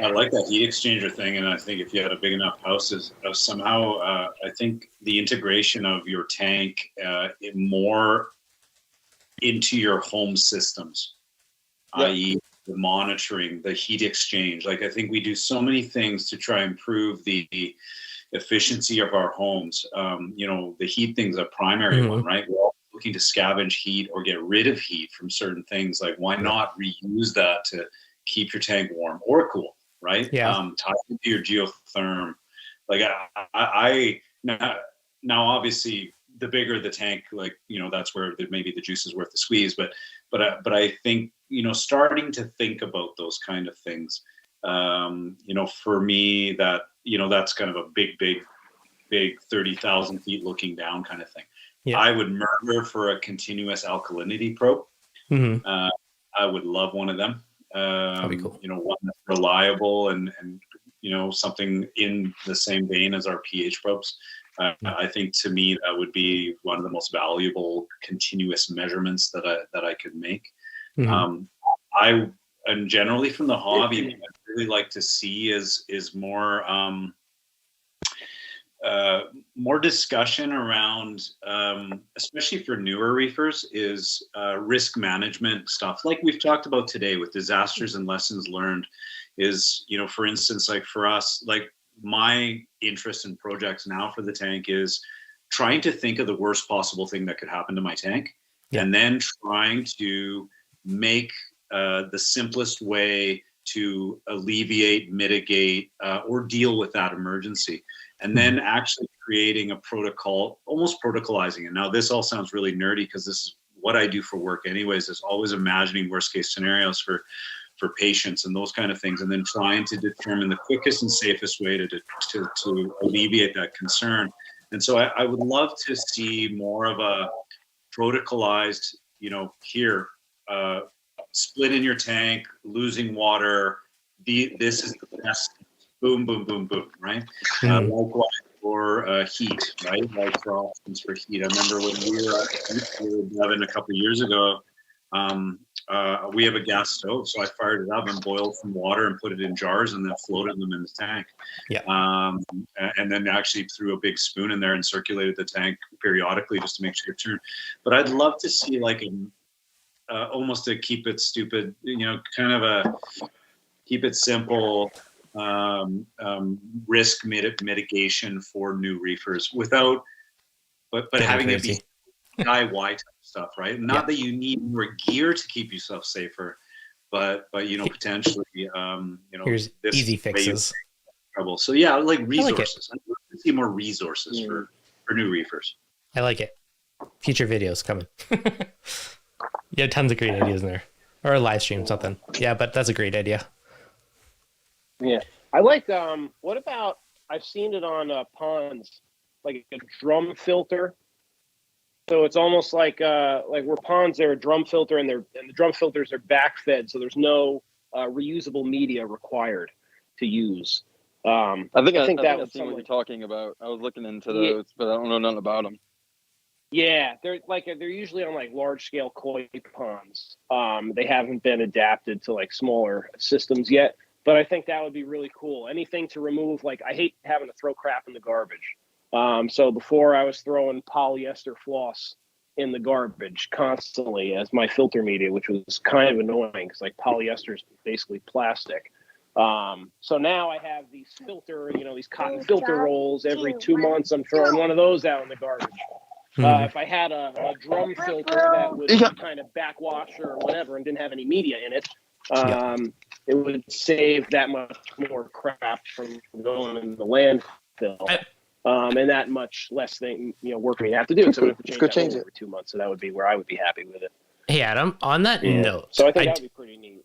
I like that heat exchanger thing, and I think if you had a big enough house, somehow I think the integration of your tank more into your home systems, i.e. the monitoring, the heat exchange. Like I think we do so many things to try and improve the efficiency of our homes. The heat thing's a primary one, right? We're all looking to scavenge heat or get rid of heat from certain things. Like why not reuse that to keep your tank warm or cool? Right. Tie into your geotherm. Like I now obviously the bigger the tank, like, that's where maybe the juice is worth the squeeze. But I think, starting to think about those kind of things, for me that, that's kind of a big 30,000 feet looking down kind of thing. Yeah. I would murder for a continuous alkalinity probe. I would love one of them. That'd be cool. One that's reliable and something in the same vein as our pH probes. I think to me that would be one of the most valuable continuous measurements that I could make. And generally from the hobby, what I really like to see is more more discussion around, especially for newer reefers, is risk management stuff like we've talked about today with disasters and lessons learned. Is, for instance, like for us, like my interest in projects now for the tank is trying to think of the worst possible thing that could happen to my tank, and then trying to make the simplest way to alleviate, mitigate, or deal with that emergency. And then actually creating a protocol, almost protocolizing it. Now, this all sounds really nerdy because this is what I do for work anyways, is always imagining worst case scenarios for patients and those kind of things, and then trying to determine the quickest and safest way to alleviate that concern. And so I would love to see more of a protocolized, split in your tank, losing water, this is the best. Boom, boom, boom, boom, right? Likewise for heat, right? Like for options for heat. I remember when we were Devin a couple of years ago, we have a gas stove, so I fired it up and boiled some water and put it in jars and then floated them in the tank. And then actually threw a big spoon in there and circulated the tank periodically just to make sure it turned. But I'd love to see like almost a keep it stupid, kind of a keep it simple risk mitigation for new reefers without, but having it be DIY type stuff, right? Not that you need more gear to keep yourself safer, but potentially, here's this easy fixes. Trouble. So yeah, like resources. I'd love to see more resources for new reefers. I like it. Future videos coming. You have tons of great ideas in there. or a live stream, something. Yeah, but that's a great idea. Yeah, I like. What about? I've seen it on ponds, like a drum filter. So it's almost like where ponds, they're a drum filter, and the drum filters are backfed, so there's no reusable media required to use. I think that I've seen what you're talking about. I was looking into those, but I don't know nothing about them. Yeah, they're usually on like large scale koi ponds. They haven't been adapted to like smaller systems yet, but I think that would be really cool. Anything to remove, like I hate having to throw crap in the garbage. So before I was throwing polyester floss in the garbage constantly as my filter media, which was kind of annoying because like polyester is basically plastic. So now I have these these cotton filter rolls. Every 2 months, I'm throwing one of those out in the garbage. If I had a drum filter that would kind of backwash or whatever and didn't have any media in it, it would save that much more crap from going in the landfill. And that much less work we have to do. So we have to change that every 2 months. So that would be where I would be happy with it. Hey, Adam, on that note. So I think that would be pretty neat.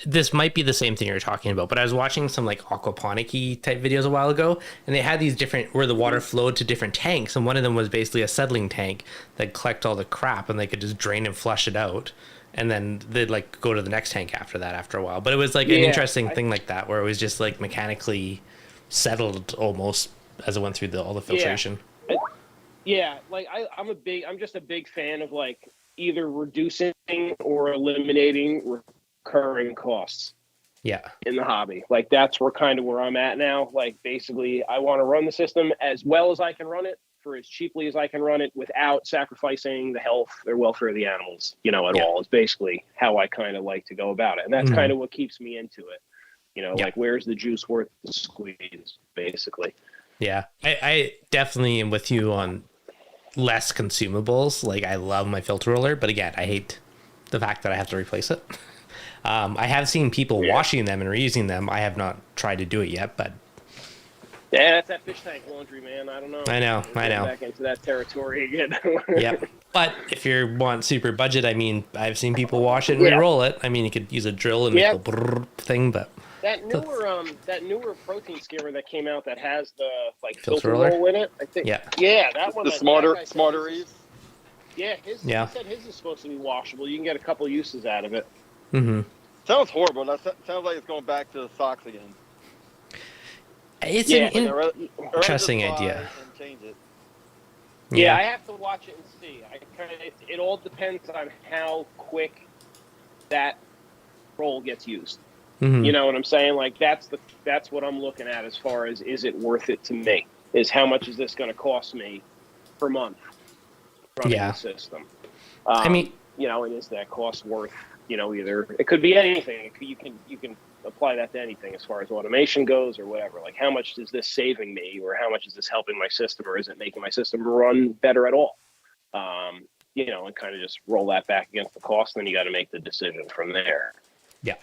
This might be the same thing you're talking about, but I was watching some like aquaponic-y type videos a while ago, and they had these different where the water flowed to different tanks, and one of them was basically a settling tank that collect all the crap, and they could just drain and flush it out, and then they'd like go to the next tank after that after a while. But it was like an interesting thing like that, where it was just like mechanically settled almost as it went through all the filtration. I'm just a big fan of like either reducing or eliminating recurring costs in the hobby. Like that's where I'm at now. Like basically I want to run the system as well as I can run it for as cheaply as I can run it without sacrificing the health or welfare of the animals, at all. Is basically how I kind of like to go about it. And that's kind of what keeps me into it. Like where's the juice worth the squeeze, basically. Yeah. I definitely am with you on less consumables. Like I love my filter roller, but again, I hate the fact that I have to replace it. I have seen people washing them and reusing them. I have not tried to do it yet, but that's that fish tank laundry, man. I don't know. I know. Back into that territory again. Yep. But if you want super budget, I mean, I've seen people wash it and re-roll it. I mean, you could use a drill and make a brrr thing, but that newer protein skimmer that came out that has the like filter roll in it, I think. Yeah, that one. The smarter Reef. Yeah, he said his is supposed to be washable. You can get a couple uses out of it. Mm-hmm. Sounds horrible. That sounds like it's going back to the socks again. It's an interesting idea. Change it. Yeah, I have to watch it and see. It all depends on how quick that roll gets used. Mm-hmm. You know what I'm saying? Like that's what I'm looking at as far as is it worth it to me? Is how much is this going to cost me per month running the system? I mean, and is that cost worth? Either it could be anything. You can apply that to anything as far as automation goes or whatever. Like how much is this saving me, or how much is this helping my system, or is it making my system run better at all? And kind of just roll that back against the cost. Then you got to make the decision from there. Yeah.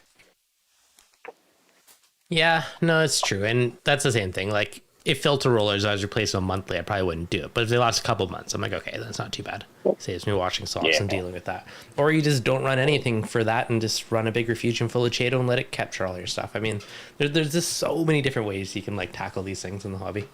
Yeah, no, it's true. And that's the same thing. Like if filter rollers, I was replacing them monthly, I probably wouldn't do it. But if they last a couple months, I'm like, okay, that's not too bad. Saves me washing salts and dealing with that. Or you just don't run anything for that and just run a big refugium full of Chaeto and let it capture all your stuff. I mean, there's just so many different ways you can like tackle these things in the hobby.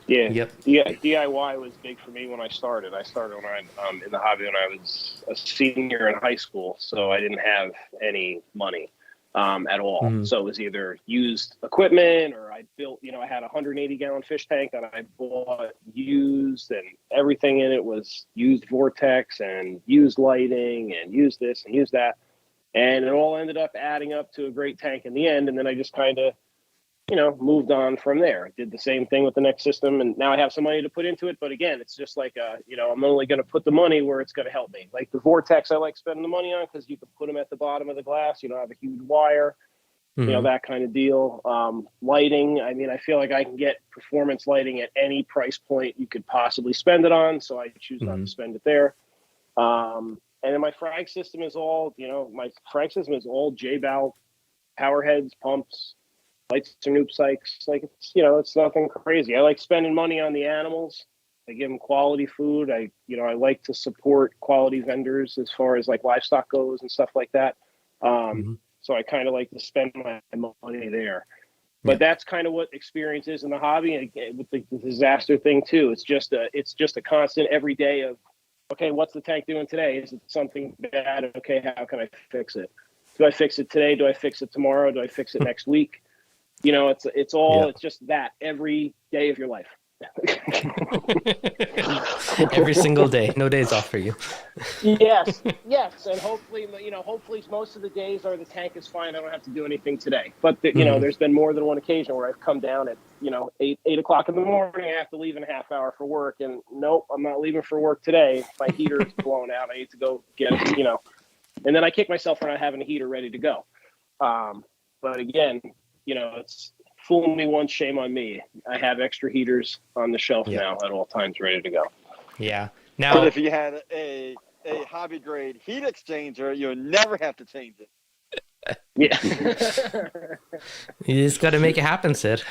Yeah. Yep. Yeah. DIY was big for me when I started. I started when in the hobby when I was a senior in high school, so I didn't have any money. At all. Mm-hmm. So it was either used equipment or I built, I had a 180-gallon fish tank that I bought used, and everything in it was used vortex and used lighting and used this and used that. And it all ended up adding up to a great tank in the end. And then I just kind of, moved on from there. I did the same thing with the next system, and now I have some money to put into it. But again, it's just like, I'm only going to put the money where it's going to help me. Like the Vortex, I like spending the money on because you can put them at the bottom of the glass. You don't have a huge wire, that kind of deal. Lighting, I mean, I feel like I can get performance lighting at any price point you could possibly spend it on. So I choose not to spend it there. And then my frag system is all, J-Bow power heads, pumps, lights or noob psychs. Like it's nothing crazy. I like spending money on the animals I give them quality food. I like to support quality vendors as far as like livestock goes and stuff like that. So I kind of like to spend my money there. But that's kind of what experience is in the hobby. And again, with the disaster thing too, it's just a constant every day of, okay, what's the tank doing today? Is it something bad? Okay, how can I fix it? Do I fix it today? Do I fix it tomorrow? Do I fix it next week? It's just that every day of your life. Every single day, no days off for you. yes, and hopefully most of the days are the tank is fine. I don't have to do anything today. But there's been more than one occasion where I've come down at 8 o'clock in the morning. I have to leave in a half hour for work, and nope, I'm not leaving for work today. My heater's blown out. I need to go get it. And then I kick myself for not having a heater ready to go. But again, it's fool me once, shame on me. I have extra heaters on the shelf now at all times ready to go. Yeah. Now, but if you had a hobby grade heat exchanger, you would never have to change it. Yeah. You just got to make it happen, Sid.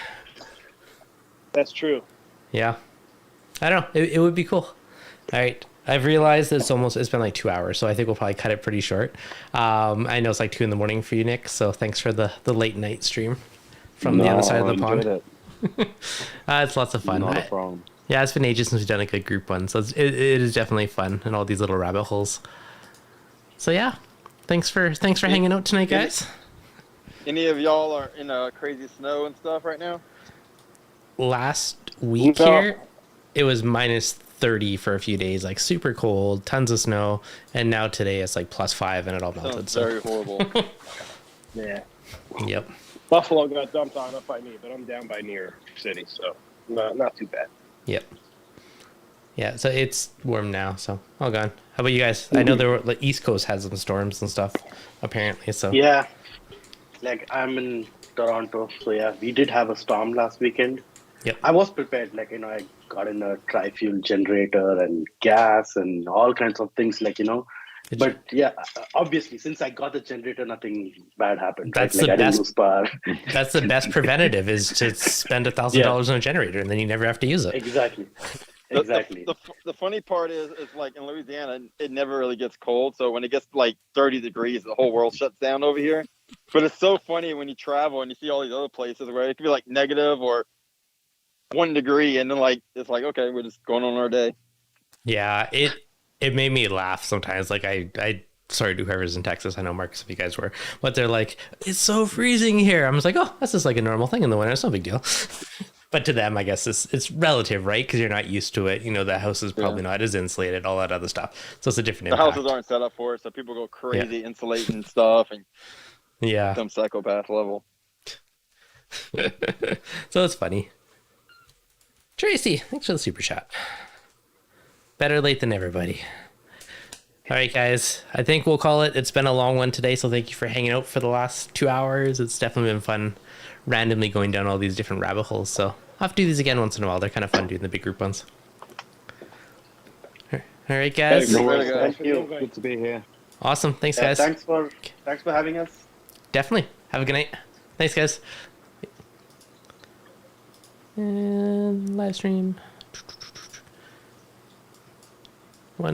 That's true. Yeah. I don't know. It would be cool. All right. I've realized it's been like 2 hours, so I think we'll probably cut it pretty short. I know it's like 2 a.m. for you, Nick, so thanks for the late night stream from the other side of the pond. It's lots of fun. Not a problem. Yeah, it's been ages since we've done a good group one, so it is definitely fun and all these little rabbit holes. So yeah, thanks for hanging out tonight, guys. Any of y'all are in crazy snow and stuff right now? Last week here, it was minus 30 for a few days, like super cold, tons of snow, and now today it's like +5 and it all melted. Sounds very horrible. Yeah. Yep. Buffalo got dumped on up by me, but I'm down by New York City, so not too bad. Yep. Yeah, so it's warm now, so all gone. How about you guys? I know the East Coast has some storms and stuff, apparently. So yeah, like I'm in Toronto, so yeah, we did have a storm last weekend. Yep. I was prepared, I got in a tri-fuel generator and gas and all kinds of things, But yeah, obviously, since I got the generator, nothing bad happened. That's right? the I didn't best. lose power. That's the best preventative is to spend $1,000 on a generator, and then you never have to use it. Exactly. The funny part is like in Louisiana, it never really gets cold. So when it gets like 30 degrees, the whole world shuts down over here. But it's so funny when you travel and you see all these other places where it could be like negative or 1 degree, and then it's like, okay, we're just going on our day. Yeah, it made me laugh sometimes. Like I sorry to whoever's in Texas. I know Marcus, if you guys were, but they're like, it's so freezing here. I'm just like, oh, that's just like a normal thing in the winter. It's no big deal. But to them, I guess it's relative, right? Because you're not used to it. The house is probably not as insulated, all that other stuff. So it's a different impact. The houses aren't set up for it, so people go crazy insulating stuff and some psychopath level. So it's funny. Tracy, thanks for the super chat. Better late than never, buddy. All right, guys. I think we'll call it. It's been a long one today, so thank you for hanging out for the last 2 hours. It's definitely been fun randomly going down all these different rabbit holes. So I'll have to do these again once in a while. They're kind of fun doing the big group ones. All right, guys. Thank you. Good to be here. Awesome. Thanks, guys. Thanks for having us. Definitely. Have a good night. Thanks, guys. And live stream.